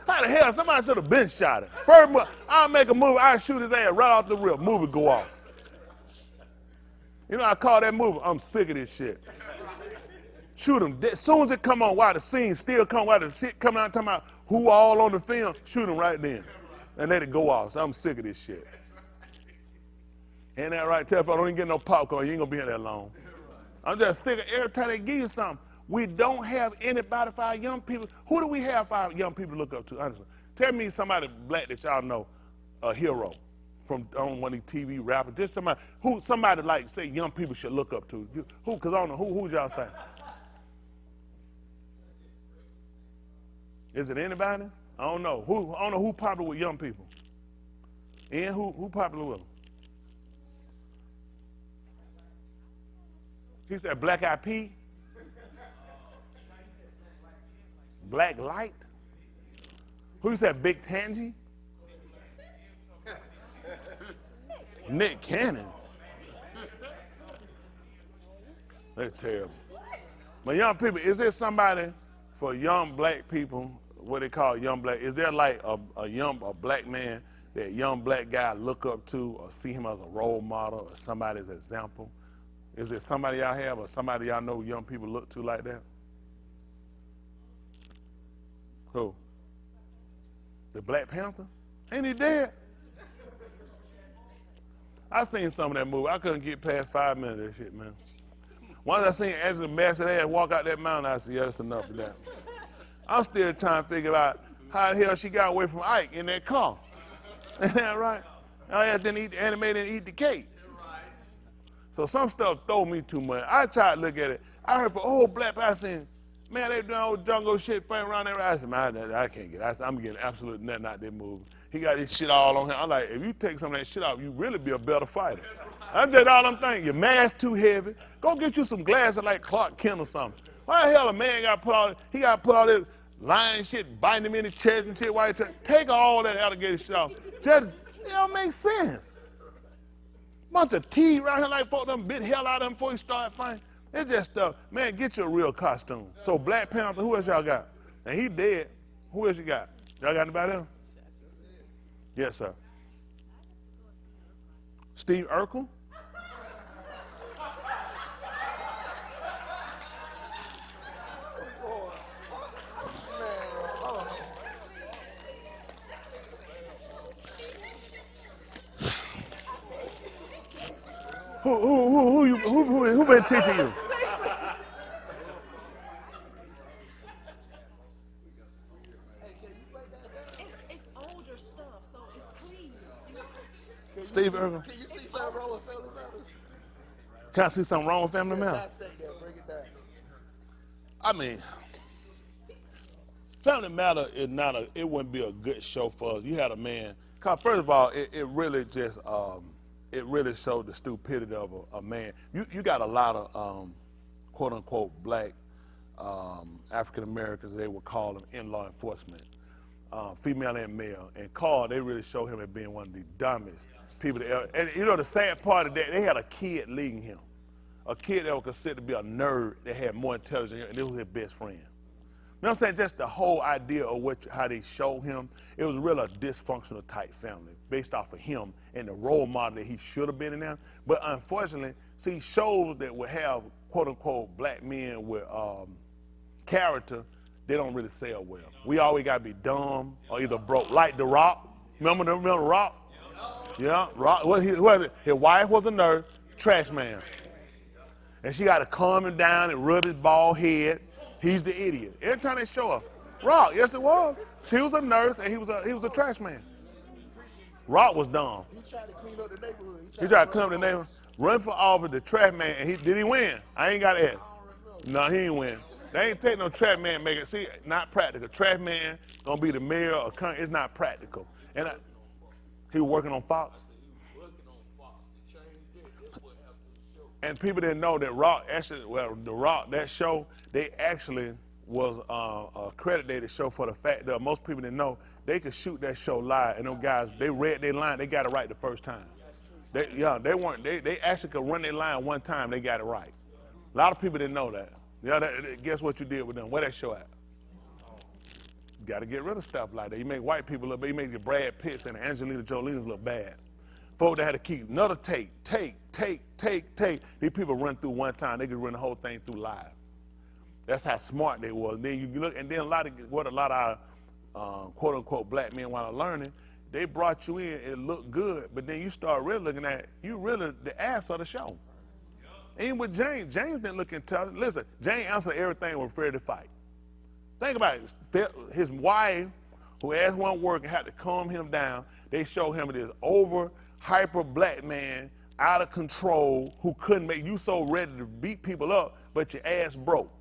How the hell? Somebody should have been shot at. First, I'll make a movie, I'll shoot his ass right off the rip. Movie go off. You know, I call that movie, I'm sick of this shit. Shoot him. As soon as it come on, while the scene still come, while the shit coming out, talking about who all on the film, shoot him right then. And let it go off. So I'm sick of this shit. Ain't that right? Tell if I don't even get no popcorn, you ain't gonna be here that long. I'm just sick of every time they give you something. We don't have anybody for our young people. Who do we have for our young people to look up to? Honestly, tell me somebody black that y'all know, a hero from on one of these TV rappers. Just somebody like say young people should look up to. Who? Because I don't know who y'all say. Is it anybody? I don't know. I don't know who popular with young people. And who popular with them? He said Black Eyed Pea? Black Light? Who said Big Tangy? Nick Cannon. They're terrible. But young people, is there somebody for young black people, what they call young black, is there like a black man that young black guy look up to or see him as a role model or somebody's example? Is it somebody y'all have or somebody y'all know young people look to like that? Who? The Black Panther? Ain't he dead? I seen some of that movie. I couldn't get past 5 minutes of that shit, man. Once I seen Angela Bassett ass walk out that mountain, I said, yeah, that's enough of that. I'm still trying to figure out how the hell she got away from Ike in that car. Ain't that right? I had to eat the animated and eat the cake. So some stuff throw me too much. I tried to look at it. I heard for black person, man, they doing old jungle shit playing around there. I said, man, I can't get it. I said, I'm getting absolute nothing out that movie. He got this shit all on him. I'm like, if you take some of that shit off, you really be a better fighter. That's just all I'm thinking. Your mask too heavy. Go get you some glasses like Clark Kent or something. Why the hell a man got to put all that lying shit, biting him in the chest and shit while he take all that alligator shit off. Just, it don't make sense. Bunch of teeth right here like folk done bit hell out of him before he started fighting. It's just stuff. Man, get you a real costume. So Black Panther, who else y'all got? And he dead. Who else you got? Y'all got anybody else? Yes, sir. Steve Urkel? Who been teaching you? It's older stuff, so it's clean. Steve Urkel. Can you see something wrong with Family Matters? Can I see something wrong with Family Matters? Dissect that, break it down. I mean, Family Matter is not it wouldn't be a good show for us. You had a man, cause first of all, it really just, it really showed the stupidity of a man. You got a lot of, quote unquote, black African Americans, they would call them in law enforcement, female and male. And Carl, they really show him as being one of the dumbest people that ever. And you know the sad part of that, they had a kid leading him. A kid that was considered to be a nerd that had more intelligence, and this was his best friend. You know what I'm saying? Just the whole idea of how they showed him, it was really a dysfunctional type family based off of him and the role model that he should have been in there. But unfortunately, see, shows that would have quote unquote black men with character, they don't really sell well. We always gotta be dumb or either broke. Like The Rock. Remember The Rock? Yeah, Rock. His wife was a nurse, trash man. And she got to calm him down and rub his bald head. He's the idiot. Every time they show her, Rock, yes it was. She was a nurse and he was a trash man. Rock was dumb. He tried to clean up the neighborhood. He tried to clean up the neighborhood, run for office, the trash man, and did he win? I ain't got to ask. No, he ain't win. They ain't take no trash man make it. See, not practical. Trash man gonna be the mayor or county. It's not practical. And he was working on Fox. And people didn't know that Rock actually, The Rock, that show, they actually was a credited show for the fact that most people didn't know they could shoot that show live, and them guys, they read their line, they got it right the first time. They actually could run their line one time, they got it right. A lot of people didn't know that. Guess what you did with them? Where that show at? You got to get rid of stuff like that. You make white people look bad. You make the Brad Pitts and the Angelina Jolies look bad. Folks that had to keep another take. These people run through one time. They could run the whole thing through live. That's how smart they was. Then you look, and then a lot of our quote unquote black men while learning, they brought you in. It looked good, but then you start really looking at you really the ass of the show. Even with James didn't look intelligent. Listen, James answered everything with fear to fight. Think about it. His wife, who asked one work and had to calm him down, they showed him this hyper black man, out of control, who couldn't make you so ready to beat people up, but your ass broke.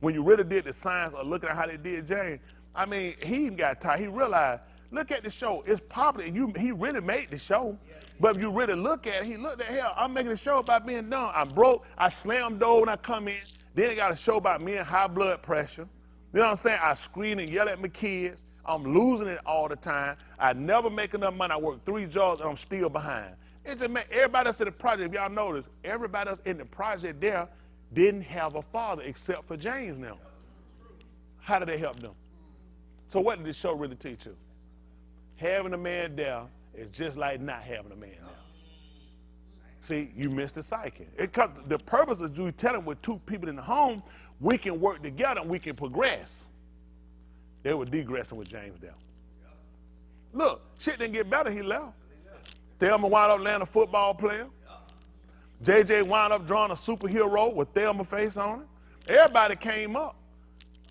When you really did the science of looking at how they did James, I mean, he even got tired. He realized Look at the show. It's popular. He really made the show. But if you really look at it, he looked at, hell, I'm making a show about being dumb. I'm broke. I slam door when I come in. Then he got a show about me and high blood pressure. You know what I'm saying? I scream and yell at my kids. I'm losing it all the time. I never make enough money. I work 3 jobs and I'm still behind. It just make everybody else in the project, if y'all notice, everybody else in the project there didn't have a father except for James now. How did they help them? So what did this show really teach you? Having a man there is just like not having a man there. See, you missed the cycle. The purpose of you telling with 2 people in the home, we can work together and we can progress. They were degressing with James there. Look, shit didn't get better, he left. Thelma wound up landing a football player. JJ wound up drawing a superhero with Thelma face on it. Everybody came up.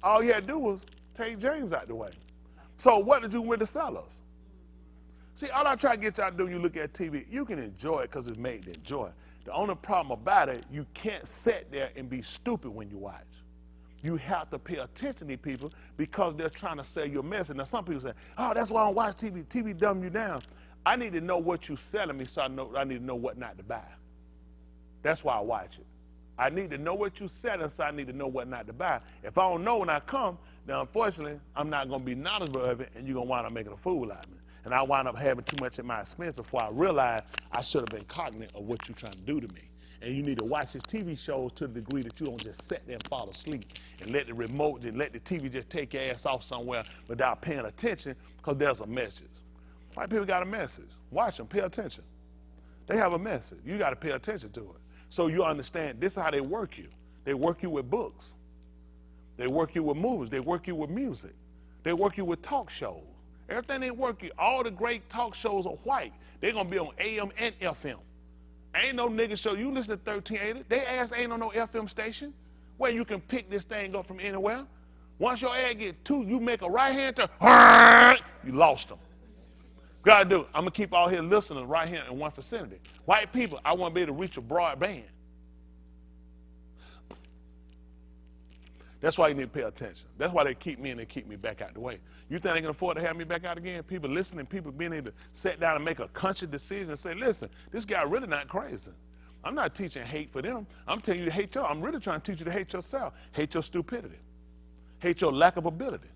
All you had to do was take James out the way. So what did you with the sellers? See, all I try to get y'all to do when you look at TV, you can enjoy it because it's made to enjoy. The only problem about it, you can't sit there and be stupid when you watch. You have to pay attention to these people because they're trying to sell you a message. Now, some people say, oh, that's why I don't watch TV. TV dumb you down. I need to know what you're selling me so I need to know what not to buy. That's why I watch it. I need to know what you're selling so I need to know what not to buy. If I don't know when I come, then unfortunately, I'm not going to be knowledgeable of it, and you're going to wind up making a fool out of me. And I wind up having too much at my expense before I realized I should have been cognizant of what you're trying to do to me. And you need to watch his TV shows to the degree that you don't just sit there and fall asleep and let the remote and let the TV just take your ass off somewhere without paying attention because there's a message. White people got a message. Watch them, pay attention. They have a message. You got to pay attention to it. So you understand this is how they work you. They work you with books. They work you with movies. They work you with music. They work you with talk shows. Everything they work you, all the great talk shows are white. They're going to be on AM and FM. Ain't no nigga show. You listen to 1380. They ass ain't on no FM station where you can pick this thing up from anywhere. Once your ad get 2, you make a right hand turn, you lost them. Gotta do, I'm gonna keep all here listeners right here in one vicinity. White people, I want to be able to reach a broad band. That's why you need to pay attention. That's why they keep me and they keep me back out the way. You think they can afford to have me back out again? People listening, people being able to sit down and make a conscious decision and say, listen, this guy really not crazy. I'm not teaching hate for them. I'm telling you to hate I'm really trying to teach you to hate yourself. Hate your stupidity. Hate your lack of ability.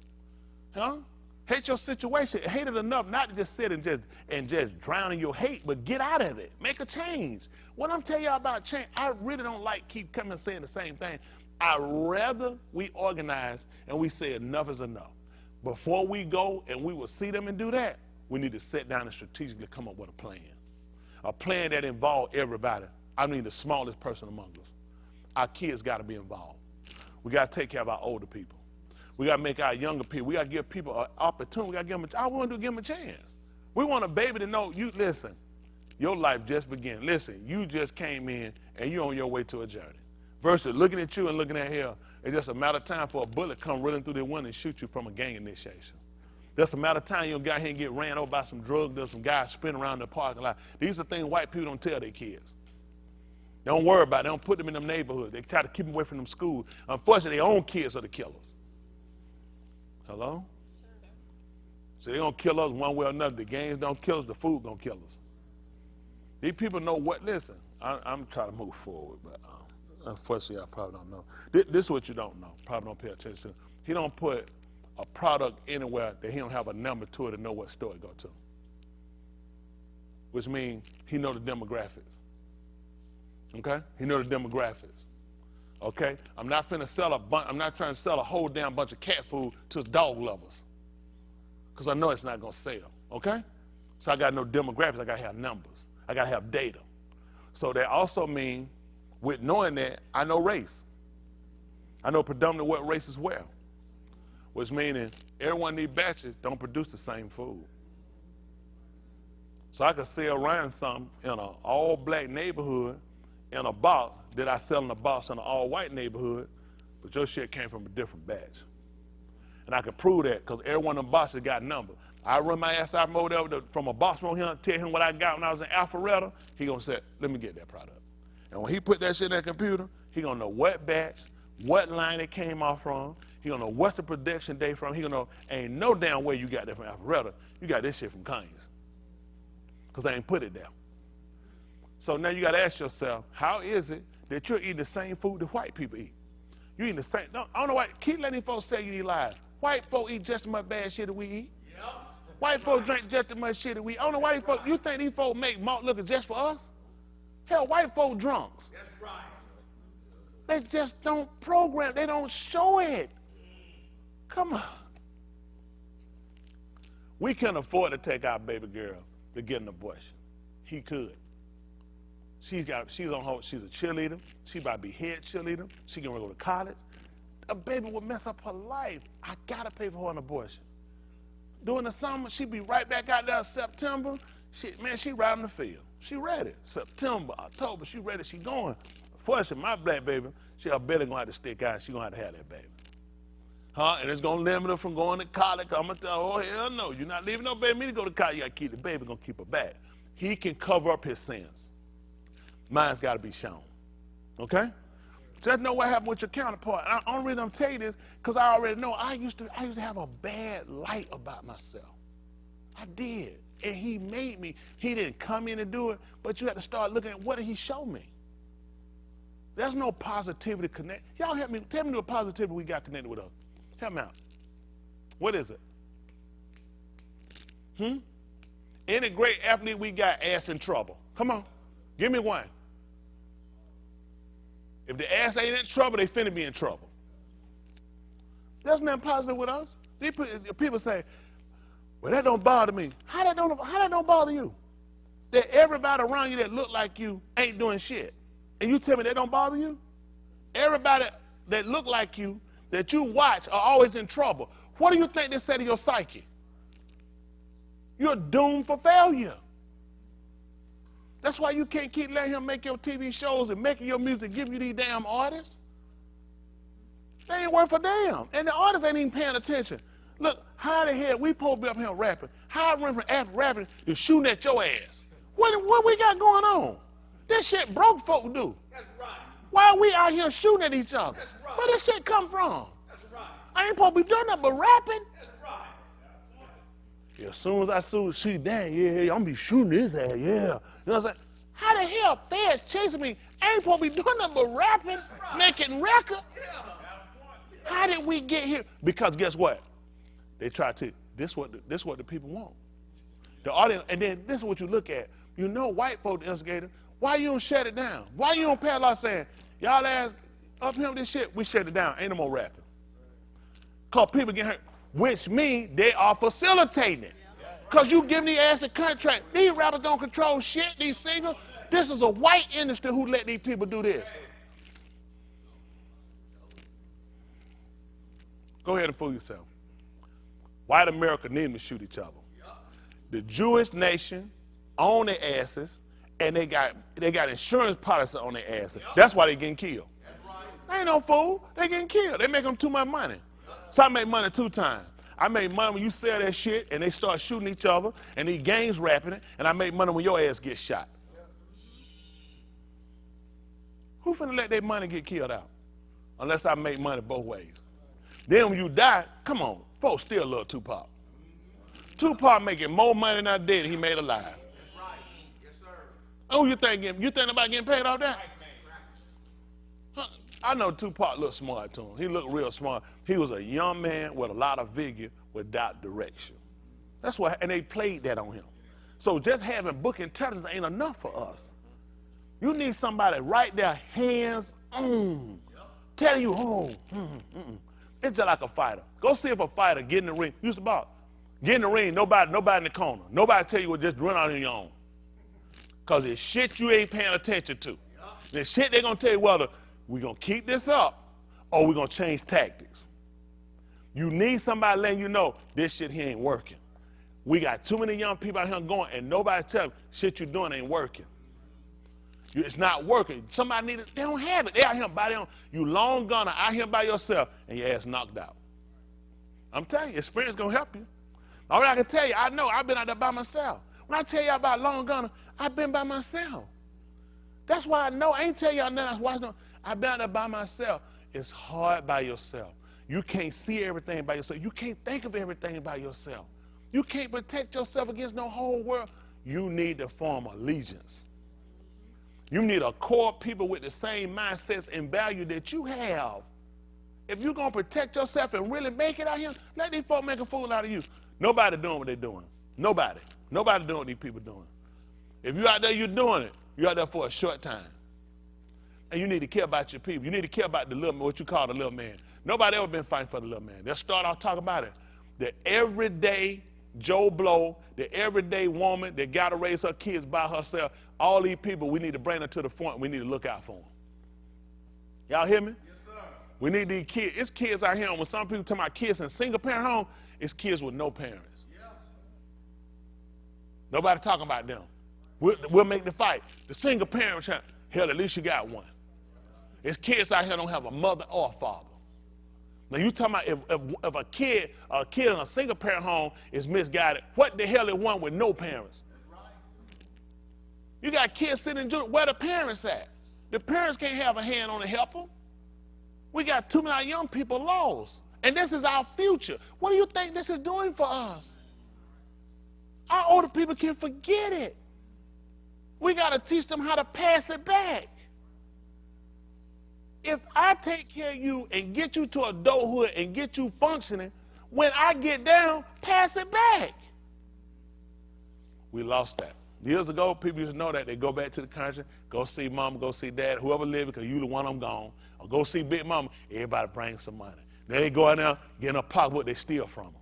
Huh? Hate your situation. Hate it enough not to just sit and just drown in your hate, but get out of it. Make a change. When I'm telling y'all about change, I really don't like keep coming and saying the same thing. I'd rather we organize and we say enough is enough. Before we go and we will see them and do that, we need to sit down and strategically come up with a plan. A plan that involves everybody. I mean the smallest person among us. Our kids got to be involved. We got to take care of our older people. We got to make our younger people. We got to give people an opportunity. We got to give them I want to give them a chance. We want a baby to know, you listen, your life just began. Listen, you just came in and you're on your way to a journey. Versus looking at you and looking at him, it's just a matter of time for a bullet come running through the window and shoot you from a gang initiation. Just a matter of time you'll get here and get ran over by some drug dealers, some guys spinning around the parking lot. These are things white people don't tell their kids. They don't worry about it. They don't put them in them neighborhoods. They try to keep them away from them schools. Unfortunately, their own kids are the killers. Hello? So they're going to kill us one way or another. The gangs don't kill us. The food going to kill us. These people know what, listen, I'm trying to move forward, but unfortunately, I probably don't know. This is what you don't know. Probably don't pay attention. He don't put a product anywhere that he don't have a number to it to know what store it go to. Which means he know the demographics. Okay? He know the demographics. Okay? I'm not trying to sell a whole damn bunch of cat food to dog lovers. Because I know it's not going to sell. Okay? So I got to know demographics. I got to have numbers. I got to have data. So that also means, with knowing that, I know race. I know predominantly what races wear. Which meaning everyone in these batches don't produce the same food. So I could sell Ryan something in an all-black neighborhood in a box that I sell in a box in an all-white neighborhood, but your shit came from a different batch. And I can prove that because every one of them boxes got numbers. I run my ass out from a box from him, tell him what I got when I was in Alpharetta, he gonna say, let me get that product. And when he put that shit in that computer, he gonna know what batch, what line it came off from. He don't know what's the production date from. He don't know, ain't no damn way you got that from Alpharetta. You got this shit from Kanye's. Because I ain't put it there. So now you got to ask yourself, how is it that you're eating the same food that white people eat? You eating the same, no, I don't know why, keep letting these folks say you need lies. White folks eat just as much bad shit that we eat. Yep. White folks drink just as much shit that we eat. I don't know why these folks, you think these folks make malt liquor just for us? Hell, white folk drunks. That's right. They just don't program, they don't show it. Come on. We can afford to take our baby girl to get an abortion. He could. She's a cheerleader. She about to be head cheerleader. She can go to college. A baby would mess up her life. I gotta pay for her an abortion. During the summer, she'd be right back out there in September. She right in the field. She ready. September, October, she ready, she going. Fortunately, my black baby, her belly gonna have to stick out. She gonna have to have that baby. And it's gonna limit her from going to college. I'm gonna tell her, oh hell no, you're not leaving no baby me to go to college. You gotta keep the baby, gonna keep her back. He can cover up his sins. Mine's gotta be shown. Okay? Just know what happened with your counterpart. And the only reason I'm telling you this, because I already know I used to have a bad light about myself. I did. And he made me. He didn't come in and do it, but you had to start looking at what did he show me. There's no positivity connect. Y'all help me. Tell me the positivity we got connected with us. Help me out. What is it? Any great athlete we got ass in trouble. Come on. Give me one. If the ass ain't in trouble, they finna be in trouble. There's nothing positive with us. People say, well, that don't bother me. How that don't bother you? That everybody around you that look like you ain't doing shit. And you tell me that don't bother you? Everybody that look like you, that you watch, are always in trouble. What do you think they say to your psyche? You're doomed for failure. That's why you can't keep letting him make your TV shows and making your music, give you these damn artists. They ain't worth a damn. And the artists ain't even paying attention. Look, how the hell we supposed to be up here rapping? How I remember after rapping is shooting at your ass. What we got going on? This shit broke folk do. That's right. Why are we out here shooting at each other? That's right. Where this shit come from? That's right. I ain't supposed to be doing nothing but rapping. That's right. Yeah, as soon as I see that, yeah, I'm gonna be shooting his ass, yeah. You know what I'm saying? How the hell feds chasing me? I ain't supposed to be doing nothing but rapping, right. Making records. Yeah. How did we get here? Because guess what? They try to, this what the people want. The audience, and then this is what you look at. You know white folk instigator, why you don't shut it down? Why you don't pay a lot saying, y'all ass up here with this shit, we shut it down, ain't no more rapping. Because people get hurt, which means they are facilitating it. Because you give these ass a contract. These rappers don't control shit, these singers. This is a white industry who let these people do this. Go ahead and fool yourself. White America need to shoot each other. The Jewish nation own their asses, and they got insurance policy on their asses. That's why they getting killed. They ain't no fool. They getting killed. They make them too much money. So I make money 2 times. I make money when you sell that shit and they start shooting each other and these gangs rapping it, and I make money when your ass gets shot. Who finna let their money get killed out? Unless I make money both ways. Then when you die, come on, folks still love Tupac. Tupac making more money than dead than he made alive. That's right. Yes, sir. Oh, you think about getting paid off that? Huh. I know Tupac looked smart to him. He looked real smart. He was a young man with a lot of vigor without direction. That's why, and they played that on him. So just having book intelligence ain't enough for us. You need somebody right there, hands on, telling you, It's just like a fighter. Go see if a fighter get in the ring. Used to box. Get in the ring, nobody in the corner. Nobody tell you what, just run out on your own. Because it's shit you ain't paying attention to. There's shit they're going to tell you whether we're going to keep this up or we're going to change tactics. You need somebody letting you know this shit here ain't working. We got too many young people out here going and nobody telling them shit you're doing ain't working. It's not working. Somebody need it. They don't have it. They out here by their own. You long gunner out here by yourself and your ass knocked out. I'm telling you, experience going to help you. All I can tell you, I know I've been out there by myself. When I tell you about long gunner, I've been by myself. That's why I know. I ain't tell y'all nothing. I've been out there by myself. It's hard by yourself. You can't see everything by yourself. You can't think of everything by yourself. You can't protect yourself against no whole world. You need to form allegiance. You need a core of people with the same mindsets and value that you have. If you're going to protect yourself and really make it out here, let these folks make a fool out of you. Nobody doing what they're doing. Nobody. Nobody doing what these people doing. If you're out there, you're doing it. You're out there for a short time. And you need to care about your people. You need to care about the little, what you call the little man. Nobody ever been fighting for the little man. They'll start off talking about it. The everyday Joe Blow, the everyday woman that got to raise her kids by herself, all these people, we need to bring them to the front. We need to look out for them. Y'all hear me? Yes, sir. We need these kids. It's kids out here. When some people talk about kids in single parent home, it's kids with no parents. Yeah. Nobody talking about them. We'll make the fight. The single parent, hell, at least you got one. It's kids out here don't have a mother or a father. Now you talking about if a kid in a single parent home is misguided, what the hell is one with no parents? That's right. You got kids sitting in jail. Where the parents at? The parents can't have a hand on to help them. We got too many young people lost. And this is our future. What do you think this is doing for us? Our older people can forget it. We got to teach them how to pass it back. If I take care of you and get you to adulthood and get you functioning, when I get down, pass it back. We lost that. Years ago, people used to know that. They go back to the country, go see mama, go see dad, whoever living, because you the one I'm gone. Or go see big mama, everybody bring some money. Then they go out there, get in a pocket what they steal from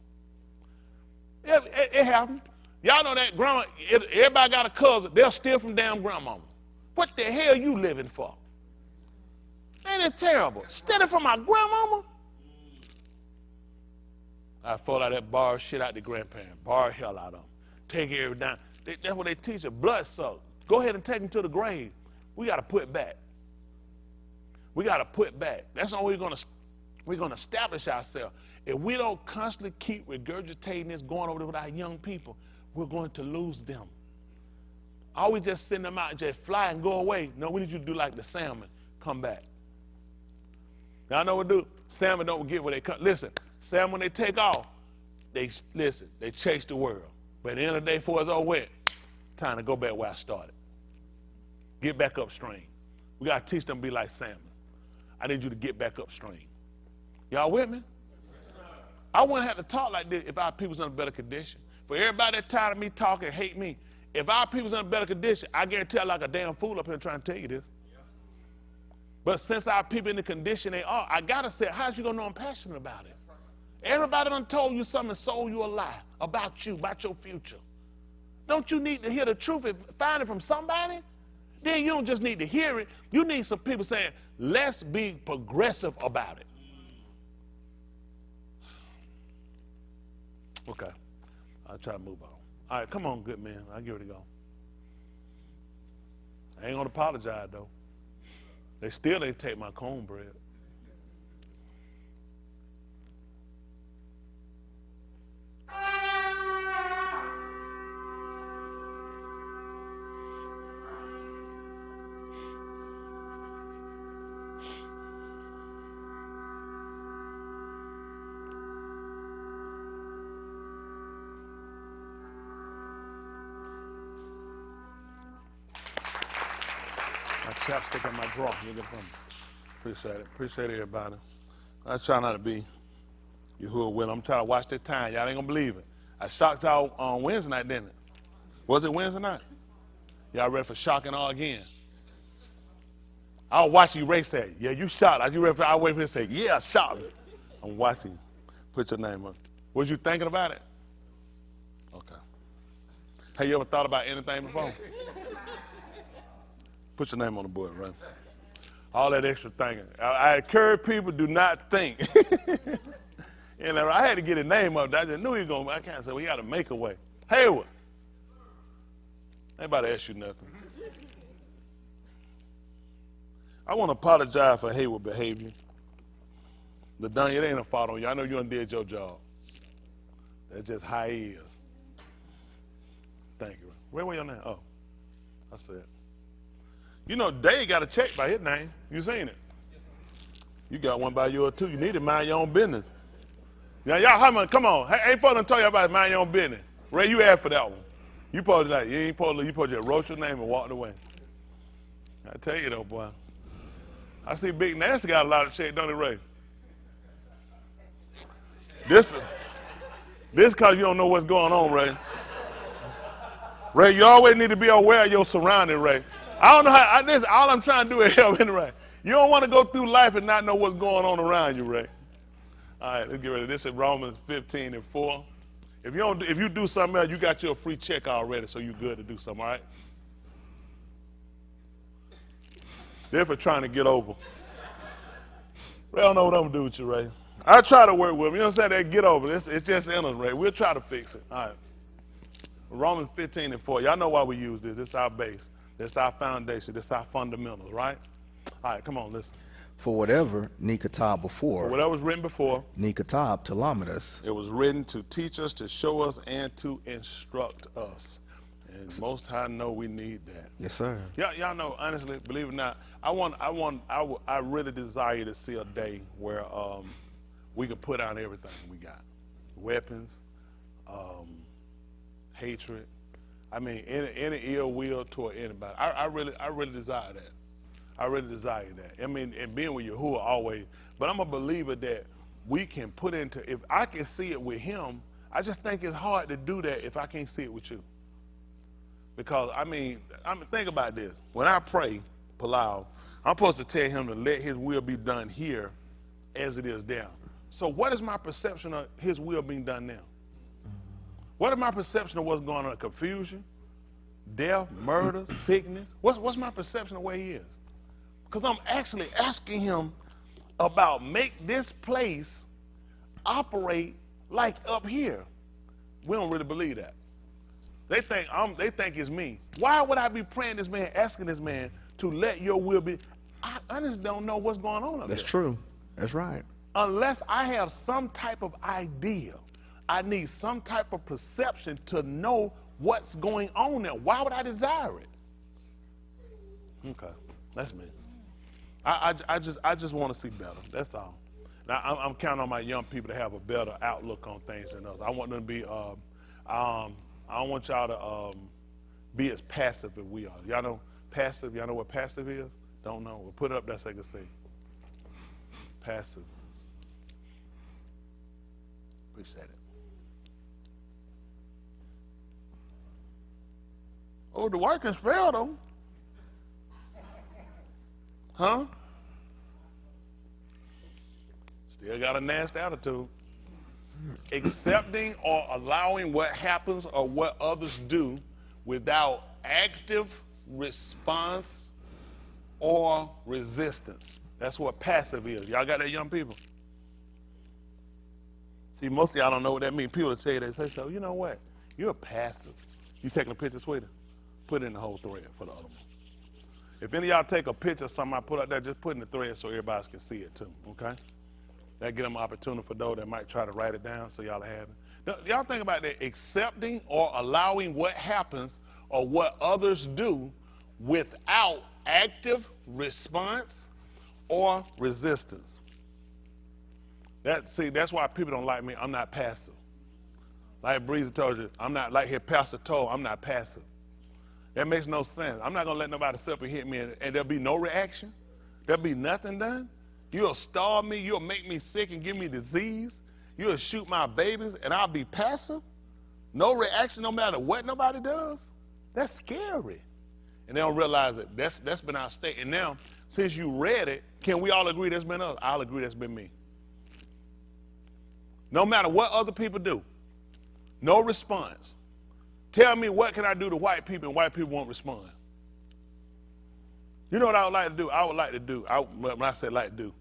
them. It happened. Y'all know that grandma, everybody got a cousin, they'll steal from damn grandmama. What the hell you living for? Ain't it terrible? Stealing from my grandmama? I fall out that bar shit out the grandparent. Bar hell out of them. Take everything down. That's what they teach you. Blood suck. Go ahead and take them to the grave. We got to put back. We got to put back. That's how we're going to establish ourselves. If we don't constantly keep regurgitating this, going over there with our young people, we're going to lose them. Are we just send them out and just fly and go away? No, we need you to do like the salmon. Come back. Y'all know what to do? Salmon don't get where they come. Listen, salmon, when they take off, they chase the world. But at the end of the day, before it's all wet, time to go back where I started. Get back upstream. We got to teach them to be like salmon. I need you to get back upstream. Y'all with me? I wouldn't have to talk like this if our people's in a better condition. For everybody that's tired of me talking and hate me, if our people's in a better condition, I guarantee I'm like a damn fool up here trying to tell you this. But since our people in the condition they are, I got to say, how's you going to know I'm passionate about it? Everybody done told you something and sold you a lie about you, about your future. Don't you need to hear the truth and find it from somebody? Then you don't just need to hear it. You need some people saying, let's be progressive about it. Okay. I'll try to move on. All right, come on, good man. I'll give it a go. I ain't going to apologize, though. They still ain't take my cornbread. Chapstick in my drawer. Look at them. Appreciate it. Appreciate everybody. I try not to be you who are with. I'm trying to watch the time. Y'all ain't gonna believe it. I shocked y'all on Wednesday night, didn't it? Was it Wednesday night? Y'all ready for shocking all again? I was watching you. Ray say, "Yeah, you shot." Are you ready for? I wait for him to say, "Yeah, I shot." I'm watching. Put your name up. Was you thinking about it? Okay. Have you ever thought about anything before? Put your name on the board, right? All that extra thinking. I encourage people, do not think. And I had to get a name up. I just knew he was going to. I can't say, we got to make a way. Hayward. Anybody ask you nothing? I want to apologize for Hayward behavior. LaDonya, it ain't a fault on you. I know you done did your job. That's just how he is. Thank you. Where were your name? Oh, I said. You know, Dave got a check by his name. You seen it? You got one by yours too. You need to mind your own business. Now y'all, come on. Hey, ain't supposed to tell you about mind your own business. Ray, you asked for that one. You supposed to you supposed to just wrote your name and walked away. I tell you though, boy. I see Big Nasty got a lot of shit, don't he, Ray? This cause you don't know what's going on, Ray. Ray, you always need to be aware of your surroundings, Ray. I don't know how, all I'm trying to do is help anyway. You don't want to go through life and not know what's going on around you, Ray. All right, let's get ready. This is Romans 15:4. If you do something else, you got your free check already, so you're good to do something, all right? They're for trying to get over. Ray, I don't know what I'm going to do with you, Ray. I try to work with them. You know what I'm saying? They get over it. It's just in us, Ray. We'll try to fix it. All right. Romans 15:4. Y'all know why we use this. It's our base. It's our foundation. It's our fundamentals, right? All right, come on, listen. For whatever Nikatab before. For whatever was written before. Nikatab Talamidas. It was written to teach us, to show us, and to instruct us. And Most High know we need that. Yes, sir. Y'all know, honestly, believe it or not, I really desire to see a day where we can put out everything we got. Weapons, hatred. I mean, any ill will toward anybody. I really desire that. I really desire that. I mean, and being with Yahuwah always. But I'm a believer that we can put into, if I can see it with him, I just think it's hard to do that if I can't see it with you. Because, I mean, think about this. When I pray, Palau, I'm supposed to tell him to let his will be done here as it is down. So what is my perception of his will being done now? What is my perception of what's going on? Confusion, death, murder, sickness? What's my perception of where he is? Because I'm actually asking him about make this place operate like up here. We don't really believe that. They think it's me. Why would I be praying this man, asking this man to let your will be? I honestly don't know what's going on up That's there. true. That's right. Unless I have some type of idea, I need some type of perception to know what's going on there. Why would I desire it? Okay, that's me. I just want to see better. That's all. Now I'm counting on my young people to have a better outlook on things than us. I want them to be. I don't want y'all to be as passive as we are. Y'all know passive. Y'all know what passive is? Don't know. We'll put it up there so they can see. Passive. Appreciate it. Oh, the white can spell though. Huh? Still got a nasty attitude. Accepting or allowing what happens or what others do without active response or resistance. That's what passive is. Y'all got that, young people? See, most of y'all don't know what that means. People will tell you, they say, so you know what? You're passive. You taking a picture, sweetie? Put it in the whole thread for the other one. If any of y'all take a picture of something I put out there, just put it in the thread so everybody can see it too, okay? That give them an opportunity for those that might try to write it down so y'all have it. Y'all think about that, accepting or allowing what happens or what others do without active response or resistance. That's why people don't like me. I'm not passive. Like Breezy told you, I'm not like his pastor told, I'm not passive. That makes no sense. I'm not going to let nobody step and hit me and there'll be no reaction. There'll be nothing done. You'll starve me. You'll make me sick and give me disease. You'll shoot my babies and I'll be passive. No reaction no matter what nobody does. That's scary. And they don't realize it. That's been our state. And now, since you read it, can we all agree that's been us? I'll agree that's been me. No matter what other people do, no response. Tell me what can I do to white people and white people won't respond. You know what I would like to do? I would like to do, when I say like to do,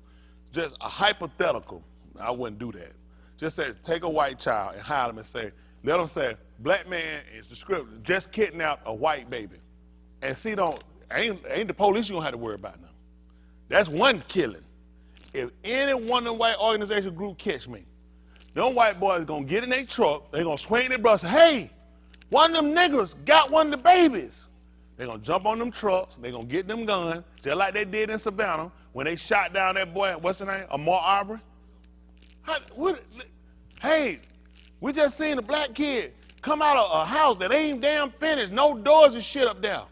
just a hypothetical. I wouldn't do that. Just say, take a white child and hide them and say, let them say, black man is the script, just kidnapped a white baby. And see, ain't the police you don't have to worry about now. That's one killing. If any one of the white organization group catch me, them white boys gonna get in their truck, they gonna swing their brush, hey, one of them niggers got one of the babies. They're gonna jump on them trucks, they're gonna get them guns, just like they did in Savannah, when they shot down that boy, what's his name? Ahmaud Arbery? Hey, we just seen a black kid come out of a house that ain't damn finished, no doors and shit up there.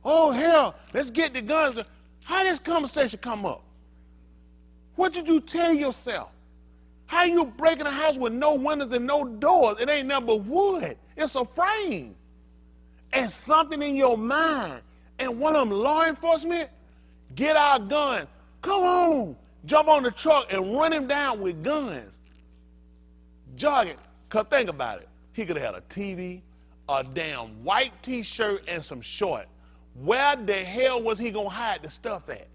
Oh, hell, let's get the guns. How this conversation come up? What did you tell yourself? How you breaking a house with no windows and no doors? It ain't nothing but wood. It's a frame. And something in your mind. And one of them law enforcement, get our gun. Come on. Jump on the truck and run him down with guns. Jogging. Because think about it. He could have had a TV, a damn white T-shirt, and some shorts. Where the hell was he going to hide the stuff at?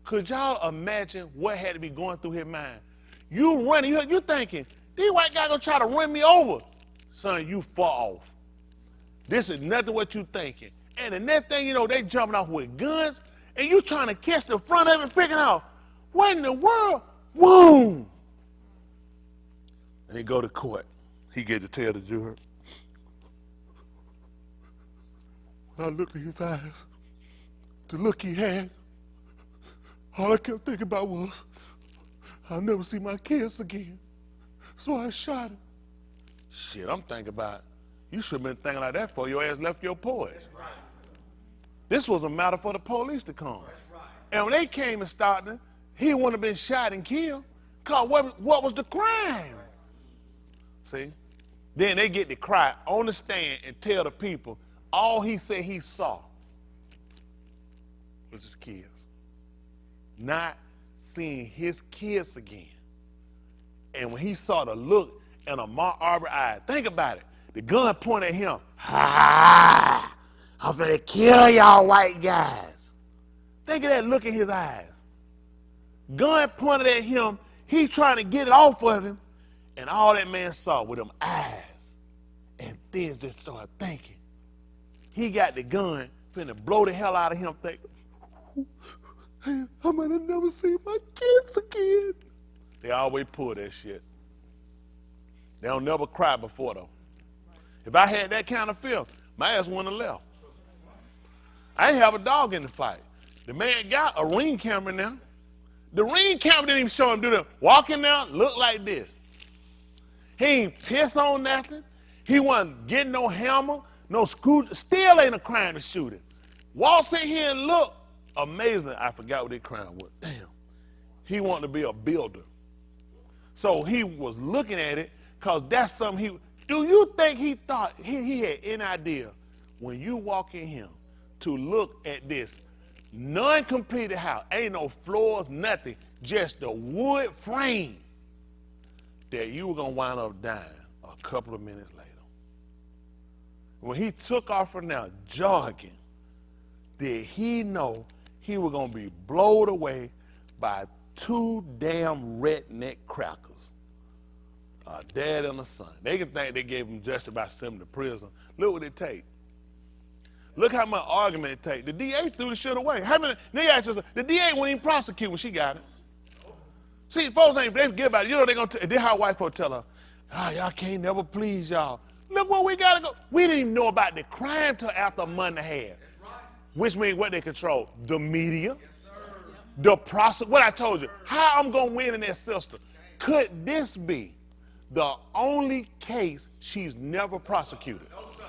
Could y'all imagine what had to be going through his mind? You running, you thinking, these white guys going to try to run me over. Son, you far off. This is nothing what you thinking. And the next thing you know, they jumping off with guns, and you trying to catch the front of it, figuring out, what in the world? Boom! And he go to court. He get to tell the juror. When I looked in his eyes, the look he had, all I kept thinking about was, I'll never see my kids again. So I shot him. Shit, I'm thinking about, you should have been thinking like that before your ass left your porch. Right. This was a matter for the police to come. Right. And when they came and started, he wouldn't have been shot and killed. Because what was the crime? See? Then they get to cry on the stand and tell the people all he said he saw was his kids. Not seeing his kids again. And when he saw the look in Ahmaud Arbery's eyes, think about it. The gun pointed at him. Ha! I'm gonna kill y'all white guys. Think of that look in his eyes. Gun pointed at him. He trying to get it off of him. And all that man saw with them eyes and things just started thinking. He got the gun, finna blow the hell out of him, thinking, hey, I might have never seen my kids again. They always pull that shit. They don't never cry before, though. If I had that kind of fear, my ass wouldn't have left. I didn't have a dog in the fight. The man got a ring camera now. The ring camera didn't even show him do that. Walking now, look like this. He ain't piss on nothing. He wasn't getting no hammer, no screw. Still ain't a crime to shoot him. Walks in here and look. Amazing. I forgot what his crime was. Damn. He wanted to be a builder. So he was looking at it because that's something he... Do you think he thought he had any idea when you walk in here to look at this non-completed house, ain't no floors, nothing, just the wood frame, that you were going to wind up dying a couple of minutes later? When he took off from there jogging, did he know he was going to be blown away by two damn redneck crackers? A dad and a son. They can think they gave him just about sent him to prison. Look what it take. Look how much argument it take. The DA threw the shit away. How many? The DA wouldn't even prosecute when she got it. See, folks ain't they forget about it. You know they gonna. This how white folks tell her, y'all can't never please y'all. Look where we gotta go. We didn't even know about the crime till after a month and a half. Right. Which means what they control? The media. Yes, the process. What I told you. How I'm gonna win in that system? Could this be the only case she's never prosecuted? No, sir.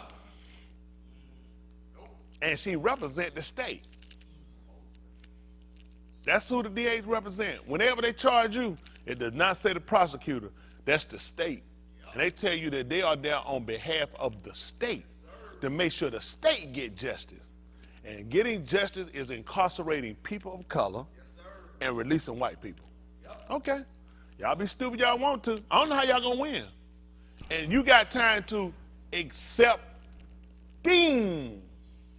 Nope. And she represents the state. That's who the DAs represent. Whenever they charge you, it does not say the prosecutor. That's the state. And they tell you that they are there on behalf of the state to make sure the state get justice. And getting justice is incarcerating people of color and releasing white people. Okay. Y'all be stupid y'all want to. I don't know how y'all gonna win. And you got time to accept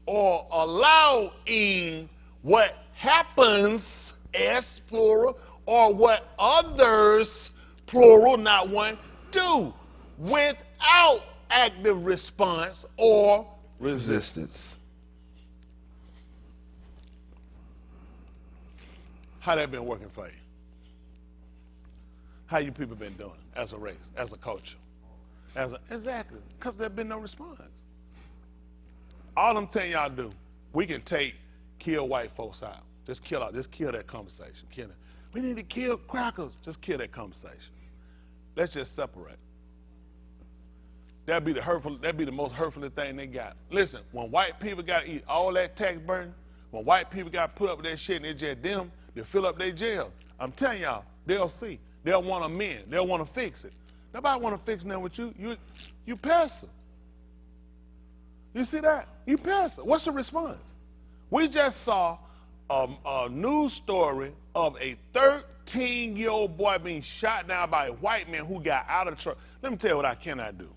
or allowing what happens, S plural, or what others, plural, not one, do without active response or resistance. How that been working for you? How you people been doing as a race, as a culture? Exactly, because there been no response. All I'm telling y'all do, we can kill white folks out. Just kill that conversation. Kill it. We need to kill crackers. Just kill that conversation. Let's just separate. That'd be the most hurtful thing they got. Listen, when white people got to eat all that tax burden, when white people got to put up with that shit and it's just them to fill up their jail, I'm telling y'all, they'll see. They'll want to amend. They'll want to fix it. Nobody want to fix nothing with you. You passive. You see that? You passive. What's the response? We just saw a news story of a 13-year-old boy being shot down by a white man who got out of the truck. Let me tell you what I cannot do.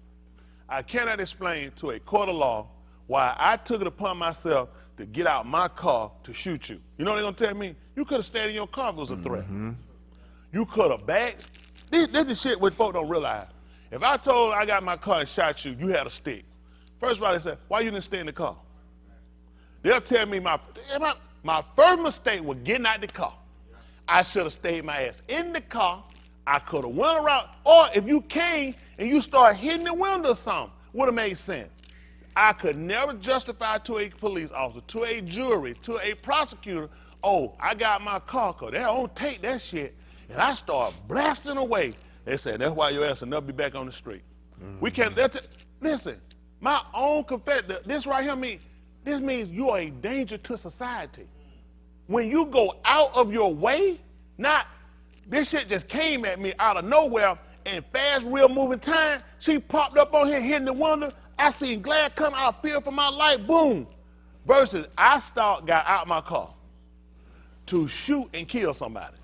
I cannot explain to a court of law why I took it upon myself to get out my car to shoot you. You know what they're going to tell me? You could have stayed in your car if it was a threat. You could have backed. This is shit which folks don't realize. If I told I got my car and shot you, you had a stick. First of all, they said, why you didn't stay in the car? They'll tell me my first mistake was getting out the car. I should have stayed my ass in the car. I could have went around. Or if you came and you started hitting the window or something, would have made sense. I could never justify to a police officer, to a jury, to a prosecutor, oh, I got my car, because they don't take that shit. And I start blasting away. They said, that's why your ass will never be back on the street. We can't, listen, my own confession, this right here this means you are a danger to society. When you go out of your way, this shit just came at me out of nowhere in fast, real moving time. She popped up on here hitting the window. I seen glass come out, fear for my life, boom. Versus I got out my car to shoot and kill somebody.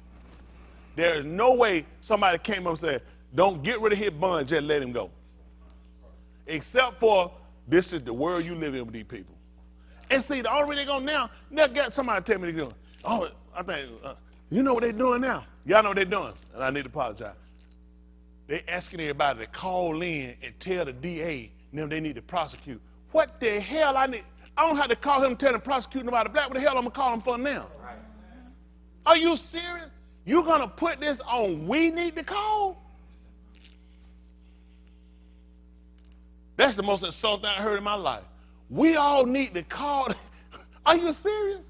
There is no way somebody came up and said, don't get rid of his bun, just let him go. Except for this is the world you live in with these people. And see, the only way they're going now, they'll get somebody tell me they're doing. Oh, I think, you know what they're doing now? Y'all know what they're doing, and I need to apologize. They're asking everybody to call in and tell the DA them they need to prosecute. What the hell I don't have to call him and tell him to prosecute nobody black. What the hell I'm going to call him for now? Right. Are you serious? You're going to put this on we need to call? That's the most insulting thing I heard in my life. We all need to call. Are you serious?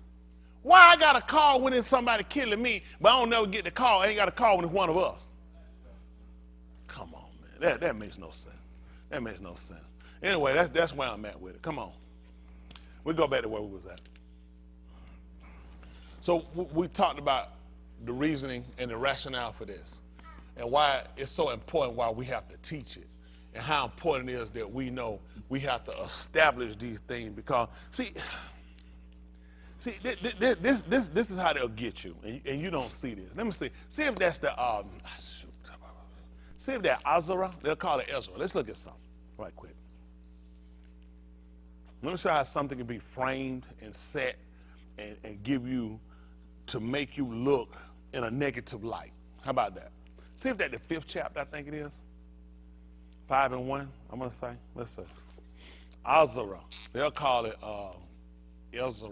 Why I got to call when it's somebody killing me, but I don't never get the call? I ain't got to call when it's one of us. Come on, man. That makes no sense. That makes no sense. Anyway, that's where I'm at with it. Come on. We go back to where we was at. So we talked about the reasoning and the rationale for this and why it's so important, why we have to teach it, and how important it is that we know we have to establish these things, because see this is how they'll get you, and you don't see this. Let me see if that's the see if that Ezra, they'll call it Ezra. Let's look at something right quick. Let me show you how something can be framed and set and give you to make you look in a negative light. How about that? See if that's the 5th chapter, I think it is. 5 and 1, I'm going to say. Let's see. Ezra. They'll call it Ezra.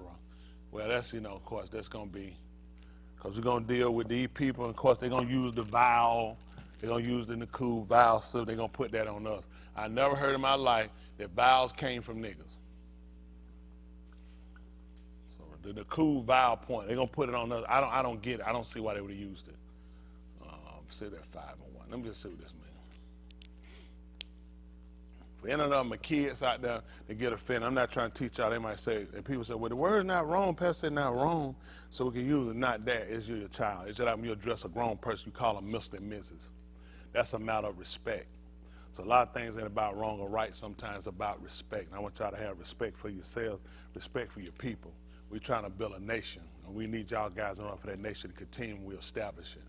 Well, that's, of course, that's going to be, because we're going to deal with these people, and of course, they're going to use the vowel. They're going to use the Naku vowel, so they're going to put that on us. I never heard in my life that vowels came from niggas. So the Naku vowel point, they're going to put it on us. I don't get it. I don't see why they would have used it. See that 5 and 1. Let me just see what this means. For any of them kids out there that get offended, I'm not trying to teach y'all. They might say, and people say, well, the word's not wrong. Pastor said not wrong, so we can use it. Not that. It's your child. It's just like when you address a grown person, you call them Mr. and Mrs. That's a matter of respect. So a lot of things ain't about wrong or right. Sometimes about respect. And I want y'all to have respect for yourselves, respect for your people. We're trying to build a nation, and we need y'all guys in order for that nation to continue. We establish it.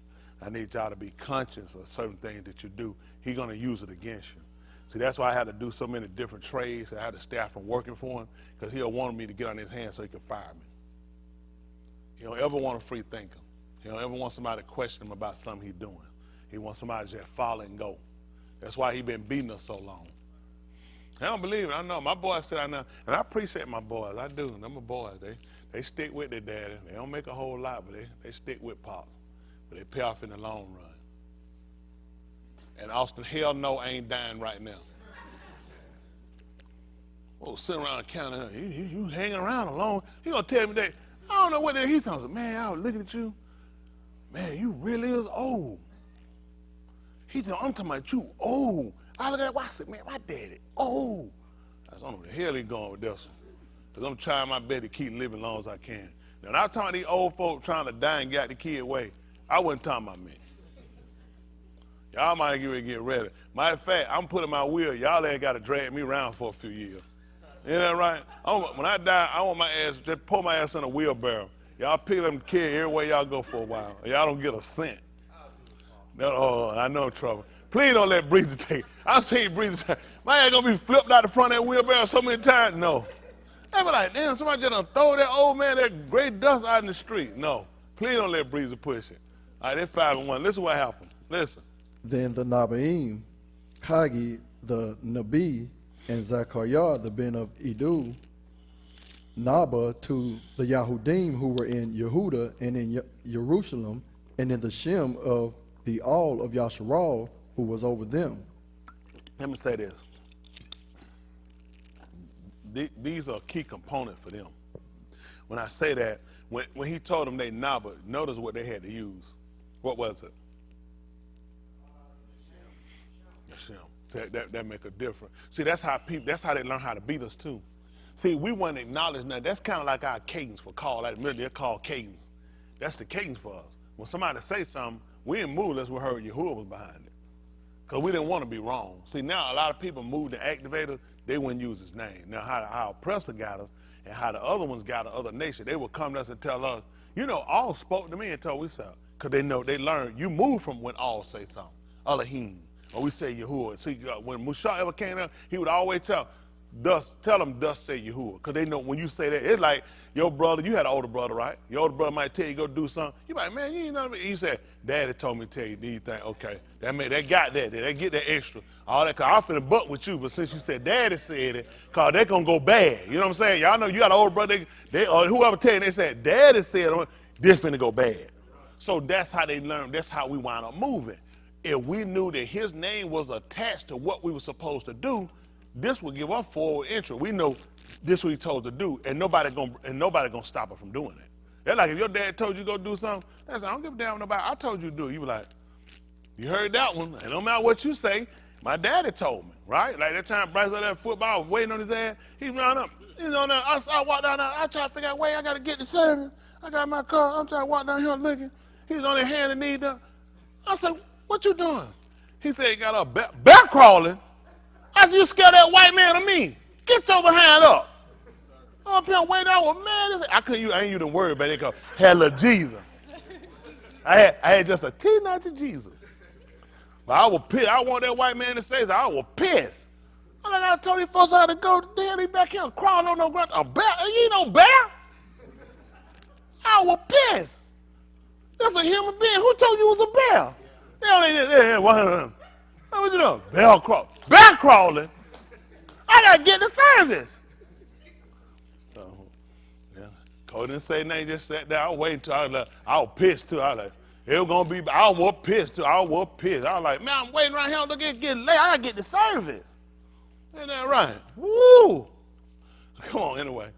I need y'all to be conscious of certain things that you do. He's going to use it against you. See, that's why I had to do so many different trades. I had to stay out from working for him, because he'll want me to get on his hands so he could fire me. He don't ever want a free thinker. He don't ever want somebody to question him about something he's doing. He wants somebody to just follow and go. That's why he's been beating us so long. I don't believe it. I know. My boys said I know. And I appreciate my boys. I do. Them my boys. They stick with their daddy. They don't make a whole lot, but they stick with Pop. But they pay off in the long run. And Austin, hell no, ain't dying right now. Oh, sitting around counting, you hanging around alone. He gonna tell me that I don't know what he told me. Man, I was looking at you. Man, you really is old. He said, I'm talking about you old. I look at him, I said, man, my daddy old. I said, I don't know where the hell he going with this one. Because I'm trying my best to keep living as long as I can. Now, when I'm talking about these old folks trying to die and get the kid away, I wasn't talking about me. Y'all might get ready. Matter of fact, I'm putting my wheel. Y'all ain't got to drag me around for a few years. Isn't that right? When I die, I want my ass, just pull my ass in a wheelbarrow. Y'all pick up the kid everywhere y'all go for a while. Y'all don't get a cent. No, I know trouble. Please don't let Breezy take. I've seen Breezy take. My ass gonna be flipped out the front of that wheelbarrow so many times. No. They be like, damn, somebody just done throw that old man, that gray dust out in the street. No. Please don't let Breezy push it. All right, they're 5-1. Listen what happened. Listen. Then the Nabaim, Kagi the Nabi, and Zachariah the ben of Edu, Naba to the Yahudim who were in Yehuda and in Jerusalem, and in the Shem of the all of Yasharal who was over them. Let me say this. These are key components for them. When I say that, when he told them they Naba, notice what they had to use. What was it? That make a difference. See, that's how they learn how to beat us too. See, we want to acknowledge that. That's kind of like our cadence for call. Like they're called cadence. That's the cadence for us. When somebody say something, we didn't move unless we heard Yahuwah was behind it. Because we didn't want to be wrong. See, now a lot of people move the activator, they wouldn't use his name. Now how oppressor got us and how the other ones got the other nation, they would come to us and tell us, you know, all spoke to me and told we something. Because they know, they learn, you move from when all say something. Elohim. Or we say Yahuwah. See, when Mushah ever came out, he would always tell them, thus say Yahuwah. Because they know when you say that, it's like your brother, you had an older brother, right? Your older brother might tell you go do something. You like, man, you ain't know. He said, Daddy told me to tell you these things. Okay, they got that. They get that extra. All that, cause I'm finna buck with you, but since you said Daddy said it, cause they gonna go bad. You know what I'm saying? Y'all know you got an older brother, they or whoever tell you, they said Daddy said it, this finna go bad. So that's how they learn, that's how we wind up moving. If we knew that his name was attached to what we were supposed to do, this would give us forward entry. We know this is what he told to do, and nobody gonna stop us from doing it. That's like if your dad told you to go do something, that's I don't give a damn nobody. I told you to do it. You be like, you heard that one, and no matter what you say, my daddy told me, right? Like that time Bryce was at football, I was waiting on his ass. He ran up, he's on there. I walked down there. I try to figure out where I got to get the service. I got my car. I'm trying to walk down here looking. He's on his hand and knee down. I said, what you doing? He said he got up back crawling. I said, you scared that white man of me? Get your behind up. I'm up here waiting. I was mad. I ain't even worried about it because hella Jesus. I had just a teenage Jesus. But I was pissed. I want that white man to say that. I was pissed. I told these folks how to go. Damn, he back here crawling on no ground. A bear? You ain't no bear? I was pissed. That's a human being. Who told you it was a bear? What you doing? Bear crawling. I gotta get the service. So, yeah. Cody didn't say nothing. Just sat there. I was waiting till I was pissed too. I was like, it was gonna be. I was pissed too. I was like, man, I'm waiting right here. Look at getting late. I gotta get the service. Isn't that right? Woo! Come on, anyway.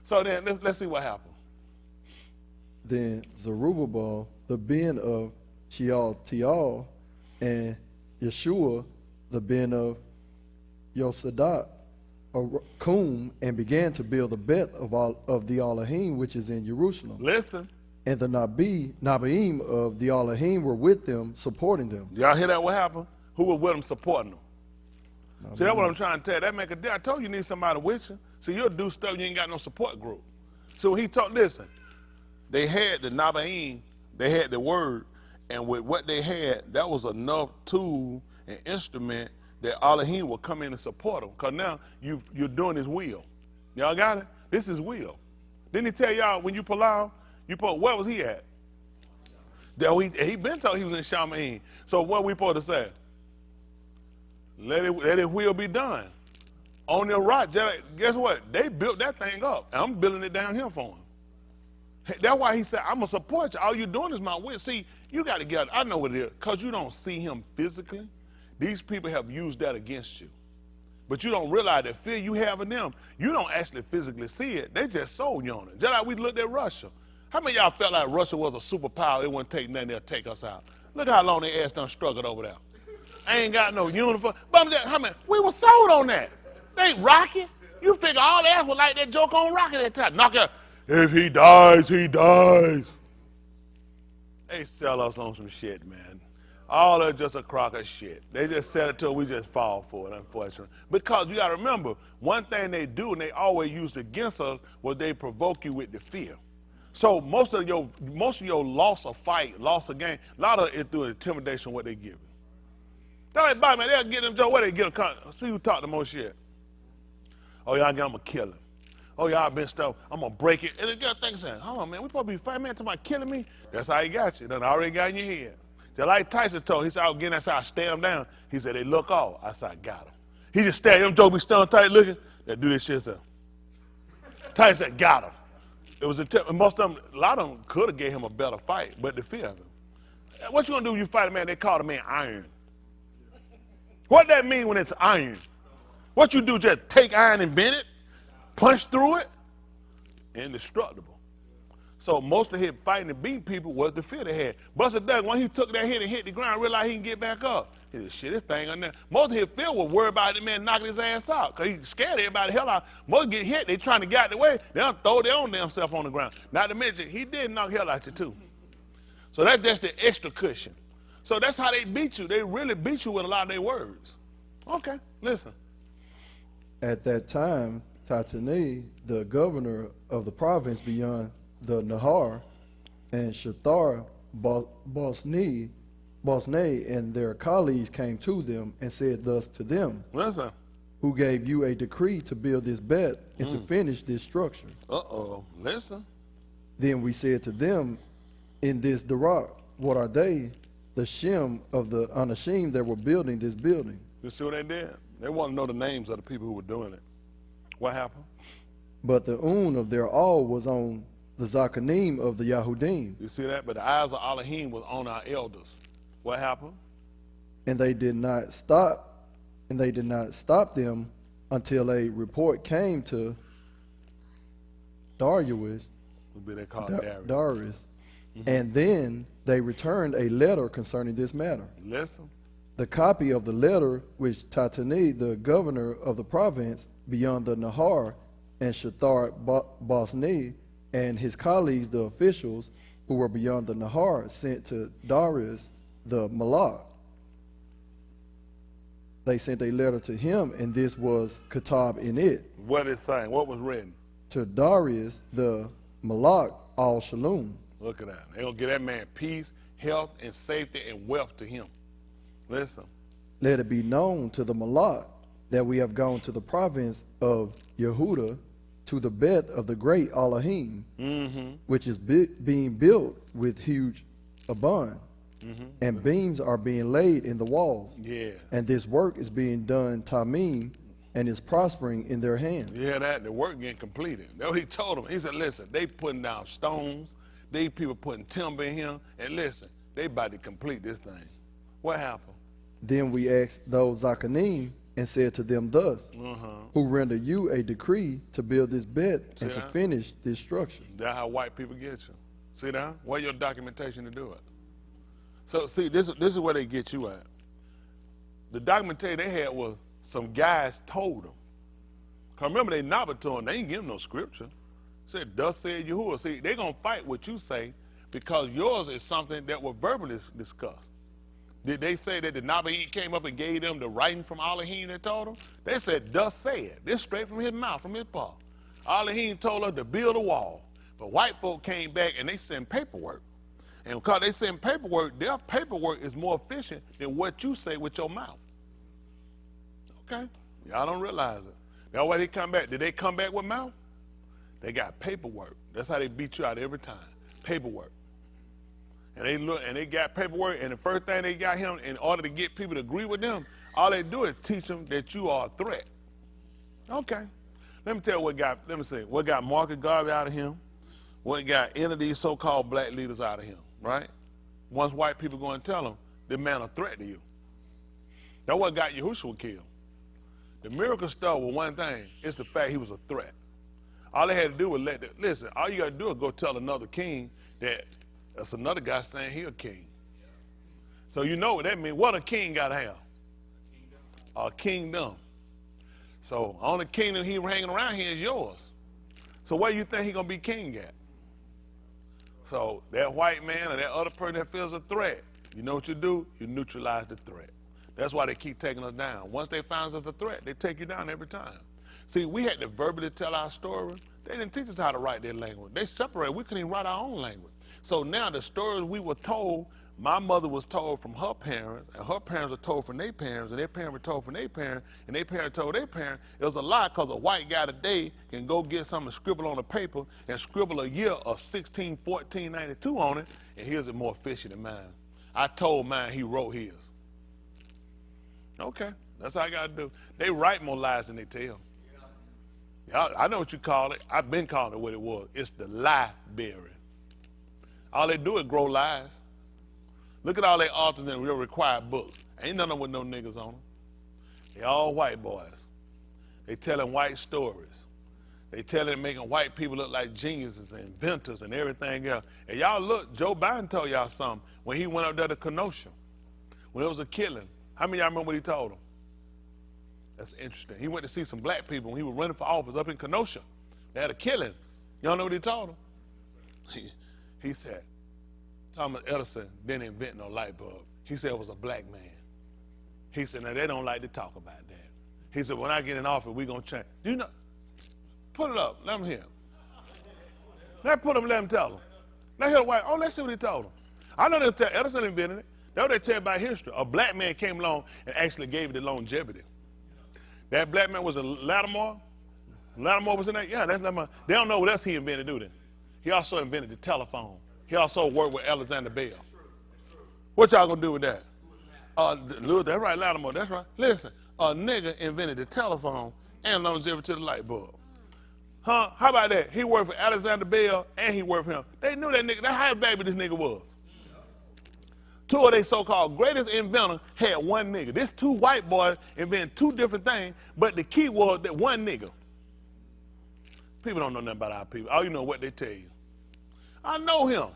So then let's see what happened. Then Zerubbabel, the ben of Shealtiel, and Yeshua, the ben of Yosadak, Kum, and began to build the Beth of the Elohim, which is in Jerusalem. Listen. And the Nabaim of the Elohim were with them, supporting them. Y'all hear that? What happened? Who was with them, supporting them? See, that's what I'm trying to tell you. That make a difference. I told you need somebody with you. See, you'll do stuff, you ain't got no support group. So he told, listen, they had the Nabaim, they had the word, and with what they had, that was enough tool and instrument that Elohim will come in and support them. Because now you're doing his will. Y'all got it? This is will. Didn't he tell y'all when you pull out, where was he at? He been told he was in Shamaim. So what we supposed to say? Let his will be done. On the rock, guess what? They built that thing up, and I'm building it down here for him. That's why he said, I'm going to support you. All you're doing is my will. See, you got to get, I know what it is, because you don't see him physically. These people have used that against you. But you don't realize that fear you have in them, you don't actually physically see it. They just sold you on it. Just like we looked at Russia. How many of y'all felt like Russia was a superpower? It wouldn't take nothing, they'll take us out. Look how long they ass done struggled over there. I ain't got no uniform. But I'm just, how many? We were sold on that. They ain't Rocky. You figure all the ass was like that joke on Rocky that time. Knock out. If he dies, he dies. They sell us on some shit, man. All that's just a crock of shit. They just sell it till we just fall for it, unfortunately. Because you got to remember, one thing they do and they always used against us was they provoke you with the fear. So most of your loss of fight, loss of game, a lot of it through intimidation what they give you. Tell everybody, man, they'll get them, Joe, what they get them, see who talk the most shit. Oh, y'all, I'm going to kill him. Oh, y'all been stuff, I'm going to break it. And the girl thinks, hold on, man, we supposed to be fighting, man, somebody killing me? That's how he got you. Done already got in your head. Just like Tyson told, he said, I was getting that, I stand him down. He said, they look off. I said, I got him. He just stared, them Joe be standing tight looking, they do this shit stuff. Tyson said, got him. It was most of them, a lot of them could have gave him a better fight, but the fear of him. What you gonna do when you fight a man, they call the man iron. What that mean when it's iron? What you do, just take iron and bend it, punch through it, indestructible. So most of his fighting and beating people was the fear they had. Buster Douglas, when he took that hit and hit the ground, realized he can get back up. He said, shit, this thing on there. Most of his fear was worried about the man knocking his ass out, because he scared everybody the hell out. Most get hit, they trying to get out the way, they'll throw their own damn self on the ground. Not to mention, he did knock hell out you too. So that's just the extra cushion. So that's how they beat you. They really beat you with a lot of their words. Okay, listen. At that time, Tatani, the governor of the province beyond the Nahar, and Shathar Bosni and their colleagues came to them and said thus to them, Listen. who gave you a decree to build this bed and to finish this structure. Listen. Then we said to them, in this Darak, what are they? The Shem of the Anashim that were building this building. You see what they did? They want to know the names of the people who were doing it. What happened? But the Un of their all was on the Zakanim of the Yahudim. You see that? But the eyes of Elohim was on our elders. What happened? And they did not stop them until a report came to Darius. Would be they called Darius. Darius. And then they returned a letter concerning this matter. Listen. The copy of the letter which Tatani, the governor of the province beyond the Nahar, and Shathar Bosni and his colleagues, the officials who were beyond the Nahar, sent to Darius the Malak. They sent a letter to him, and this was Kitab in it. What it's saying? What was written? To Darius the Malak al-Shalom. Look at that. They're going to give that man peace, health, and safety, and wealth to him. Listen. Let it be known to the Malak that we have gone to the province of Yehuda, to the bed of the great Elohim, which is being built with huge abun, and beams are being laid in the walls. Yeah. And this work is being done tamim, and is prospering in their hands. Yeah, that the work getting completed. That's what he told them. He said, listen, they putting down stones, these people putting timber in here, and listen, they about to complete this thing. What happened? Then we asked those Zakanim and said to them thus, who render you a decree to build this bed and to finish this structure. That's how white people get you. See that? Where's your documentation to do it? So see, this is where they get you at. The documentation they had was some guys told them. Because remember, they nobbed to them. They ain't give them no scripture. Said, thus said Yahuwah. See, they're going to fight what you say because yours is something that was verbally discussed. Did they say that the Nabi came up and gave them the writing from Elohim that told them? They said, thus said. This straight from his mouth, from his paw. Elohim told us to build a wall. But white folk came back and they sent paperwork. And because they send paperwork, their paperwork is more efficient than what you say with your mouth. Okay? Y'all don't realize it. That's why they come back. Did they come back with mouth? They got paperwork. That's how they beat you out every time. Paperwork. And they look and they got paperwork, and the first thing they got him, in order to get people to agree with them, all they do is teach them that you are a threat. Okay. Let me tell you what got Marcus Garvey out of him, what got any of these so-called black leaders out of him, right? Once white people go and tell them, this man a threat to you. That's what got Yahushua killed. The miracle started with one thing. It's the fact he was a threat. All they had to do was listen, all you got to do is go tell another king that that's another guy saying he a king. So you know what that means. What a king got to have? A kingdom. So only kingdom he hanging around here is yours. So where you think he going to be king at? So that white man or that other person that feels a threat, you know what you do? You neutralize the threat. That's why they keep taking us down. Once they find us a threat, they take you down every time. See, we had to verbally tell our story. They didn't teach us how to write their language. They separated. We couldn't even write our own language. So now the stories we were told, my mother was told from her parents, and her parents were told from their parents, and their parents were told from their parents, and their parents told their parents. It was a lie because a white guy today can go get something and scribble on a paper and scribble a year of 1492 on it, and his is more efficient than mine. I told mine, he wrote his. Okay, that's how I got to do. They write more lies than they tell. Yeah, I know what you call it. I've been calling it what it was. It's the library. All they do is grow lies. Look at all their authors in real required books. Ain't none of them with no niggas on them. They all white boys. They telling white stories. They telling, making white people look like geniuses and inventors and everything else. And y'all look, Joe Biden told y'all something when he went up there to Kenosha, when it was a killing. How many of y'all remember what he told them? That's interesting. He went to see some black people when he was running for office up in Kenosha. They had a killing. Y'all know what he told them? He said, Thomas Edison didn't invent no light bulb. He said it was a black man. He said, now they don't like to talk about that. He said, when I get in office, we're going to change. Do you know? Put it up. Let them hear. Let them tell them. Let hear the white. Oh, let's see what he told them. I know they'll tell Edison invented it. That's what they tell about history. A black man came along and actually gave it the longevity. That black man was a Lattimore. Lattimore was in that? Yeah, that's Lattimore. They don't know what else he invented, do they? He also invented the telephone. He also worked with Alexander Bell. What y'all gonna do with that? That's right, Lattimore, that's right. Listen, a nigga invented the telephone and longevity to the light bulb. Huh? How about that? He worked for Alexander Bell and he worked for him. They knew that nigga. That's how baby this nigga was. Two of their so-called greatest inventors had one nigga. This two white boys invented two different things, but the key was that one nigga. People don't know nothing about our people. All you know what they tell you. I know him.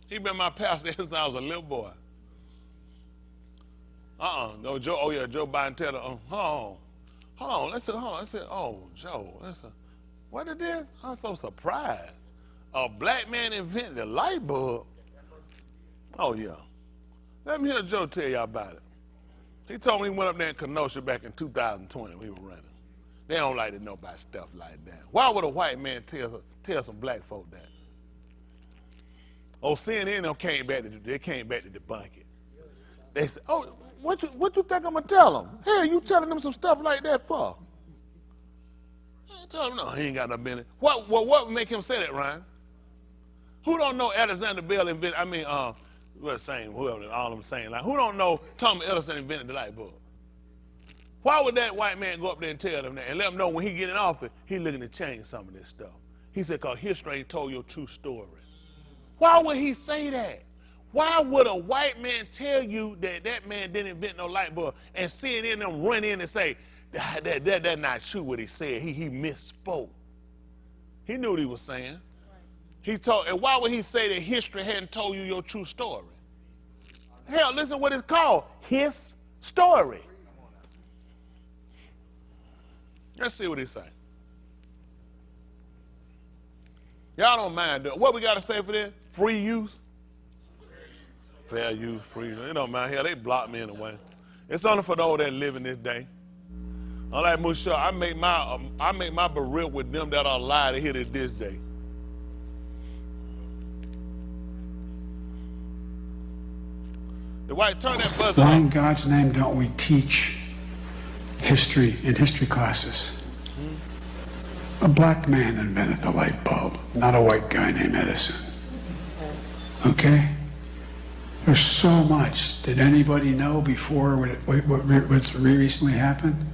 He been my pastor since I was a little boy. No, Joe. Oh yeah, Joe Biden tell her. Hold on. I said, oh, Joe. What it is? I'm so surprised. A black man invented a light bulb. Oh, yeah. Let me hear Joe tell y'all about it. He told me he went up there in Kenosha back in 2020 when he was running. They don't like to know about stuff like that. Why would a white man tell some black folk that? Oh, CNN came back to debunk it. They said, oh, what you think I'm going to tell them? Hell, you telling them some stuff like that for? I tell them, no, he ain't got no business. What would make him say that, Ryan? Who don't know Alexander Bell invented, whoever, all them saying, like, who don't know Thomas Edison invented the light bulb? Why would that white man go up there and tell them that and let them know when he get in office, he looking to change some of this stuff? He said, because history ain't told your true story. Why would he say that? Why would a white man tell you that that man didn't invent no light bulb and CNN them run in and say, that's not true what he said. He misspoke. He knew what he was saying. And why would he say that history hadn't told you your true story? Hell, listen what it's called. His story. Let's see what he's saying. Y'all don't mind doing. What we got to say for this? Free use? Fair use, free use. It don't mind. Hell, they block me in a way. It's only for those that live in this day. Unlike Musha, I make my burial with them that are alive to hear this day. The white, turn that buzzer Why on. in God's name don't we teach history in history classes? A black man invented the light bulb, not a white guy named Edison. Okay? There's so much. Did anybody know before what's recently happened?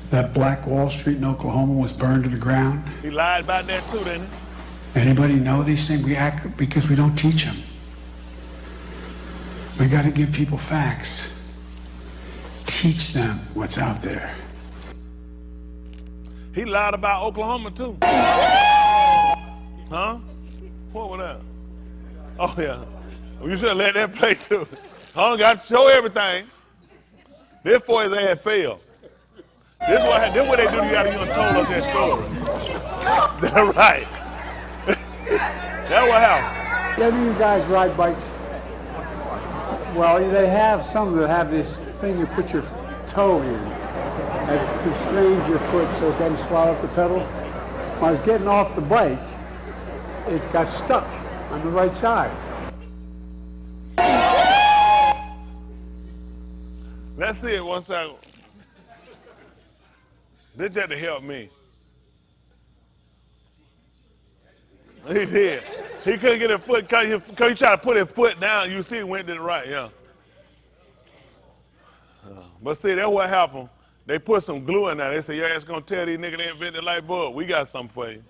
That Black Wall Street in Oklahoma was burned to the ground? He lied about that too, didn't he? Anybody know these things? We act because we don't teach them. We got to give people facts. teach them what's out there. He lied about Oklahoma too. Huh? What was that? Oh yeah. You should have let that play too. I got to show everything. Therefore his ass failed. This what they do to you after you done told us that story. That's right. That's what happened. Yeah, do you guys ride bikes? Well, they have some that have this thing you put your toe in that constrains your foot so it doesn't slide off the pedal. When I was getting off the bike, it got stuck on the right side. Let's see it one second. This had to help me. He did. He couldn't get his foot, because he tried to put his foot down. You see, he went to the right, yeah. But see, that's what happened. They put some glue in there. They said, yeah, it's going to tell these niggas they invented the light bulb. We got something for you.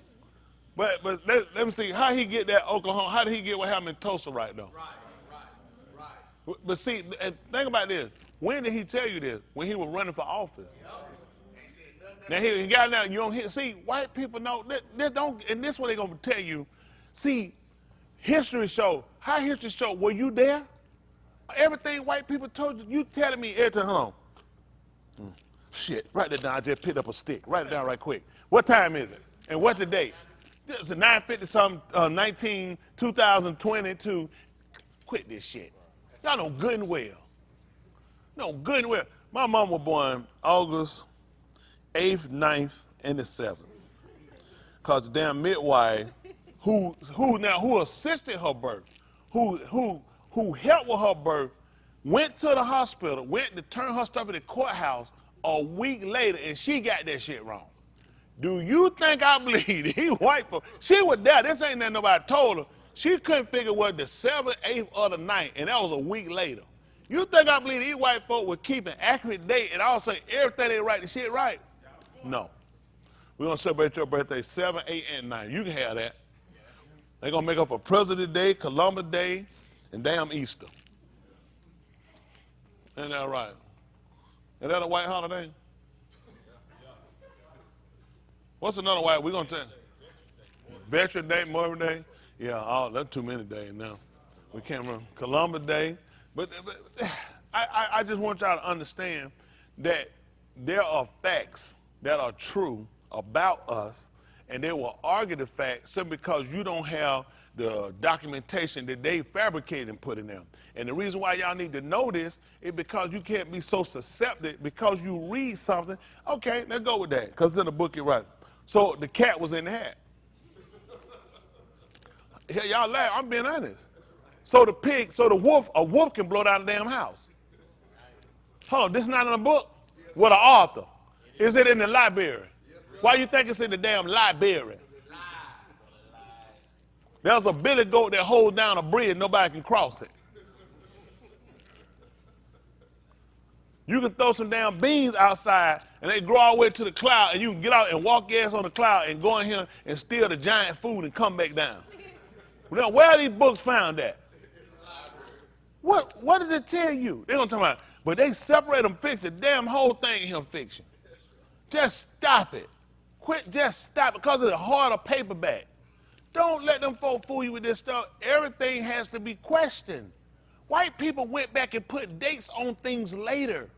But let me see, how he get that Oklahoma, how did he get what happened in Tulsa right though? Right. But see, and think about this. When did he tell you this? When he was running for office. Now he got now, you don't hear, see, white people know, they don't, and this is what they're going to tell you. See, history show, how history show, were you there? Everything white people told you, you telling me every time, hold on. Shit, write that down, I just picked up a stick. Write it down right quick. What time is it? And what's the date? It's 9/50 2022. Quit this shit. Y'all know good and well. No, good and well. My mom was born August 8th, 9th, and the 7th. Cause the damn midwife who assisted her birth, who helped with her birth, went to the hospital, went to turn her stuff in the courthouse a week later, and she got that shit wrong. Do you think I believe he white folk? She was there. This ain't that nobody told her. She couldn't figure what the 7th, 8th, or the 9th, and that was a week later. You think I believe these white folk would keep an accurate date and all say everything they write the shit right? No. We're going to celebrate your birthday 7, 8, and 9. You can have that. They're going to make up for President Day, Columbus Day, and damn Easter. Isn't that right? Is that a white holiday? What's another white? We're going to tell Veteran Day, Memorial Day. Yeah, that's too many days now. We can't remember. Columbus Day. But I just want y'all to understand that there are facts that are true about us, and they will argue the facts simply because you don't have the documentation that they fabricated and put in them. And the reason why y'all need to know this is because you can't be so susceptible because you read something. Okay, let's go with that, because it's in the book you're writing. So the cat was in the hat. Yeah, y'all laugh, I'm being honest. So a wolf can blow down the damn house. Hold on, this is not in a book? With an author. Is it in the library? Why you think it's in the damn library? There's a billy goat that holds down a bridge, nobody can cross it. You can throw some damn beans outside and they grow all the way to the cloud, and you can get out and walk your ass on the cloud and go in here and steal the giant food and come back down. Now, where are these books found at? What did it tell you? They're gonna talk about, but they separate them, fix the damn whole thing in him fiction. Just stop it. Quit, just stop it, because of the harder paperback. Don't let them folk fool you with this stuff. Everything has to be questioned. White people went back and put dates on things later.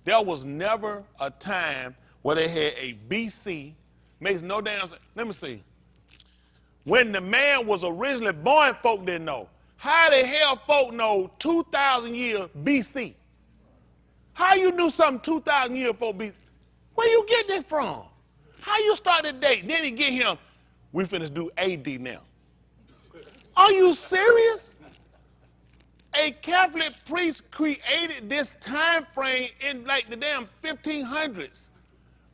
There was never a time where they had a BC, makes no damn sense. Let me see. When the man was originally born, folk didn't know. How the hell folk know 2,000 years BC? How you knew something 2,000 years before BC? Where you get that from? How you start the date? Then he get him, we finna do AD now. Are you serious? A Catholic priest created this time frame in like the damn 1500s.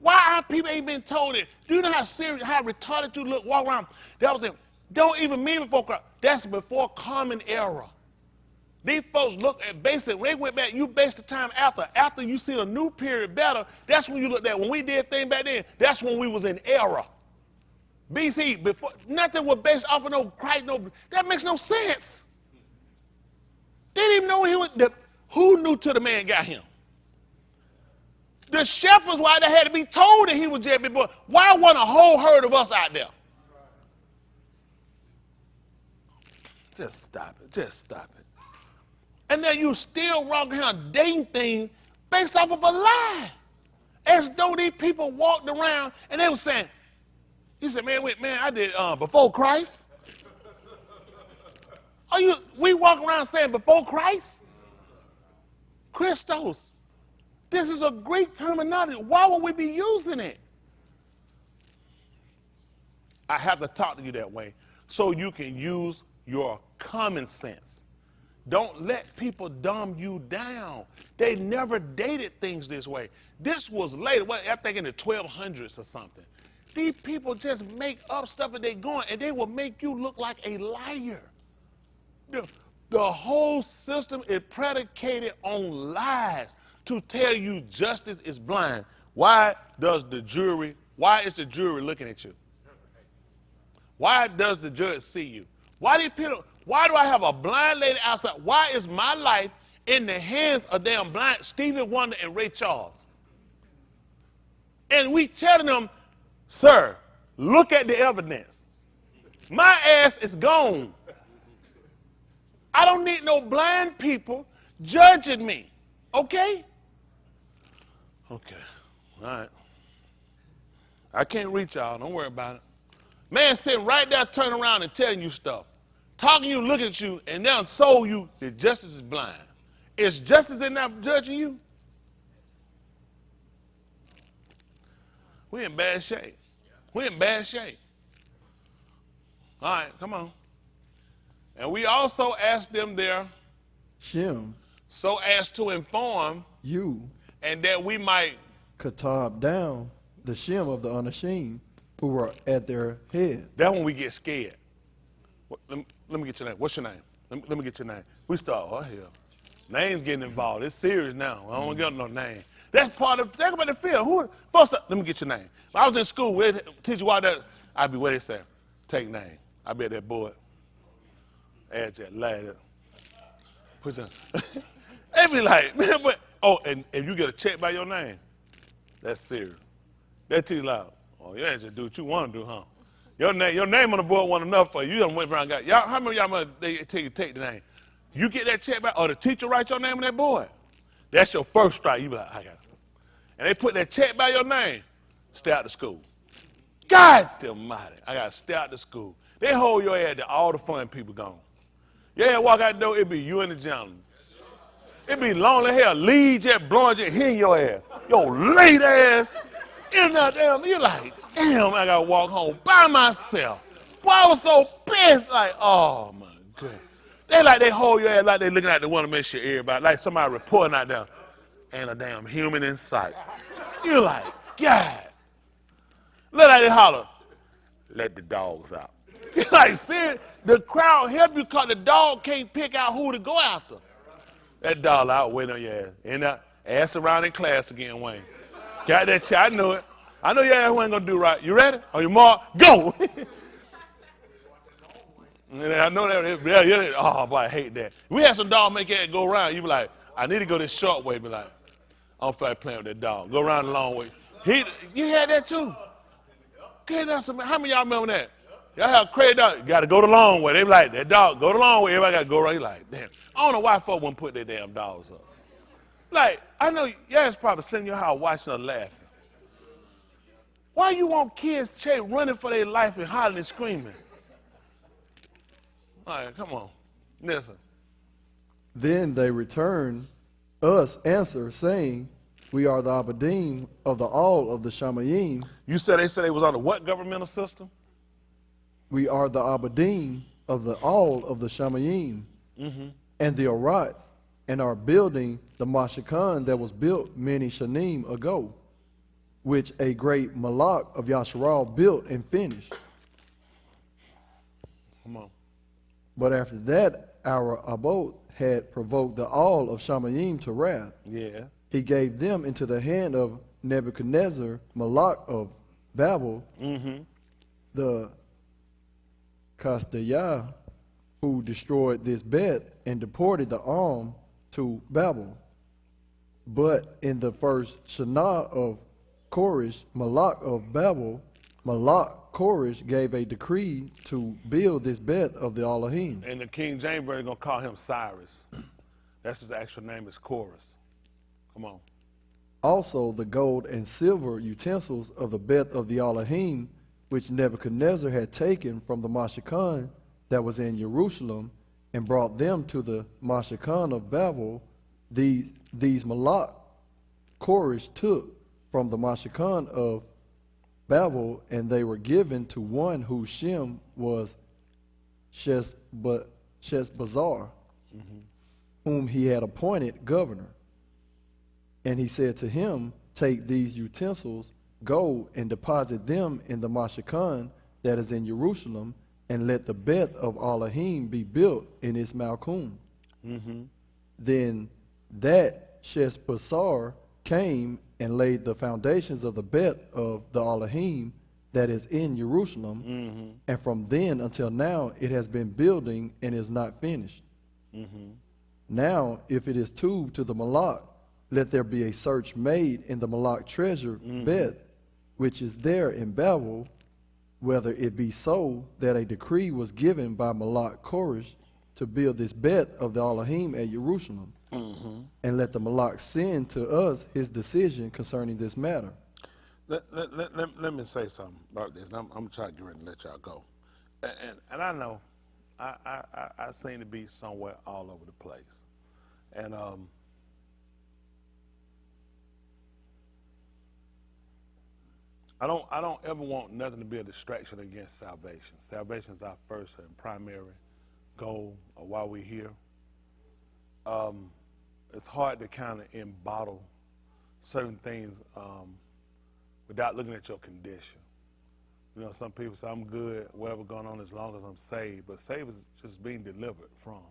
Why our people ain't been told it? Do you know how serious, how retarded you look, walk around? That was it. Don't even mean before Christ. That's before Common Era. These folks look at basically, when they went back, you base the time after. After you see a new period better, that's when you look at. When we did things back then, that's when we was in era. BC, before, nothing was based off of no Christ, that makes no sense. They didn't even know he was, who knew till the man got him? The shepherds, why they had to be told that he was just been born? Why wasn't a whole herd of us out there? Just stop it. Just stop it. And then you still walking around dating things based off of a lie. As though these people walked around and they were saying, you said, man, I did before Christ. We walk around saying before Christ? Christos. This is a Greek terminology. Why would we be using it? I have to talk to you that way so you can use your common sense. Don't let people dumb you down. They never dated things this way. This was later, I think in the 1200s or something. These people just make up stuff and they going, and they will make you look like a liar. The whole system is predicated on lies to tell you justice is blind. Why is the jury looking at you? Why does the judge see you? Why do I have a blind lady outside? Why is my life in the hands of damn blind Stevie Wonder and Ray Charles? And we telling them, sir, look at the evidence. My ass is gone. I don't need no blind people judging me, okay? Okay, all right. I can't reach y'all, don't worry about it. Man sitting right there turning around and telling you stuff. Talking to you, looking at you, and now sold you that justice is blind. Is justice in there judging you? We in bad shape. We in bad shape. All right, come on. And we also asked them there, Shem, so as to inform you, and that we might katab down the Shem of the Anashim who were at their head. That's when we get scared. Let me get your name. What's your name? Let me get your name. We start, oh, hell. Names getting involved. It's serious now. I don't get no name. That's part of, think about the field. First up, let me get your name. If I was in school, we'd teach you why that, I'd be, what they say, take name. I'd be at that board. Add that ladder. Put your, they'd be like, man, but, oh, and if you get a check by your name, that's serious. That teach loud. Oh, you ain't just do what you want to do, huh? Your name on the board wasn't enough for you. You done went around and got, y'all, how many of y'all they tell you take the name? You get that check back, or the teacher write your name on that board. That's your first strike. You be like, I got it. And they put that check by your name, stay out of school. God almighty, I got to stay out of school. They hold your head till all the fun people gone. Yeah, walk out the door, it be you and the gentleman. It be lonely hell, lead jet, blowing jet, hitting your ass. Yo, late ass. In that damn, you're like, damn, I got to walk home by myself. Boy, I was so pissed, like, oh my goodness. They hold your ass like they looking at the one to make sure everybody, like somebody reporting out there, ain't a damn human in sight. You're like, God. Look like they holler, let the dogs out. You're like, serious? The crowd help you because the dog can't pick out who to go after. That dog out waiting on your ass. And ass around in class again, Wayne. Got that check, I knew it. I know your ass ain't gonna do right. You ready? On your mark, go! And I know that, yeah, oh boy, I hate that. We had some dog make that go around, you be like, I need to go this short way, be like, I don't feel like playing with that dog. Go around the long way. You had that too? Okay, how many of y'all remember that? Y'all have a crazy dog, you gotta go the long way. They be like, that dog, go the long way, everybody gotta go around. You like, damn. I don't know why folks wouldn't put their damn dogs up. Like, I know y'all's probably sitting in your house watching her laughing. Why you want kids running for their life and hollering and screaming? All right, come on. Listen. Then they returned us answer, saying, we are the Abadim of the all of the Shamayim. You said they was on the what governmental system? We are the Abadim of the all of the Shamayim and the Arat, and are building the Mashakan that was built many Shanim ago, which a great Malak of Yasharal built and finished. Come on. But after that, our Abot had provoked the all of Shamayim to wrath. Yeah. He gave them into the hand of Nebuchadnezzar, Malak of Babel, the Kasdayah, who destroyed this bed and deported the arm to Babel. But in the first Shana of Koresh, Malak of Babel, Malak Koresh gave a decree to build this Beth of the Elohim. And the King James Version gonna call him Cyrus. That's his actual name is Chorus. Come on. Also the gold and silver utensils of the Beth of the Elohim, which Nebuchadnezzar had taken from the Mashicon that was in Jerusalem, and brought them to the Mashicon of Babel, these Malak Koresh took from the Mashicon of Babel, and they were given to one whose Shem was Sheshbazzar, whom he had appointed governor. And he said to him, take these utensils, go and deposit them in the Mashicon that is in Jerusalem, and let the Beth of Elohim be built in its Malchum. Then that Sheshbazzar came and laid the foundations of the Beth of the Elohim that is in Jerusalem, and from then until now it has been building and is not finished. Now, if it is to the Malak, let there be a search made in the Malak treasure Beth, which is there in Babel, whether it be so that a decree was given by Malak Koresh to build this Beth of the Elohim at Jerusalem. And let the Malak send to us his decision concerning this matter. Let me say something about this. I'm trying to get ready to let y'all go. And I know I seem to be somewhere all over the place. And I don't ever want nothing to be a distraction against salvation. Salvation is our first and primary goal of why we're here. It's hard to kind of embottle certain things without looking at your condition. You know, some people say, I'm good, whatever going on, as long as I'm saved. But saved is just being delivered from.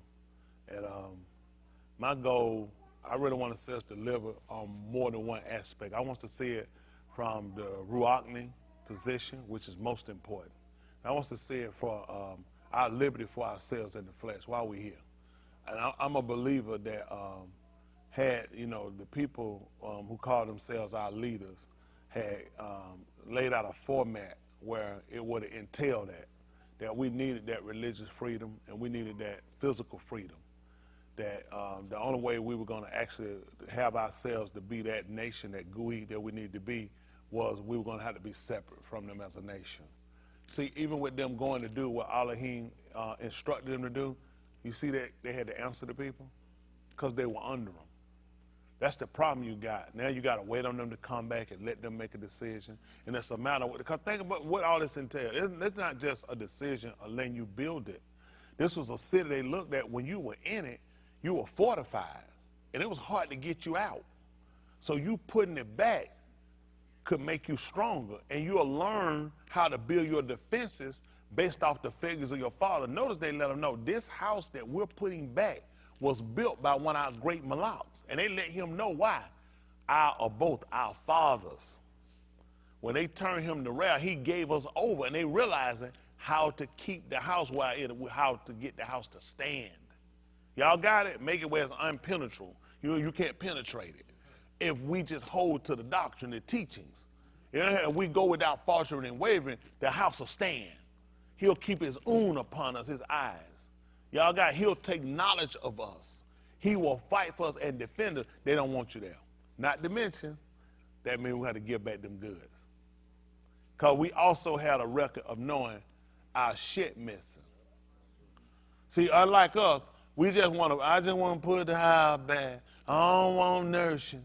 And my goal, I really want to see us delivered on more than one aspect. I want to see it from the Ruachni position, which is most important. I want to see it for our liberty for ourselves in the flesh while we're here. And I'm a believer that had, you know, the people who call themselves our leaders had laid out a format where it would entail that we needed that religious freedom and we needed that physical freedom. That the only way we were going to actually have ourselves to be that nation, that GUI that we need to be, was we were going to have to be separate from them as a nation. See, even with them going to do what Elohim instructed them to do, you see that they had to answer to people because they were under them. That's the problem you got. Now you got to wait on them to come back and let them make a decision. And it's a matter of, because think about what all this entails. It's not just a decision of letting you build it. This was a city they looked at when you were in it, you were fortified. And it was hard to get you out. So you putting it back could make you stronger. And you'll learn how to build your defenses based off the figures of your father. Notice they let them know this house that we're putting back was built by one of our great Malaks. And they let him know why. Both our fathers. When they turned him to wrath, he gave us over, and they realizing how to keep the house how to get the house to stand. Y'all got it? Make it where it's unpenetrable. You can't penetrate it. If we just hold to the doctrine, the teachings, if we go without faltering and wavering, the house will stand. He'll keep his own upon us, his eyes. Y'all got it? He'll take knowledge of us. He will fight for us and defend us. They don't want you there. Not to mention, that means we have to give back them goods. Because we also had a record of knowing our shit missing. See, unlike us, I just want to put the house back. I don't want nourishing.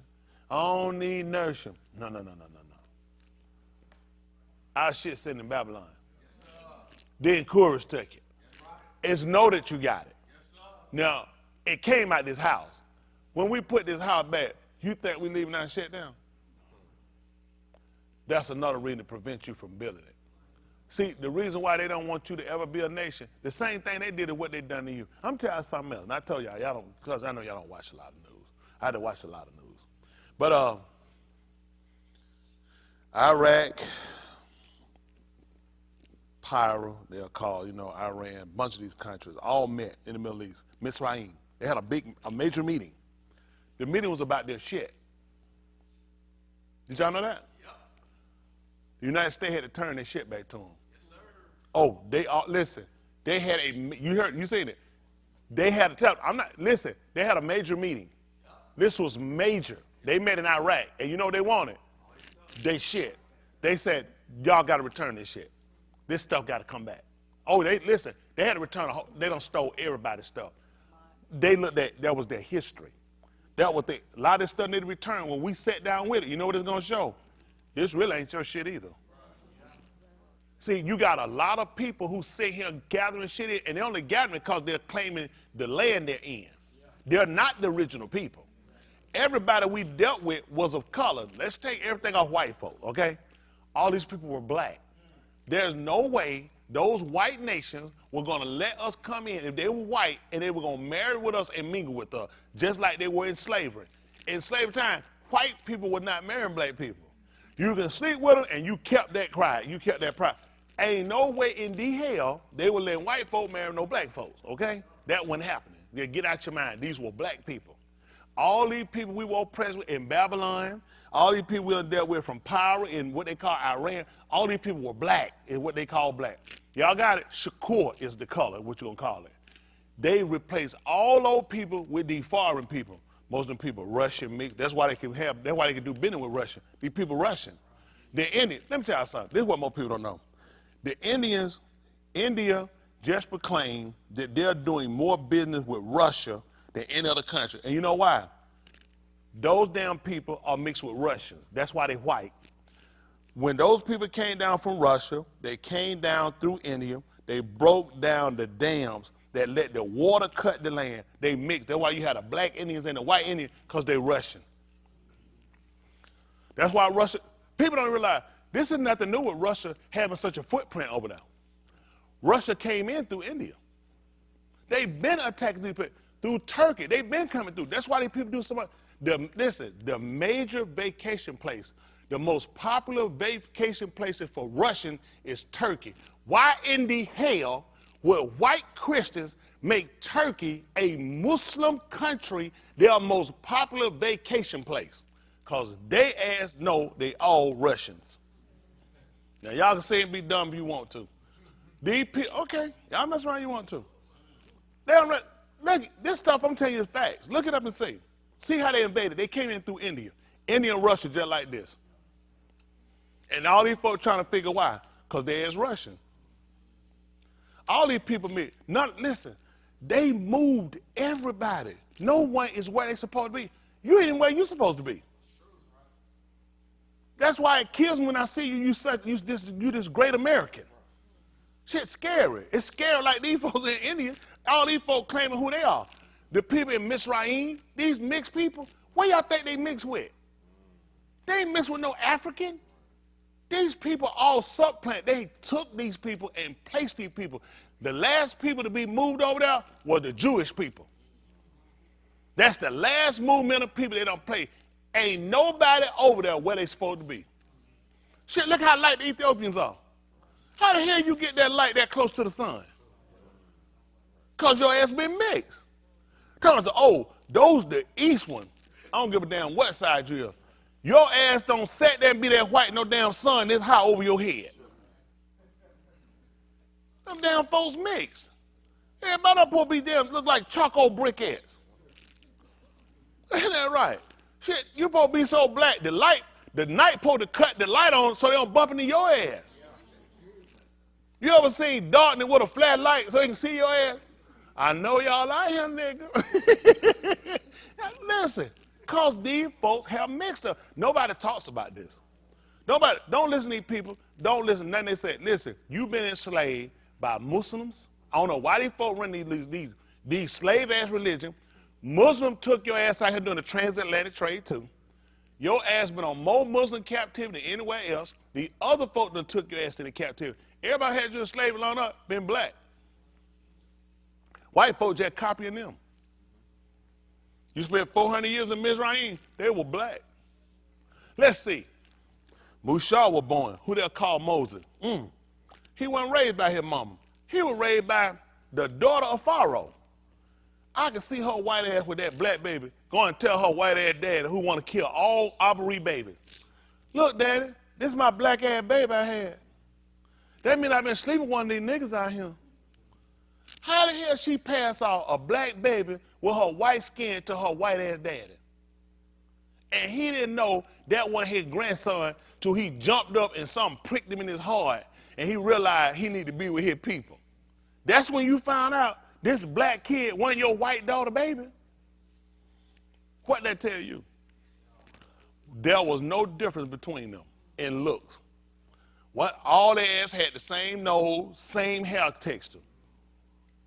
I don't need nourishing. No. Our shit sitting in Babylon. Then Koresh took it. It's know that you got it. Now, it came out this house. When we put this house back, you think we leaving our shit down? That's another reason to prevent you from building it. See, the reason why they don't want you to ever be a nation, the same thing they did is what they done to you. I'm telling you something else, and I told y'all don't, because I know y'all don't watch a lot of news. I had to watch a lot of news. But Iraq, Pyro, they're called, Iran, a bunch of these countries, all met in the Middle East, Mitzrayim. They had a major meeting. The meeting was about their shit. Did y'all know that? The United States had to turn their shit back to them. Oh, they all, listen, they had you seen it. They had to listen, they had a major meeting. This was major. They met in Iraq, and you know what they wanted? They shit. They said, y'all got to return this shit. This stuff got to come back. Oh, they had to return they done stole everybody's stuff. They looked at, that was their history. That was a lot of this stuff needed to return. When we sat down with it, you know what it's going to show? This really ain't your shit either. See, you got a lot of people who sit here gathering shit in, and they're only gathering because they're claiming the land they're in. They're not the original people. Everybody we dealt with was of color. Let's take everything off white folk, okay? All these people were black. There's no way those white nations were going to let us come in if they were white and they were going to marry with us and mingle with us, just like they were in slavery. In slavery time, white people were not marrying black people. You can sleep with them and you kept that pride. You kept that pride. Ain't no way in the hell they would let white folk marry no black folks, okay? That wasn't happening. Yeah, get out your mind. These were black people. All these people we were oppressed with in Babylon, all these people we dealt with from power in what they call Iran, all these people were black in what they call black. Y'all got it? Shakur is the color, what you gonna call it. They replaced all those people with these foreign people. Most of them people Russian mixed. That's why they can do business with Russia. These people Russian. The Indians, let me tell you something. This is what most people don't know. The Indians, India just proclaimed that they're doing more business with Russia than any other country. And you know why? Those damn people are mixed with Russians. That's why they're white. When those people came down from Russia, they came down through India, they broke down the dams that let the water cut the land. They mixed. That's why you had the black Indians and the white Indians, because they're Russian. That's why Russia, people don't realize, this is nothing new with Russia having such a footprint over there. Russia came in through India. They've been attacking these people through Turkey. They've been coming through. That's why these people do so much. Listen, the major vacation place, the most popular vacation places for Russian is Turkey. Why in the hell would white Christians make Turkey a Muslim country their most popular vacation place? Because they ass know they all Russians. Now, y'all can say and be dumb if you want to. These people, okay, y'all mess around if you want to. They don't, look, this stuff I'm telling you is facts. Look it up and see. See how they invaded. They came in through India. India and Russia just like this. And all these folks trying to figure why. Because they is Russian. All these people, listen, they moved everybody. No one is where they supposed to be. You ain't where you supposed to be. That's why it kills me when I see you this great American. Shit's scary. It's scary like these folks in India. All these folks claiming who they are. The people in Mizraim, these mixed people, what y'all think they mixed with? They ain't mixed with no African. These people all subplant. They took these people and placed these people. The last people to be moved over there were the Jewish people. That's the last movement of people they don't play. Ain't nobody over there where they supposed to be. Shit, look how light the Ethiopians are. How the hell you get that light that close to the sun? Because your ass been mixed. Because, those the east one. I don't give a damn what side you are. Your ass don't sit there and be that white no damn sun this high over your head. Them damn folks mixed. Everybody up supposed to be damn look like charcoal brick ass. Ain't that right? Shit, you supposed to be so black. The night supposed to cut the light on so they don't bump into your ass. You ever seen darkness with a flat light so they can see your ass? I know y'all out here, nigga. Listen, because these folks have mixed up. Nobody talks about this. Nobody, don't listen to these people. Don't listen to nothing they say. Listen, you've been enslaved by Muslims. I don't know why these folks run these slave-ass religion. Muslim took your ass out here doing the transatlantic trade too. Your ass been on more Muslim captivity than anywhere else. The other folk done took your ass to the captivity. Everybody had you in slavery long up, been black. White folk just copying them. You spent 400 years in Mizraim, they were black. Let's see. Musa was born, who they'll call Moses. He wasn't raised by his mama. He was raised by the daughter of Pharaoh. I can see her white ass with that black baby going to tell her white ass dad who want to kill all Abari babies. Look, Daddy, this is my black ass baby I had. That means I've been sleeping with one of these niggas out here. How the hell she pass off a black baby with her white skin to her white ass daddy? And he didn't know that was his grandson till he jumped up and something pricked him in his heart and he realized he needed to be with his people. That's when you found out this black kid wasn't your white daughter baby. What that tell you? There was no difference between them in looks. What, all their ass had the same nose, same hair texture.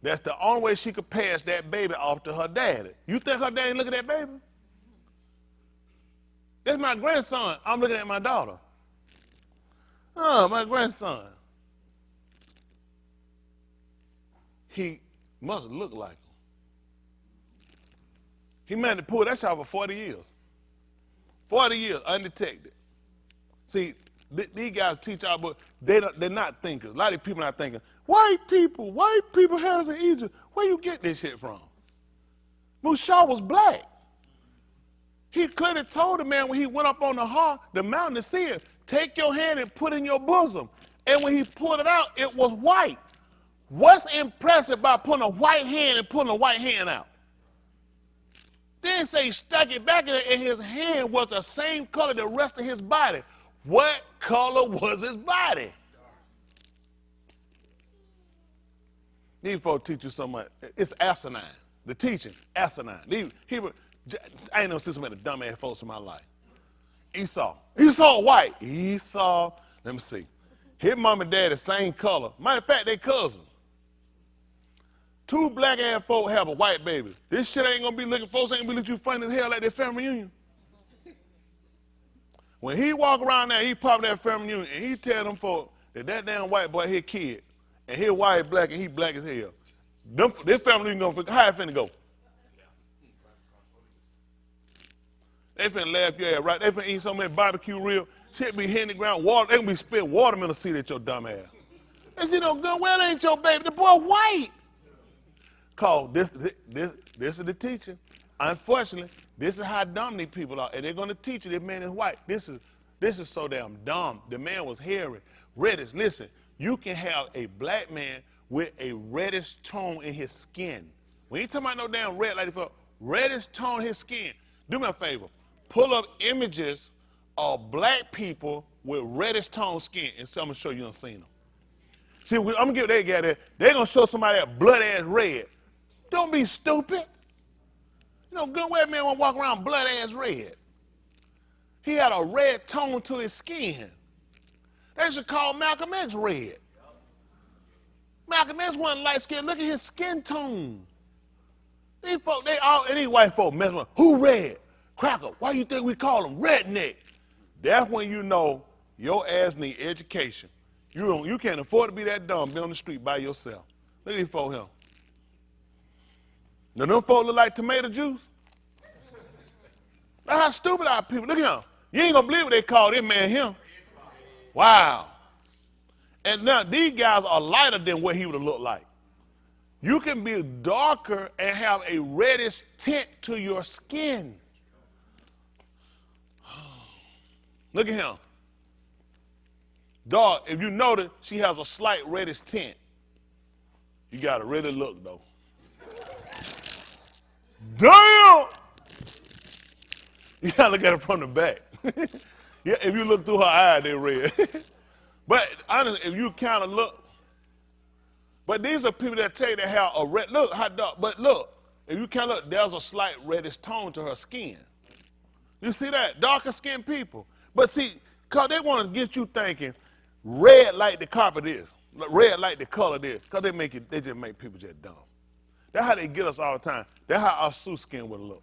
That's the only way she could pass that baby off to her daddy. You think her daddy look at that baby? That's my grandson. I'm looking at my daughter. Oh, my grandson. He must look like him. He managed to pull that shot for 40 years. 40 years, undetected. See, these guys teach our book, they're not thinkers. A lot of people not thinking, white people has in Egypt. Where you get this shit from? Musa was black. He clearly told the man when he went up on the mountain to see it, take your hand and put it in your bosom. And when he pulled it out, it was white. What's impressive about putting a white hand and pulling a white hand out? Then say he stuck it back in there and his hand was the same color the rest of his body. What color was his body? These folks teach you so much. It's asinine. The teaching, asinine. I ain't never seen so many dumbass folks in my life. Esau white. Esau, let me see. His mom and dad the same color. Matter of fact, they cousins. Two black ass folk have a white baby. This shit ain't gonna be looking, folks ain't gonna be looking you funny as hell like their family reunion. When he walk around there, he pop that family reunion and he tell them folks that damn white boy his kid and his white black and he black as hell. This family reunion gonna, how it finna go? They finna laugh your ass right. They finna eat so many barbecue ribs, shit be hitting the ground, water, they gonna be spitting watermelon seed at your dumb ass. They say, no good, well, ain't your baby, the boy white. Cause this is the teaching. Unfortunately, this is how dumb these people are. And they're gonna teach you this man is white. This is so damn dumb. The man was hairy, reddish. Listen, you can have a black man with a reddish tone in his skin. We ain't talking about no damn red like that. Reddish tone in his skin. Do me a favor. Pull up images of black people with reddish tone skin and so I'm gonna show you unseen them. See, I'm gonna give that guy that. They're gonna show somebody that blood ass red. Don't be stupid. You know, good white man won't walk around blood ass red. He had a red tone to his skin. They should call Malcolm X red. Malcolm X wasn't light skinned. Look at his skin tone. These folk, these white folk mess with, who red? Cracker, why you think we call them redneck? That's when you know your ass need education. You can't afford to be that dumb, be on the street by yourself. Look at these folk here. Now them folk look like tomato juice. That's how stupid our people. Look at him. You ain't gonna believe what they call this man him. Wow. And now these guys are lighter than what he would have looked like. You can be darker and have a reddish tint to your skin. Look at him. Dog, if you notice, she has a slight reddish tint. You gotta really look though. Damn! You gotta look at her from the back. Yeah, if you look through her eye, they're red. But honestly, if you kind of look, but these are people that tell you they have a red, look, hot dog, but look, if you kind of look, there's a slight reddish tone to her skin. You see that? Darker skinned people. But see, cause they want to get you thinking red like the carpet is, red like the color is, cause they just make people just dumb. That's how they get us all the time. That's how our Sue skin would look.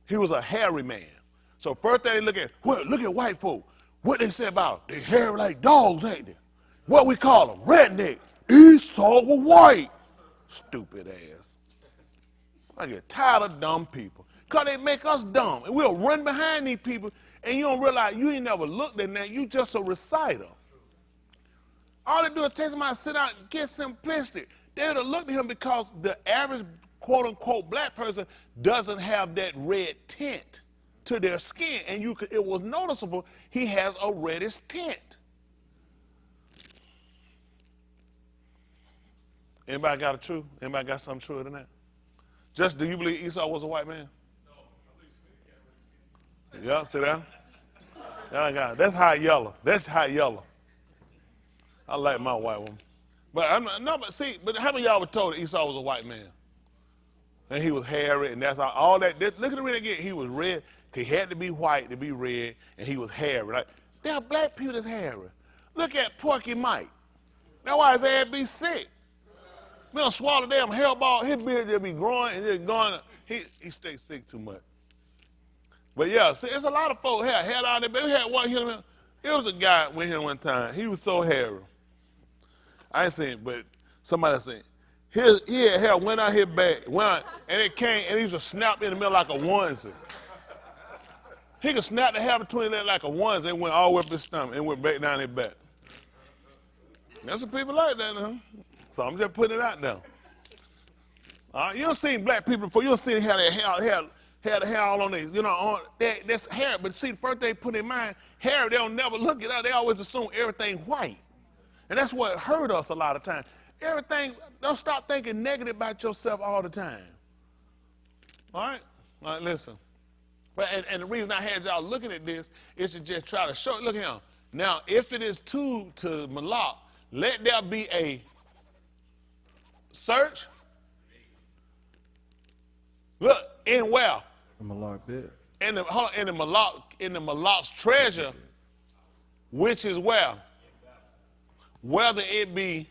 He was a hairy man. So first thing they look at, well, look at white folk. What they say about them? They hairy like dogs, ain't they? What we call them? Redneck. Esau was white. Stupid ass. I get tired of dumb people. Because they make us dumb. And we'll run behind these people and you don't realize you ain't never looked at that. You just a reciter. All they do is take somebody, sit out and get simplistic. They would have looked at him because the average quote-unquote black person doesn't have that red tint to their skin, and it was noticeable he has a reddish tint. Anybody got a true? Anybody got something truer than that? Just, do you believe Esau was a white man? No. Yeah, see that? That's hot yellow. That's hot yellow. I like my white woman. But but how many of y'all were told that Esau was a white man? And he was hairy, and that's all that. Look at the red again. He was red. He had to be white to be red, and he was hairy. Right? There are black people that's hairy. Look at Porky Mike. That's why his ass be sick. We don't swallow damn hairball. His beard just be growing and just going. He stays sick too much. But yeah, see, it's a lot of folks hair out there. But we had one here. There was a guy went here one time. He was so hairy. I ain't seen it, but somebody seen it. He had hair went out his back, and it came, and he was a snap in the middle like a onesie. He could snap the hair between that like a onesie. It went all the way up his stomach and went back down his back. There's some people like that now. So I'm just putting it out there. You don't see black people before. You don't see how they had the hair all on these, that's hair. But see, the first thing put in mind, hair, they'll never look at it. They always assume everything white. And that's what hurt us a lot of times. Everything, don't stop thinking negative about yourself all the time. All right? All right, listen. And the reason I had y'all looking at this is to just try to show, look at him. Now, if it is to Malak, let there be a search. Look, in where? Malak bed. In the Malak's treasure, which is where? Whether it be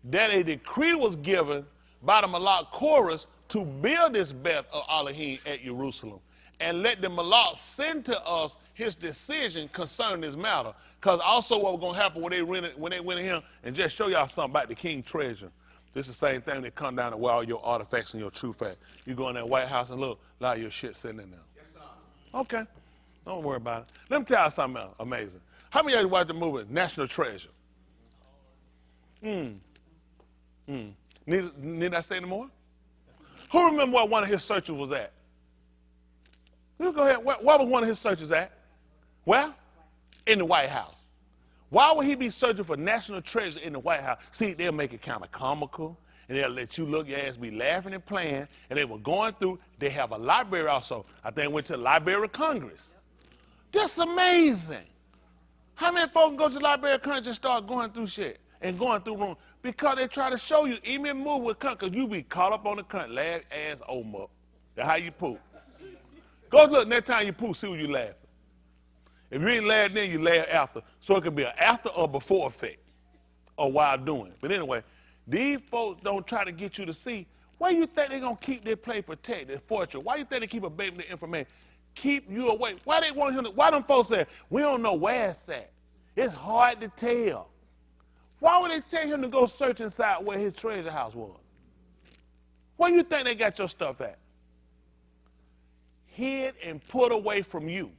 that a decree was given by the Malak chorus to build this Beth of Elohim at Jerusalem, and let the Malak send to us his decision concerning this matter. Because also what was going to happen when they went in here, and just show y'all something about the king treasure. This is the same thing that come down to where all your artifacts and your true fact. You go in that White House and look, a lot of your shit sitting in there. Yes, sir. Okay, don't worry about it. Let me tell you something else amazing. How many of you watched the movie National Treasure? Need I say no more? Who remember where one of his searches was at? You go ahead. Where was one of his searches at? Where? In the White House. Why would he be searching for national treasure in the White House? See, they'll make it kind of comical, and they'll let you look, your ass be laughing and playing, and they were going through, they have a library also. I think went to the Library of Congress. That's amazing. How many folks go to the Library of Congress and start going through shit and going through rooms? Because they try to show you, even move with cunt, because you be caught up on the cunt, laugh ass over. That's how you poop. Go look, next time you poop, see what you laughing. If you ain't laughing then, you laugh after. So it could be an after or before effect, or while doing it. But anyway, these folks don't try to get you to see. Why you think they're going to keep their place protected, fortress? Why you think they keep a baby the information? Keep you away. Why they want him to, why them folks say, we don't know where it's at? It's hard to tell. Why would they tell him to go search inside where his treasure house was? Where you think they got your stuff at? Hid and put away from you.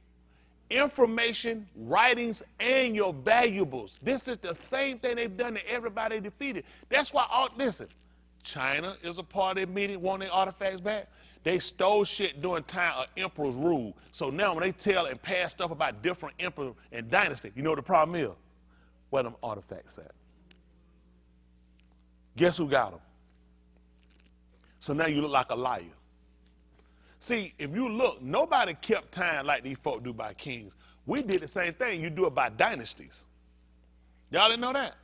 Information, writings, and your valuables. This is the same thing they've done to everybody defeated. That's why, listen, China is a part of their meeting, wanting their artifacts back. They stole shit during time of emperor's rule. So now when they tell and pass stuff about different emperors and dynasty, you know what the problem is? Where them artifacts at? Guess who got them? So now you look like a liar. See, if you look, nobody kept time like these folk do by kings. We did the same thing. You do it by dynasties. Y'all didn't know that?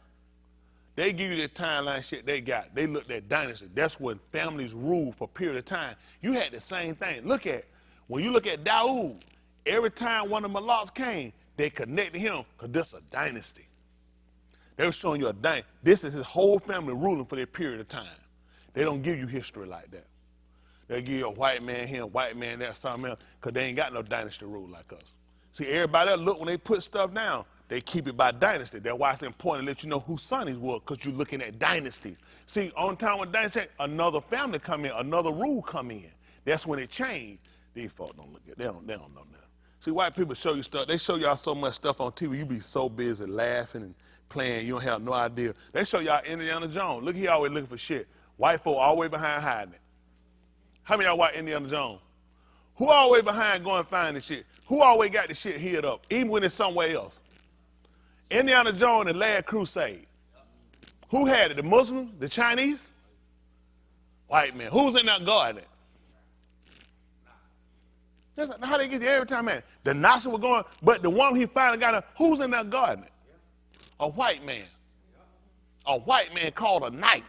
They give you the timeline shit they got. They looked at dynasty. That's when families ruled for a period of time. You had the same thing. Look at, when you look at Daoud, every time one of the Malaks came, they connected him because this is a dynasty. They were showing you a dynasty. This is his whole family ruling for that period of time. They don't give you history like that. They give you a white man here, a white man there, something else, because they ain't got no dynasty rule like us. See, everybody else, look, when they put stuff down, they keep it by dynasty. That's why it's important to let you know whose son he was, because you're looking at dynasties. See, on time when dynasty, another family come in, another rule come in. That's when it changed. These folks don't look at it. They don't know nothing. See, white people show you stuff. They show y'all so much stuff on TV, you be so busy laughing and playing, you don't have no idea. They show y'all Indiana Jones. Look, he always looking for shit. White folk all the way behind hiding it. How many of y'all watch Indiana Jones? Who always behind going find the shit? Who always got the shit hid up, even when it's somewhere else? Indiana Jones and Last Crusade. Who had it? The Muslims? The Chinese? White man. Who's in that garden? That's how they get you every time, man. The Nazis were going, but the one he finally got, who's in that garden? A white man. A white man called a knight.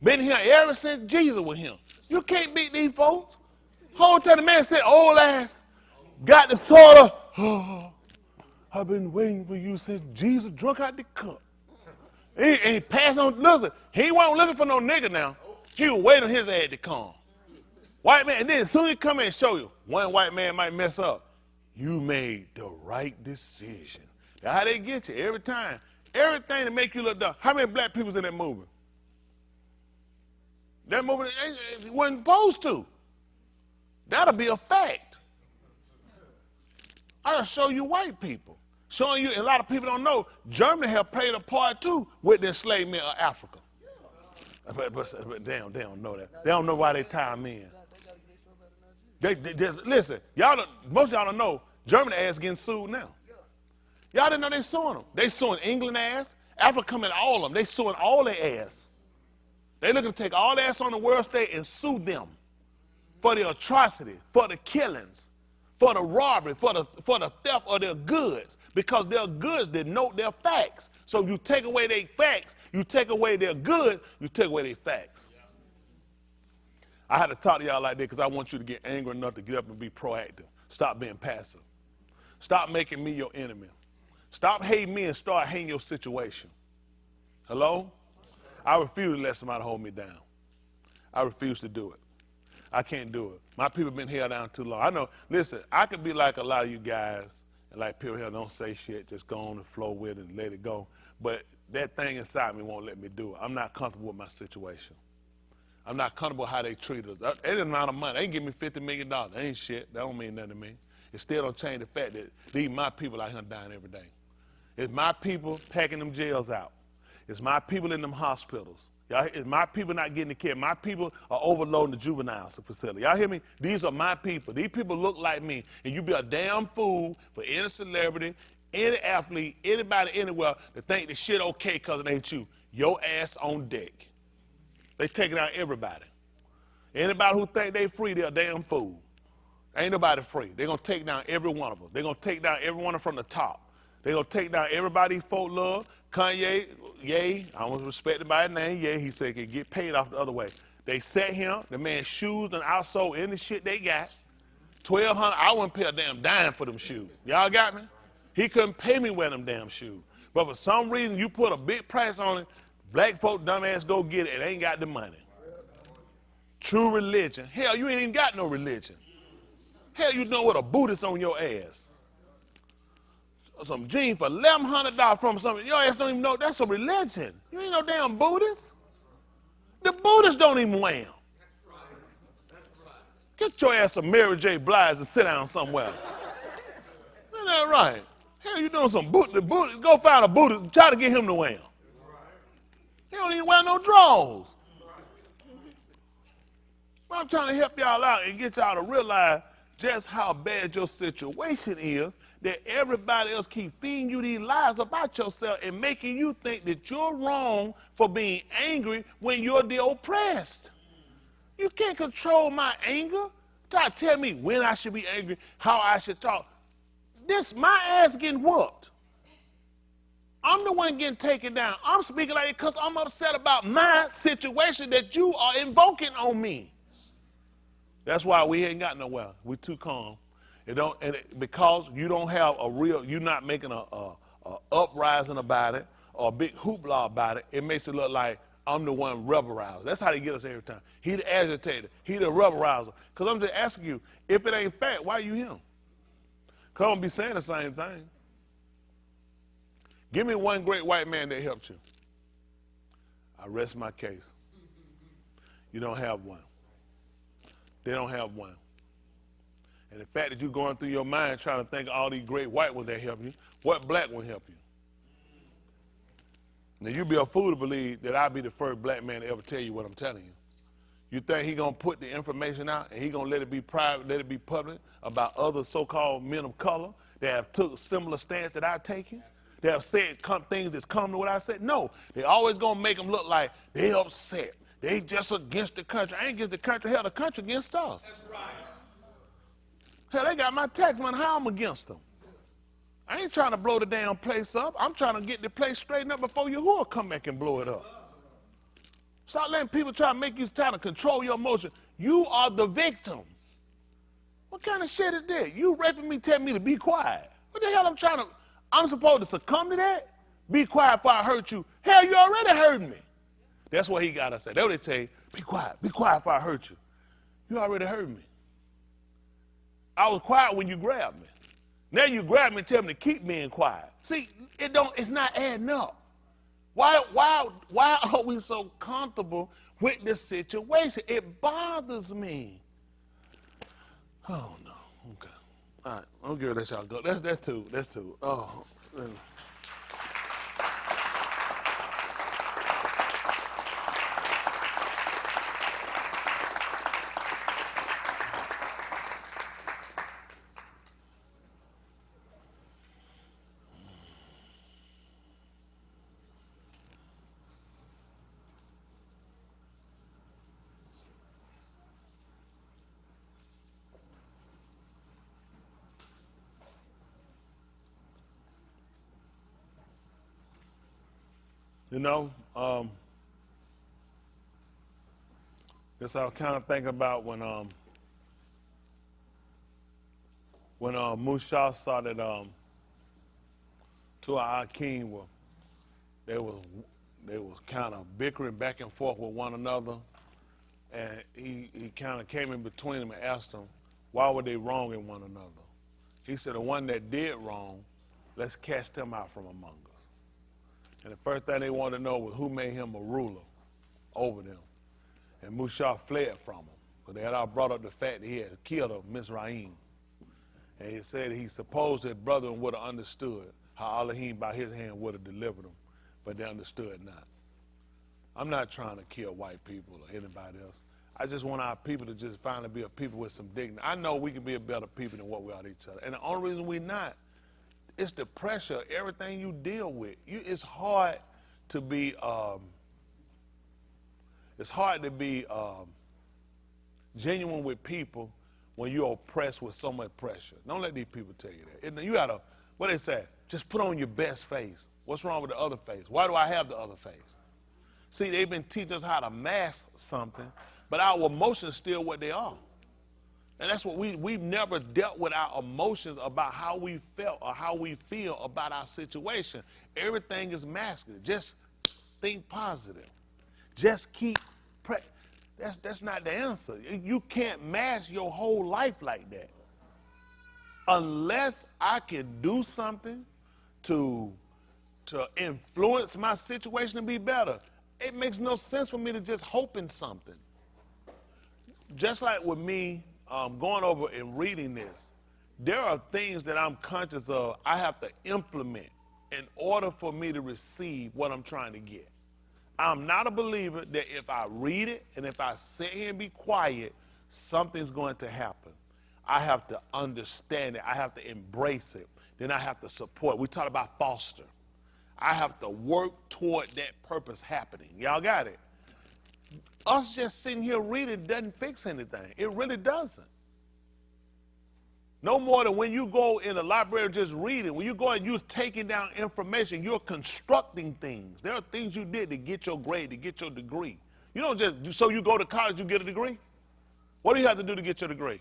Been here ever since Jesus was here. You can't beat these folks. Whole time the man said, old ass, got the soda. Oh, I've been waiting for you since Jesus drunk out the cup. He passed on, listen, he wasn't looking for no nigga now. He was waiting on his ass to come. White man, and then as soon as he come in and show you, one white man might mess up. You made the right decision. That's how they get you every time. Everything to make you look dumb. How many black people's in that movie? That movie wasn't supposed to. That'll be a fact. I'll show you white people. Showing you, and a lot of people don't know, Germany have played a part too with the enslavement of Africa. But they don't know that. They don't know why they tie them in. They just, listen, most of y'all don't know, Germany ass getting sued now. Y'all didn't know they suing them. They suing England ass, Africa coming all of them. They suing all their ass. They looking to take all the ass on the world stage and sue them for the atrocity, for the killings, for the robbery, for the theft of their goods, because their goods denote their facts. So you take away their facts, you take away their goods, you take away their facts. I had to talk to y'all like that because I want you to get angry enough to get up and be proactive. Stop being passive. Stop making me your enemy. Stop hating me and start hating your situation. Hello? I refuse to let somebody hold me down. I refuse to do it. I can't do it. My people been held down too long. I know, listen, I could be like a lot of you guys, and like people here don't say shit, just go on the flow with it and let it go. But that thing inside me won't let me do it. I'm not comfortable with my situation. I'm not comfortable with how they treat us. That ain't amount of money. They can give me $50 million. That ain't shit. That don't mean nothing to me. It still don't change the fact that these my people out here dying every day. It's my people packing them jails out. It's my people in them hospitals. Y'all, it's my people not getting the care. My people are overloading the juvenile facility. Y'all hear me? These are my people. These people look like me. And you be a damn fool for any celebrity, any athlete, anybody anywhere to think the shit okay because it ain't you. Your ass on deck. They taking out everybody. Anybody who think they free, they're a damn fool. Ain't nobody free. They're going to take down every one of them. They're going to take down every one of them from the top. They're going to take down everybody folk love. Kanye, Ye, I was respected by his name, Ye, he said he could get paid off the other way. They set him, the man's shoes and outsold any shit they got. $1,200, I wouldn't pay a damn dime for them shoes. Y'all got me? He couldn't pay me wear them damn shoes. But for some reason, you put a big price on it, black folk dumbass go get it and ain't got the money. True religion. Hell, you ain't even got no religion. Hell, you know what, a Buddhist on your ass. Some jeans for $1,100 from something. Your ass don't even know that's a religion. You ain't no damn Buddhist. The Buddhists don't even wear them. Get your ass some Mary J. Blige and sit down somewhere. Isn't that right? Hell, you doing some Buddhist. Go find a Buddhist. Try to get him to wear them. He don't even wear no drawers. Well, I'm trying to help y'all out and get y'all to realize just how bad your situation is, that everybody else keep feeding you these lies about yourself and making you think that you're wrong for being angry when you're the oppressed. You can't control my anger. Try to tell me when I should be angry, how I should talk. This, my ass getting whooped. I'm the one getting taken down. I'm speaking like it because I'm upset about my situation that you are invoking on me. That's why we ain't got nowhere. We're too calm. Because you don't have a real, you're not making a uprising about it or a big hoopla about it, it makes it look like I'm the one rebel-rouser. That's how they get us every time. He the agitator. He the rebel-rouser. Because I'm just asking you, if it ain't fact, why you him? Because I'm going to be saying the same thing. Give me one great white man that helped you. I rest my case. You don't have one. They don't have one. And the fact that you're going through your mind trying to think of all these great white ones that help you, what black one help you? Now, you'd be a fool to believe that I'll be the first black man to ever tell you what I'm telling you. You think he gonna put the information out and he gonna let it be private, let it be public about other so-called men of color that have took a similar stance that I've taken? They have said things that's come to what I said? No, they always gonna make them look like they upset. They just against the country. I ain't against the country. Hell, the country against us. That's right. Hell, they got my tax money. How I'm against them? I ain't trying to blow the damn place up. I'm trying to get the place straightened up before Yahuwah come back and blow it up. Stop letting people try to make you try to control your emotion. You are the victim. What kind of shit is that? You raping me, telling me to be quiet. What the hell I'm supposed to succumb to that? Be quiet before I hurt you. Hell, you already hurt me. That's what he got to say. That's what they tell you. Be quiet before I hurt you. You already hurt me. I was quiet when you grabbed me. Now you grab me and tell me to keep being quiet. See, it's not adding up. Why are we so comfortable with this situation? It bothers me. Oh no. Okay. All right. I'm gonna let y'all go. That's two. Oh. You know, this I was kind of thinking about when Musha saw that Tua Akeem they was kind of bickering back and forth with one another, and he kind of came in between them and asked them, why were they wronging one another? He said, the one that did wrong, let's cast him out from among us. And the first thing they wanted to know was who made him a ruler over them. And Musha fled from him, because they had all brought up the fact that he had killed a Mizraim. And he said he supposed that brethren would have understood how Elohim by his hand would have delivered them, but they understood not. I'm not trying to kill white people or anybody else. I just want our people to just finally be a people with some dignity. I know we can be a better people than what we are to each other. And the only reason we're not, it's the pressure, everything you deal with. It's hard to be, genuine with people when you're oppressed with so much pressure. Don't let these people tell you that. You gotta, what they say, just put on your best face. What's wrong with the other face? Why do I have the other face? See, they've been teaching us how to mask something, but our emotions still what they are. And that's what we've never dealt with our emotions about how we felt or how we feel about our situation. Everything is masked. Just think positive. Just keep that's not the answer. You can't mask your whole life like that. Unless I can do something to influence my situation to be better, it makes no sense for me to just hope in something. Just like with me, going over and reading this, there are things that I'm conscious of I have to implement in order for me to receive what I'm trying to get. I'm not a believer that if I read it and if I sit here and be quiet, something's going to happen. I have to understand it. I have to embrace it. Then I have to support. We talk about foster. I have to work toward that purpose happening. Y'all got it? Us just sitting here reading doesn't fix anything. It really doesn't. No more than when you go in the library just reading. When you go and you're taking down information, you're constructing things. There are things you did to get your grade, to get your degree. You don't just, so you go to college, you get a degree? What do you have to do to get your degree?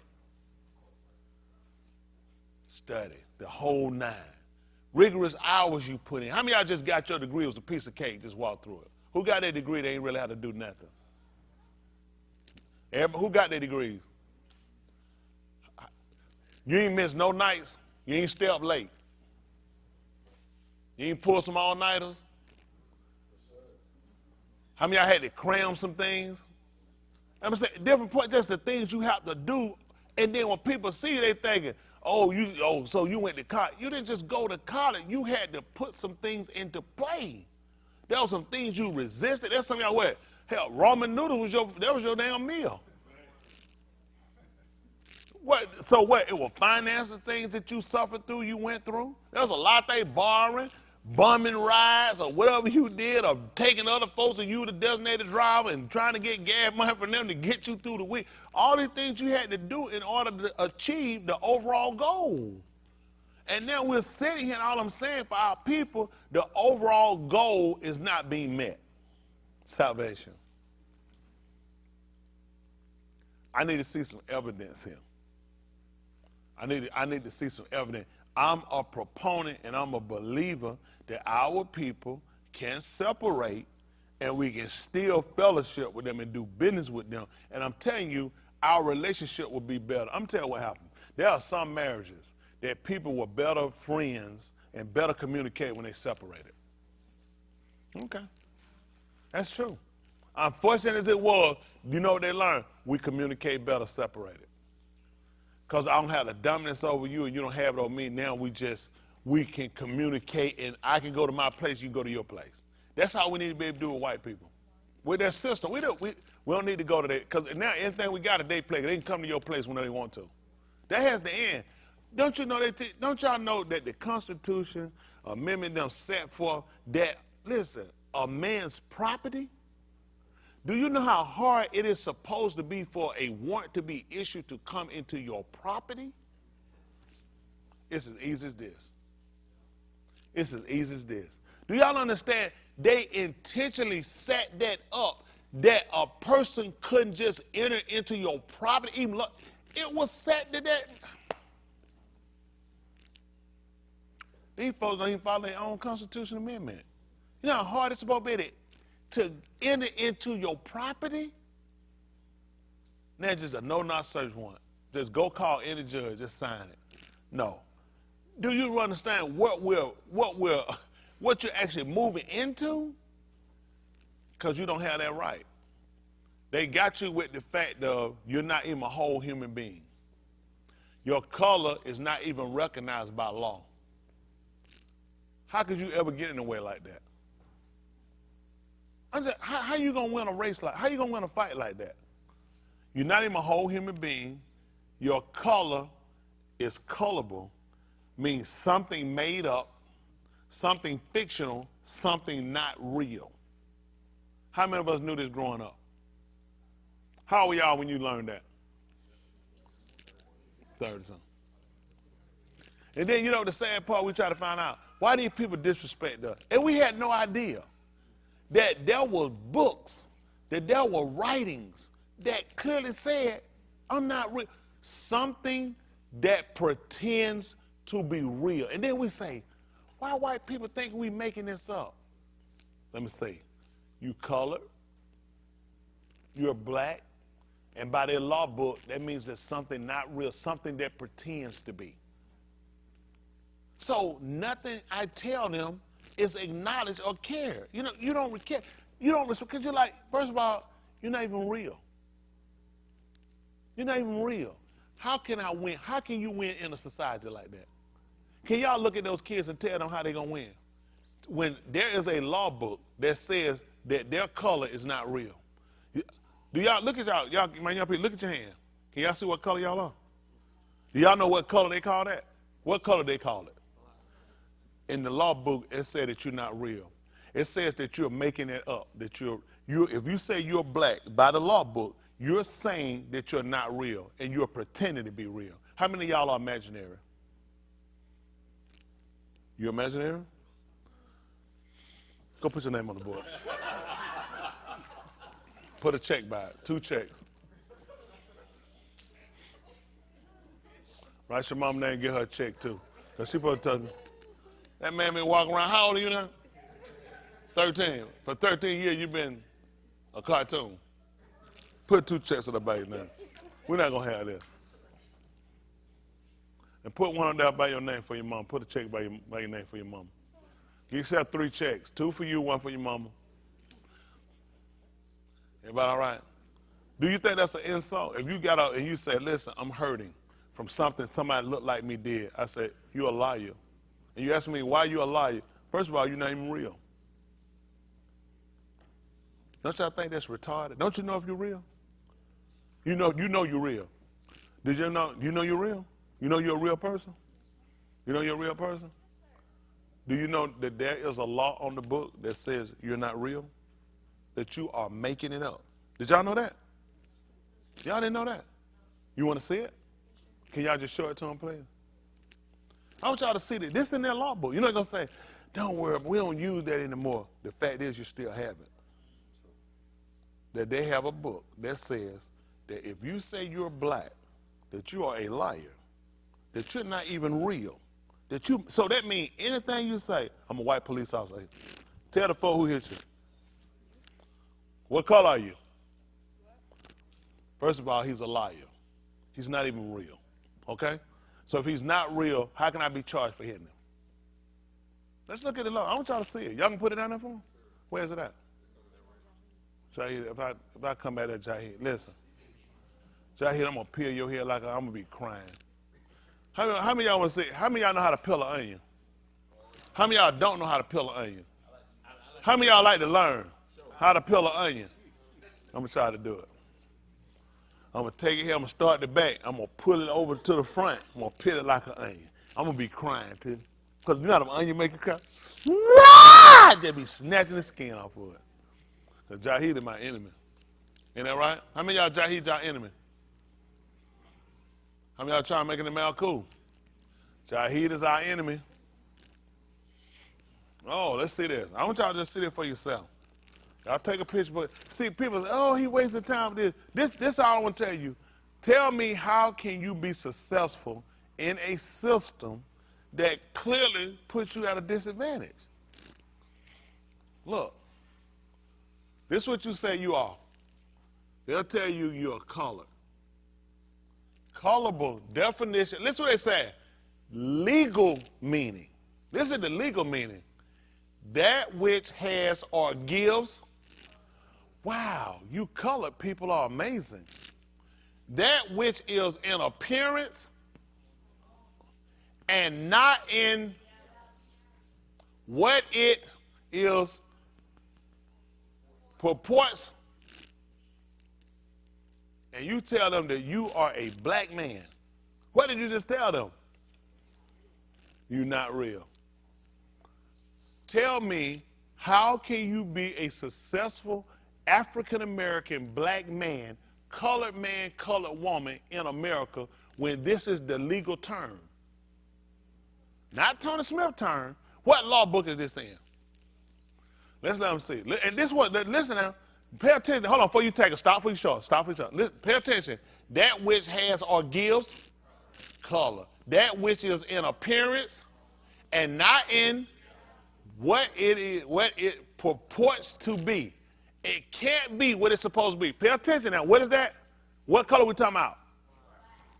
Study, the whole 9. Rigorous hours you put in. How many of y'all just got your degree? It was a piece of cake, just walked through it. Who got their degree? They ain't really had to do nothing. Everybody, who got their degrees? You ain't missed no nights. You ain't stay up late. You ain't pull some all-nighters. How many of y'all had to cram some things? I'm saying different points, just the things you have to do. And then when people see you, they thinking, so you went to college. You didn't just go to college. You had to put some things into play. There were some things you resisted. There's some of y'all where Hell, ramen noodles was your damn meal. What? So what? It was financing things that you suffered through, you went through? There was a lot they borrowing, bumming rides, or whatever you did, or taking other folks and you the designated driver and trying to get gas money from them to get you through the week. All these things you had to do in order to achieve the overall goal. And now we're sitting here, and all I'm saying for our people, the overall goal is not being met. Salvation. I need to see some evidence here. I need to see some evidence. I'm a proponent and I'm a believer that our people can separate and we can still fellowship with them and do business with them. And I'm telling you, our relationship will be better. I'm telling you what happened. There are some marriages that people were better friends and better communicate when they separated. Okay. That's true. Unfortunate as it was, you know what they learned? We communicate better separated. Because I don't have the dominance over you and you don't have it over me. Now we can communicate, and I can go to my place, you can go to your place. That's how we need to be able to do with white people. With their system. We don't need to go to that, because now anything we got, they play. They can come to your place whenever they want to. That has the end. Don't you know don't y'all know that the Constitution, amendment them set for that, listen, a man's property? Do you know how hard it is supposed to be for a warrant to be issued to come into your property? It's as easy as this. It's as easy as this. Do y'all understand? They intentionally set that up that a person couldn't just enter into your property. Even it was set to that. These folks don't even follow their own constitutional amendment. You know how hard it's supposed to be to enter into your property? Now just a no-knock search warrant. Just go call any judge, just sign it. No. Do you understand what you're actually moving into? Because you don't have that right. They got you with the fact of you're not even a whole human being. Your color is not even recognized by law. How could you ever get in the way like that? How you gonna win a race like? How you gonna win a fight like that? You're not even a whole human being. Your color is colorable, means something made up, something fictional, something not real. How many of us knew this growing up? How were y'all when you learned that? 30 something. And then you know the sad part, we try to find out, why these people disrespect us? And we had no idea that there were books, that there were writings that clearly said, I'm not real. Something that pretends to be real. And then we say, why white people think we making this up? Let me say, you colored, you're black, and by their law book, that means there's something not real, something that pretends to be. So nothing I tell them is acknowledged or cared. You know, you don't care. You don't respect, because you're like, first of all, you're not even real. You're not even real. How can I win? How can you win in a society like that? Can y'all look at those kids and tell them how they're going to win? When there is a law book that says that their color is not real. Do y'all, look at y'all, my young people, look at your hand. Can y'all see what color y'all are? Do y'all know what color they call that? What color they call it? In the law book, it said that you're not real. It says that you're making it up. That if you say you're black, by the law book, you're saying that you're not real, and you're pretending to be real. How many of y'all are imaginary? You imaginary? Go put your name on the board. Put a check by it, 2 checks. Write your mom name and get her a check too. Because she supposed to tell me, that man been walking around, how old are you now? 13. For 13 years you've been a cartoon. Put 2 checks on the baby's name. We're not gonna have this. And put one on there by your name for your mom. Put a check by your name for your mama. You accept 3 checks, 2 for you, 1 for your mama. Everybody all right? Do you think that's an insult? If you got out and you say, listen, I'm hurting from something somebody looked like me did, I say, you're a liar. And you ask me why you a liar. First of all, you're not even real. Don't y'all think that's retarded? Don't you know if you're real? You know you're real. Did you know you're real? You know you're a real person? You know you're a real person? Do you know that there is a law on the book that says you're not real? That you are making it up. Did y'all know that? Y'all didn't know that? You want to see it? Can y'all just show it to them, please? I want y'all to see that. This in their law book. You're not going to say, don't worry, we don't use that anymore. The fact is you still have it. That they have a book that says that if you say you're black, that you are a liar, that you're not even real. So that means anything you say, I'm a white police officer. Tell the folk who hit you. What color are you? First of all, he's a liar. He's not even real. Okay? So if he's not real, how can I be charged for hitting him? Let's look at the law. I want y'all to see it. Y'all can put it down there for me? Where is it at? Jahid, if I come at that, Jahid, listen. Jahid, I'm going to peel your hair like I'm going to be crying. How many of y'all want to see? How many of y'all know how to peel an onion? How many of y'all don't know how to peel an onion? How many of y'all like to learn how to peel an onion? I'm going to try to do it. I'm going to take it here. I'm going to start the back. I'm going to pull it over to the front. I'm going to peel it like an onion. I'm going to be crying, too. Because you know how the onion make you cry? Just be snatching the skin off of it. Because Jahid is my enemy. Ain't that right? How many of y'all Jahid y'all enemy? How many of y'all trying to make the man cool? Jahid is our enemy. Oh, let's see this. I want y'all to just see this for yourself. I'll take a picture, but see, people say, oh, he wasted time with this. This all I want to tell you. Tell me, how can you be successful in a system that clearly puts you at a disadvantage? Look, this is what you say you are. They'll tell you you're colored. Colorable definition. Listen what they say. Legal meaning. This is the legal meaning. That which has or gives. Wow, you colored people are amazing. That which is in appearance and not in what it is purports. And you tell them that you are a black man. What did you just tell them? You're not real. Tell me, how can you be a successful African-American black man, colored woman in America when this is the legal term? Not Tony Smith term. What law book is this in? Let's let them see. And this one, listen now. Pay attention. Hold on, before you take a stop for your short. Stop for your short. Listen, pay attention. That which has or gives color. That which is in appearance and not in what it is, what it purports to be. It can't be what it's supposed to be. Pay attention now. What is that? What color we talking about?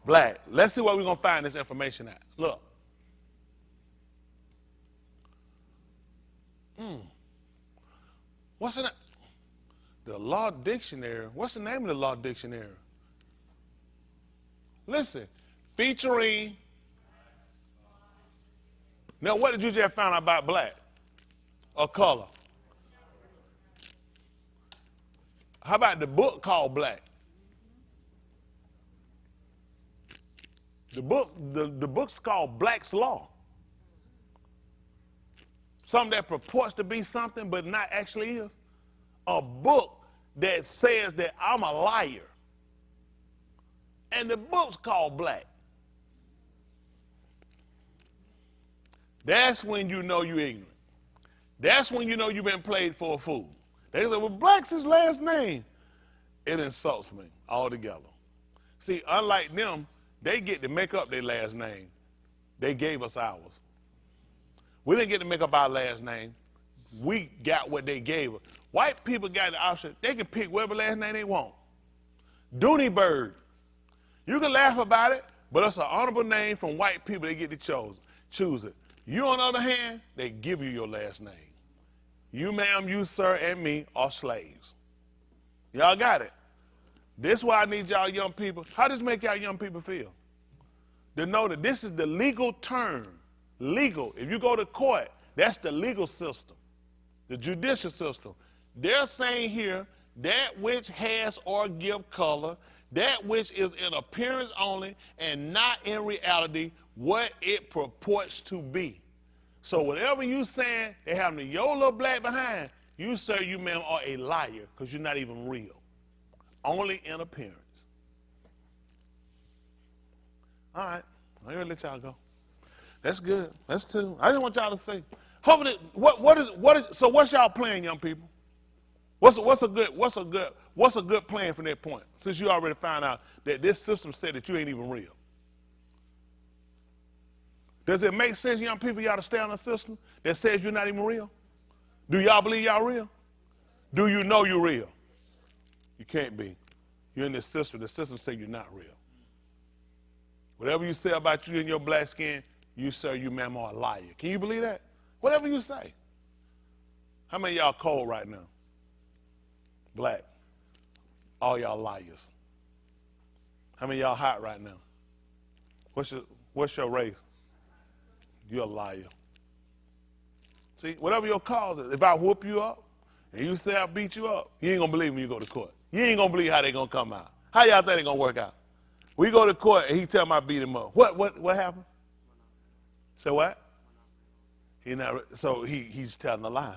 Black. Let's see where we're going to find this information at. Look. What's the name? The Law Dictionary. What's the name of the Law Dictionary? Listen. Featuring. Now, what did you just find out about black or color? How about the book called Black? The book's called Black's Law. Something that purports to be something but not actually is. A book that says that I'm a liar. And the book's called Black. That's when you know you're ignorant. That's when you know you've been played for a fool. They say, well, Black's his last name. It insults me altogether. See, unlike them, they get to make up their last name. They gave us ours. We didn't get to make up our last name. We got what they gave us. White people got the option. They can pick whatever last name they want. Dooney Bird. You can laugh about it, but it's an honorable name from white people. They get to choose it. You, on the other hand, they give you your last name. You, ma'am, you, sir, and me are slaves. Y'all got it? This is why I need y'all young people. How does this make y'all young people feel? To know that this is the legal term. Legal. If you go to court, that's the legal system, the judicial system. They're saying here, that which has or give color, that which is in appearance only and not in reality what it purports to be. So whatever you saying they have your little black behind, you, sir, you, ma'am, are a liar because you're not even real. Only in appearance. All right, I'm going to let y'all go. That's good. That's two. I just want y'all to say, hopefully, so what's y'all plan, young people? What's a good plan from that point? Since you already found out that this system said that you ain't even real. Does it make sense, young people, y'all to stay on a system that says you're not even real? Do y'all believe y'all real? Do you know you're real? You can't be. You're in this system. The system says you're not real. Whatever you say about you and your black skin, you, sir, you, ma'am, are a liar. Can you believe that? Whatever you say. How many of y'all cold right now? Black. All y'all liars. How many of y'all hot right now? What's your race? You're a liar. See, whatever your cause is, if I whoop you up and you say I beat you up, you ain't gonna believe when you go to court. You ain't gonna believe how they gonna come out. How y'all think they gonna work out? We go to court and he tell me I beat him up. What happened? Say what? He's telling a lie.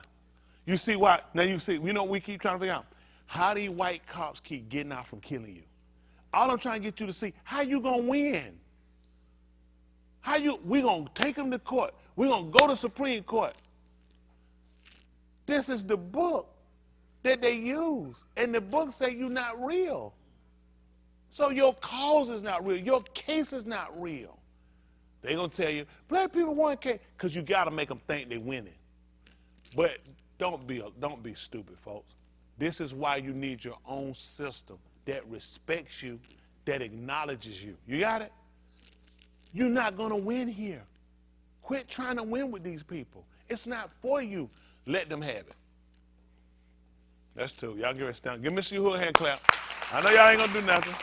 You see why? Now you see, you know what we keep trying to figure out? How these white cops keep getting out from killing you? All I'm trying to get you to see, how you gonna win? We gonna take them to court. We gonna go to Supreme Court. This is the book that they use. And the book say you're not real. So your cause is not real. Your case is not real. They're going to tell you, black people want case, because you got to make them think they're winning. But don't be stupid, folks. This is why you need your own system that respects you, that acknowledges you. You got it? You're not going to win here. Quit trying to win with these people. It's not for you. Let them have it. That's two. Y'all give us down. Give Mr. Hood a hand clap. I know y'all ain't going to do nothing.